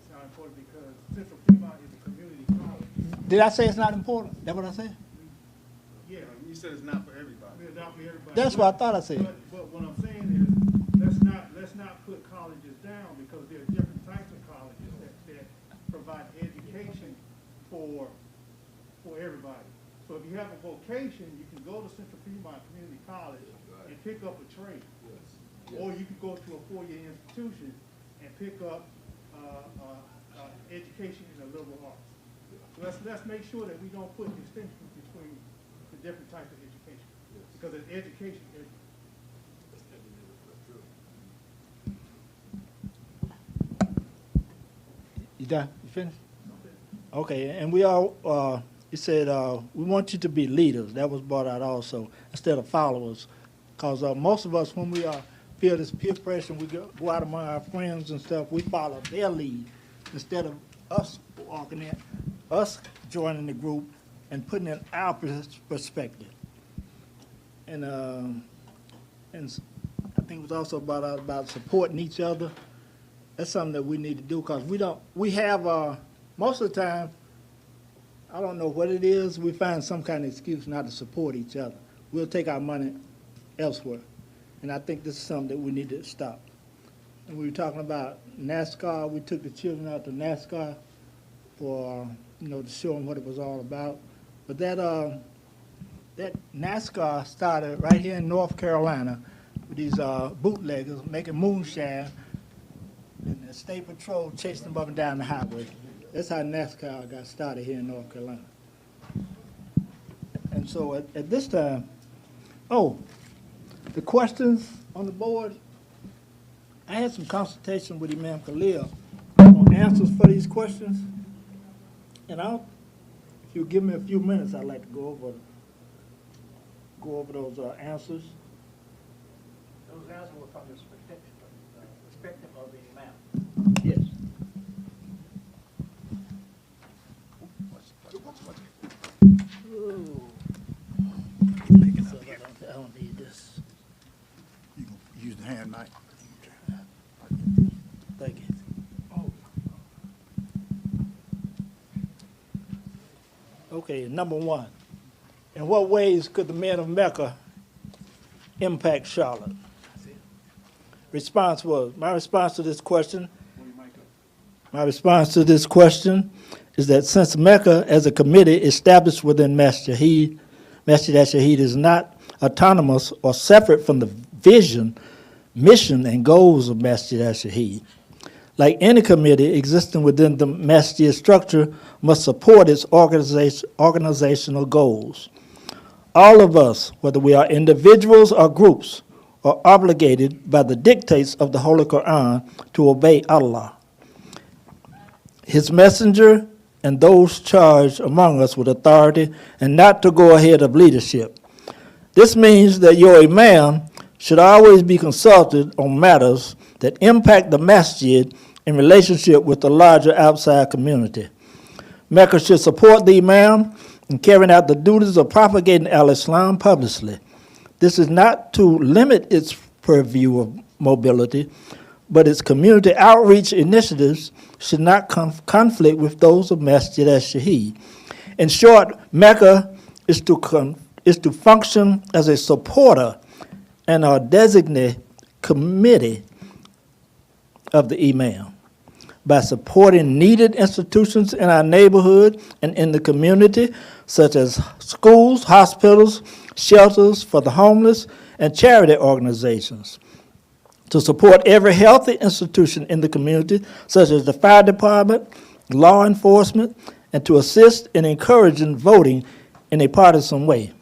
is not important because Central Fremont is a community college. Did I say it's not important? That what I said? Yeah, you said it's not for everybody. It's not for everybody. That's what I thought I said. But what I'm saying is, let's not put colleges down because there are different types of colleges that provide education for everybody. So if you have a vocation, you can go to Central Fremont Community College and pick up a trade. Or you can go to a four-year institution and pick up education in the liberal arts. So let's make sure that we don't put distinctions between the different types of education. Because it's education. You done? You finished? Okay, and we all, it said, we want you to be leaders. That was brought out also, instead of followers. Because most of us, when we feel this peer pressure, we go out among our friends and stuff, we follow their lead instead of us walking in, us joining the group and putting in our perspective. And I think it was also brought out about supporting each other. That's something that we need to do because we have, most of the time, I don't know what it is, we find some kind of excuse not to support each other. We'll take our money elsewhere. And I think this is something that we need to stop. And we were talking about NASCAR. We took the children out to NASCAR for, to show them what it was all about. But that NASCAR started right here in North Carolina with these bootleggers making moonshine, and the state patrol chased them up and down the highway. That's how NASCAR got started here in North Carolina. And so at this time, the questions on the board, I had some consultation with Imam Khalil on answers for these questions. And if you give me a few minutes, I'd like to go over those answers. Those answers were from the perspective of the Imam. Yes. I don't need this. You can use the hand mic. Thank you. Okay, number one. In what ways could the men of Mecca impact Charlotte? My response to this question is that since Mecca as a committee established within Masjid, Masjid Ash-Shaheed is not autonomous or separate from the vision, mission, and goals of Masjid Ash-Shaheed. Like any committee existing within the Masjid structure must support its organizational goals. All of us, whether we are individuals or groups, are obligated by the dictates of the Holy Quran to obey Allah, His messenger, and those charged among us with authority, and not to go ahead of leadership. This means that your imam should always be consulted on matters that impact the masjid in relationship with the larger outside community. Mecca should support the imam in carrying out the duties of propagating al-Islam publicly. This is not to limit its purview of mobility, but its community outreach initiatives should not conflict with those of Masjid Ash-Shaheed. In short, Mecca is to function as a supporter and a designated committee of the imam by supporting needed institutions in our neighborhood and in the community, such as schools, hospitals, shelters for the homeless, and charity organizations. To support every healthy institution in the community, such as the fire department, law enforcement, and to assist in encouraging voting in a partisan way.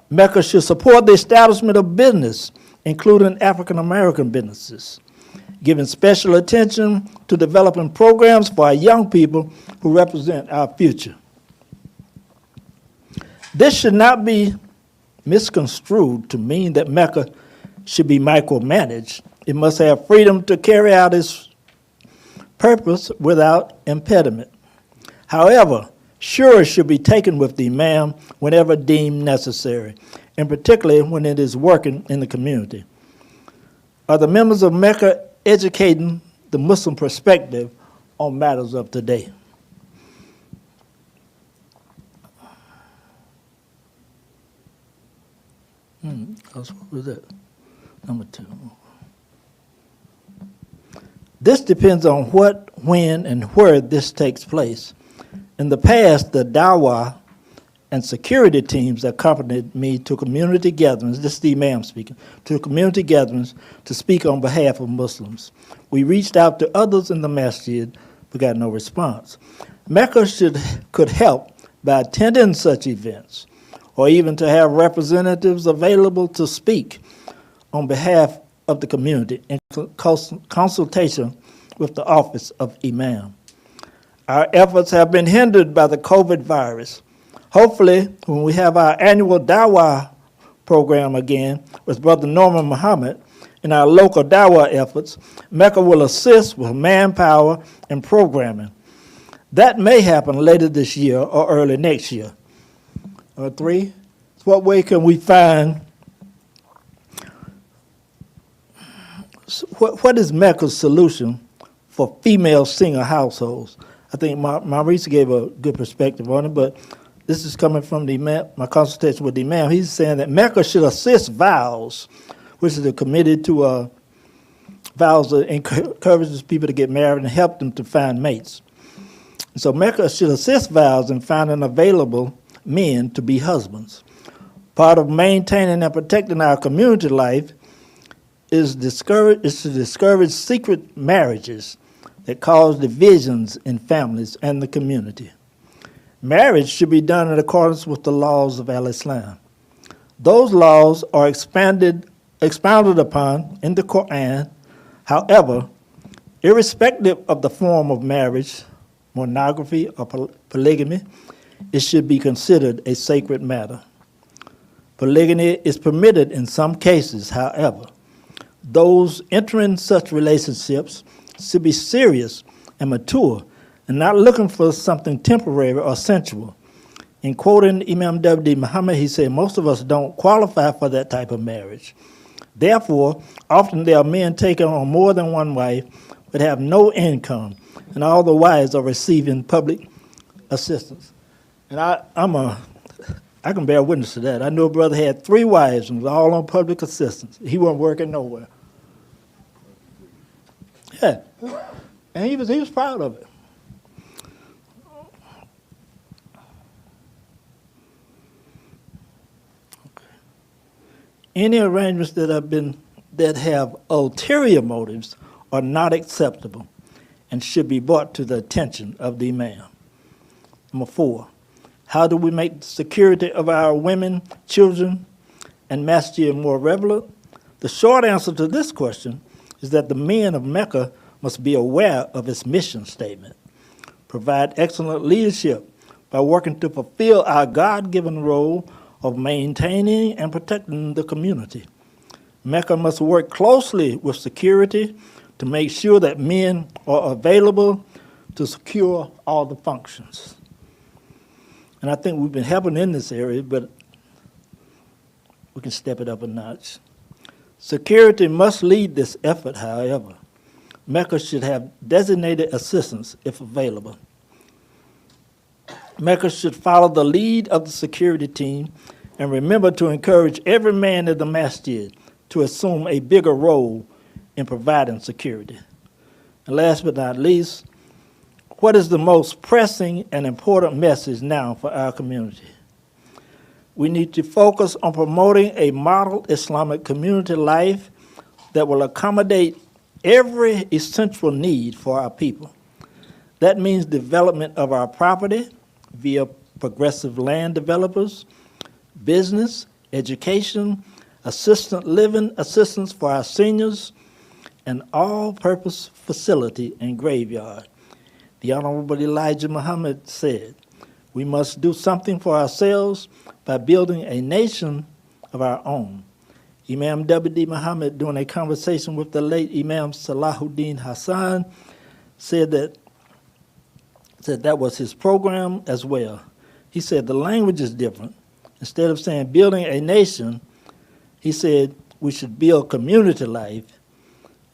Mecca should support the establishment of business, including African-American businesses, giving special attention to developing programs for our young people who represent our future. This should not be misconstrued to mean that Mecca should be micromanaged. It must have freedom to carry out its purpose without impediment. However, sure should be taken with the imam whenever deemed necessary, and particularly when it is working in the community. Are the members of Mecca educating the Muslim perspective on matters of today? What was that? Number 2. This depends on what, when, and where this takes place. In the past, the dawah and security teams accompanied me to community gatherings, this is the imam speaking, to community gatherings to speak on behalf of Muslims. We reached out to others in the masjid, but got no response. Mecca could help by attending such events, or even to have representatives available to speak on behalf of the community in consultation with the office of imam. Our efforts have been hindered by the COVID virus. Hopefully, when we have our annual Dawah program again with Brother Norman Muhammad in our local Dawah efforts, Mecca will assist with manpower and programming. That may happen later this year or early next year. 3, what way can we find, what is Mecca's solution for female single households? I think Maurice gave a good perspective on it, but this is coming from the imam, my consultation with the imam. He's saying that Mecca should assist vows, which is a committee to vows that encourages people to get married and help them to find mates. So Mecca should assist vows in finding available men to be husbands. Part of maintaining and protecting our community life is to discourage secret marriages that cause divisions in families and the community. Marriage should be done in accordance with the laws of Al-Islam. Those laws are expounded upon in the Quran. However, irrespective of the form of marriage, monogamy or polygamy, it should be considered a sacred matter. Polygamy is permitted in some cases, however. Those entering such relationships should be serious and mature and not looking for something temporary or sensual. In quoting Imam W.D. Muhammad, he said, most of us don't qualify for that type of marriage. Therefore, often there are men taking on more than one wife but have no income, and all the wives are receiving public assistance. And I can bear witness to that. I know a brother had 3 wives and was all on public assistance. He wasn't working nowhere. Yeah, and he was proud of it. Okay. Any arrangements that have ulterior motives are not acceptable and should be brought to the attention of the imam. Number 4, how do we make the security of our women, children, and masjid more relevant? The short answer to this question is that the men of Mecca must be aware of its mission statement, provide excellent leadership by working to fulfill our God-given role of maintaining and protecting the community. Mecca must work closely with security to make sure that men are available to secure all the functions. And I think we've been helping in this area, but we can step it up a notch. Security must lead this effort, however. Mecca should have designated assistants if available. Mecca should follow the lead of the security team and remember to encourage every man in the Masjid to assume a bigger role in providing security. And last but not least, what is the most pressing and important message now for our community? We need to focus on promoting a model Islamic community life that will accommodate every essential need for our people. That means development of our property via progressive land developers, business, education, assisted living assistance for our seniors, and all-purpose facility and graveyard. The Honorable Elijah Muhammad said, we must do something for ourselves by building a nation of our own. Imam W.D. Muhammad, during a conversation with the late Imam Salahuddin Hassan, said that was his program as well. He said the language is different. Instead of saying building a nation, he said we should build community life,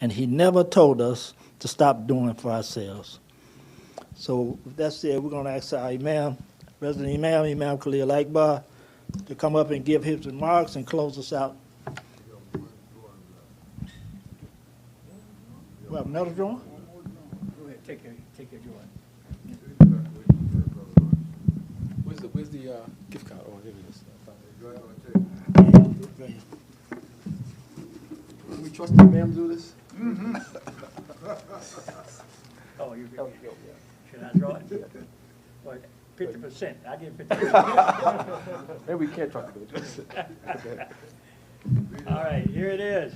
and he never told us to stop doing it for ourselves. So with that said, we're going to ask our Imam, Resident Imam, Imam Khalil Akbar, to come up and give his remarks and close us out. We have another drawing? Go ahead, take your drawing. Where's the gift card? Oh, here it is. Can we trust the ma'am to do this? Mm-hmm. Oh, you should I draw it? What, 50%? I give 50%. Maybe we can't trust it. All right, here it is.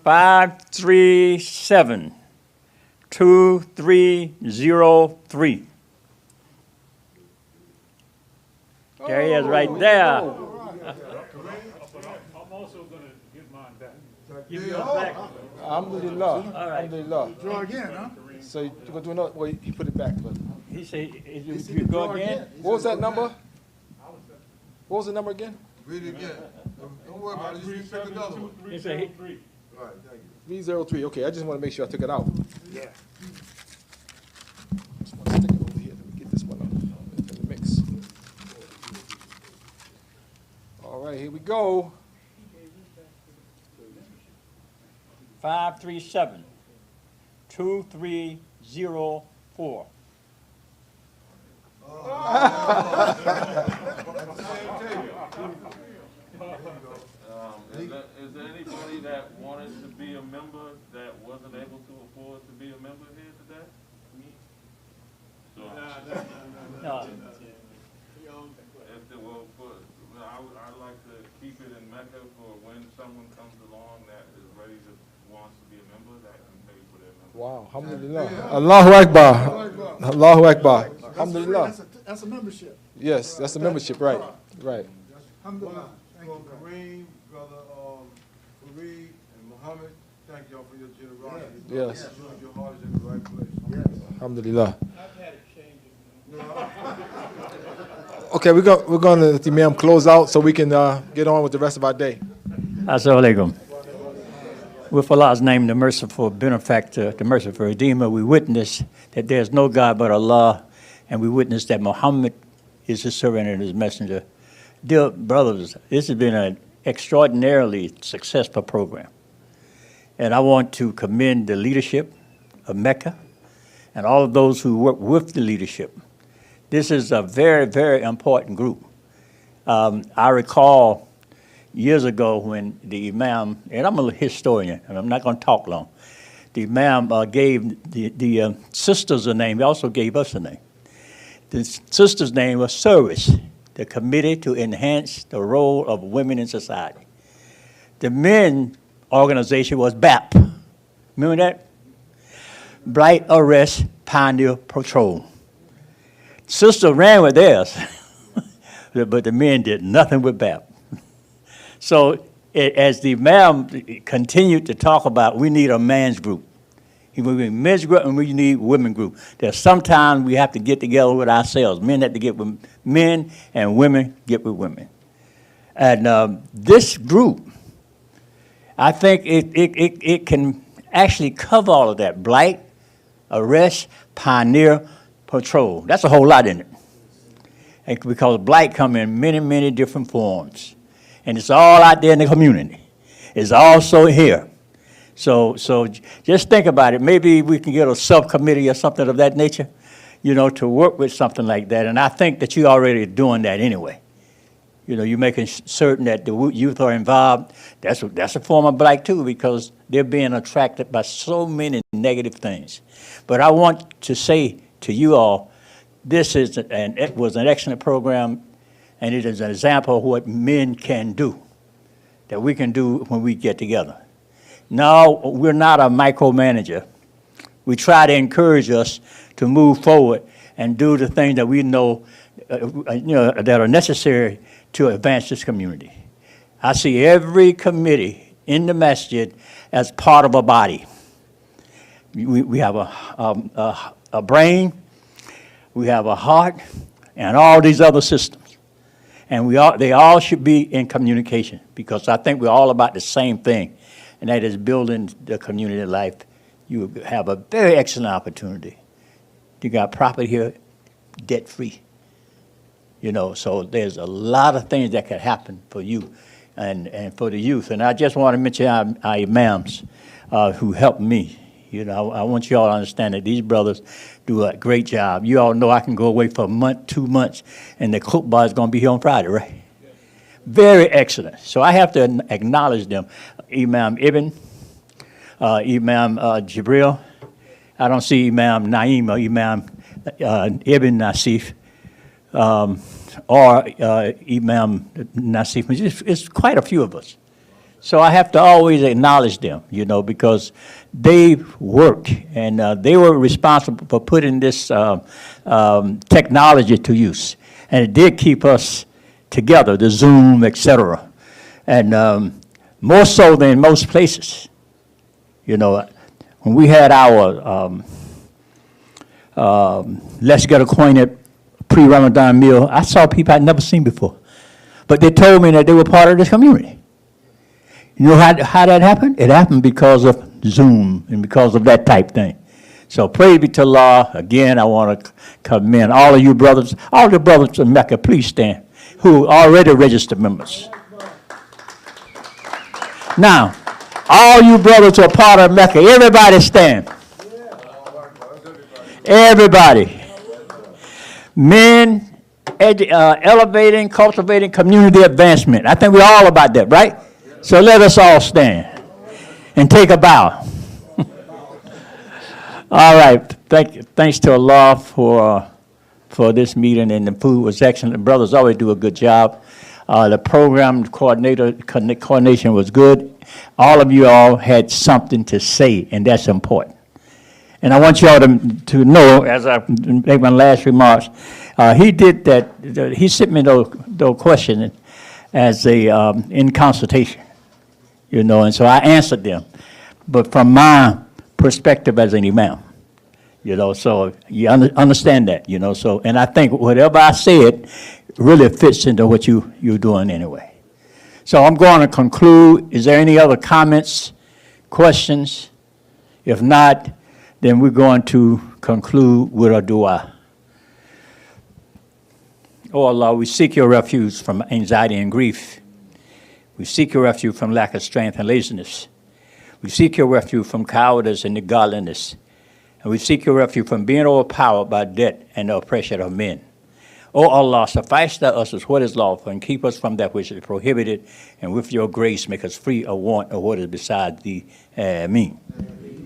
537-2303. There he is, right there. I'm also going to give mine back. Give yours back. Alhamdulillah. All right. Alhamdulillah. Draw again, huh? So you're going to do another, well, you put it back. But He said, if you go again. what was that number? What was the number again? Read it again. Don't worry about it, just pick another one. He said, All right, thank you. 303. Okay, I just want to make sure I took it out. Yeah. Just want to stick it over here. Let me get this one out in the mix. All right, here we go. 537-2304. Is there anybody that wanted to be a member that wasn't able to afford to be a member here today? So, No. if there were, I'd like to keep it in Mecca for when someone comes along that is ready to, wants to be a member, that can pay for their membership. Wow, alhamdulillah. Allahu Akbar. Allahu Akbar. Alhamdulillah. That's a membership. Yes, that's a membership, right. Right. Alhamdulillah. Thank you. Kareem, brother Fareed, and Muhammad, thank y'all for your generosity. Yes. Your heart is in the right place. Alhamdulillah. Okay, we're going to let the Imam close out so we can get on with the rest of our day. Assalamu alaikum. With Allah's name, the merciful benefactor, the merciful redeemer, we witness that there is no God but Allah, and we witness that Muhammad is his servant and his messenger. Dear brothers, this has been an extraordinarily successful program. And I want to commend the leadership of Mecca and all of those who work with the leadership. This is a very, very important group. I recall years ago when the Imam, and I'm a historian, and I'm not going to talk long, the Imam gave the sisters a name. He also gave us a name. The sisters' name was Service, the Committee to Enhance the Role of Women in Society. The men organization was BAP. Remember that? Blight Arrest Pioneer Patrol. Sisters ran with theirs, but the men did nothing with BAP. So as the Imam continued to talk about, we need a man's group. We need men's group and we need women group. There's sometimes we have to get together with ourselves. Men have to get with men and women get with women. And this group, I think it can actually cover all of that. Blight, arrest, pioneer, patrol. That's a whole lot in it. And because blight come in many, many different forms. And it's all out there in the community. It's also here. So just think about it. Maybe we can get a subcommittee or something of that nature, you know, to work with something like that. And I think that you're already doing that anyway. You know, you're making certain that the youth are involved. That's a form of blight too, because they're being attracted by so many negative things. But I want to say to you all, it was an excellent program, and it is an example of what men can do, that we can do when we get together. No, we're not a micromanager. We try to encourage us to move forward and do the things that we know, that are necessary to advance this community. I see every committee in the Masjid as part of a body. We have a brain, we have a heart, and all these other systems. And they all should be in communication, because I think we're all about the same thing, and that is building the community life. You have a very excellent opportunity. You got property here, debt-free. You know, so there's a lot of things that could happen for you and for the youth. And I just want to mention our imams who helped me. You know, I want you all to understand that these brothers do a great job. You all know I can go away for a month, 2 months, and the khutbah is going to be here on Friday, right? Very excellent. So I have to acknowledge them. Imam Ibn, Imam Jibril. I don't see Imam Naim or Imam Ibn Nasif. Or Imam Nasif. It's quite a few of us. So I have to always acknowledge them, you know, because they worked, and they were responsible for putting this technology to use. And it did keep us together, the Zoom, etc. And more so than most places. You know, when we had our Let's Get Acquainted pre-Ramadan meal, I saw people I'd never seen before. But they told me that they were part of this community. You know how that happened? It happened because of Zoom and because of that type thing. So praise be to Allah. Again, I want to commend all of you brothers, all the brothers in Mecca, please stand, who are already registered members. Now, all you brothers who are part of Mecca, everybody stand. Everybody. Men, elevating, cultivating community advancement. I think we're all about that, right? So let us all stand and take a bow. All right. Thanks to Allah for this meeting, and the food was excellent. The brothers always do a good job. The program coordination was good. All of you all had something to say, and that's important. And I want you all to know, as I make my last remarks, he did that. He sent me those questions as in consultation, you know, and so I answered them, but from my perspective as an imam, you know, so you understand that, you know. So, and I think whatever I said really fits into what you're doing anyway. So I'm going to conclude. Is there any other comments, questions? If not, then we're going to conclude with a dua. Oh Allah, we seek your refuge from anxiety and grief. We seek your refuge from lack of strength and laziness. We seek your refuge from cowardice and godliness. And we seek your refuge from being overpowered by debt and the oppression of men. O Allah, suffice to us as what is lawful, and keep us from that which is prohibited, and with your grace make us free of want of what is beside thee. Ameen.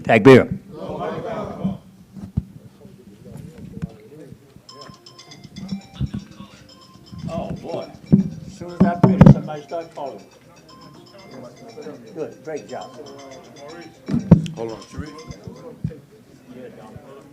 Takbir. Oh boy. As soon as I finish, somebody start calling. Good, great job. Hold on, Sharif.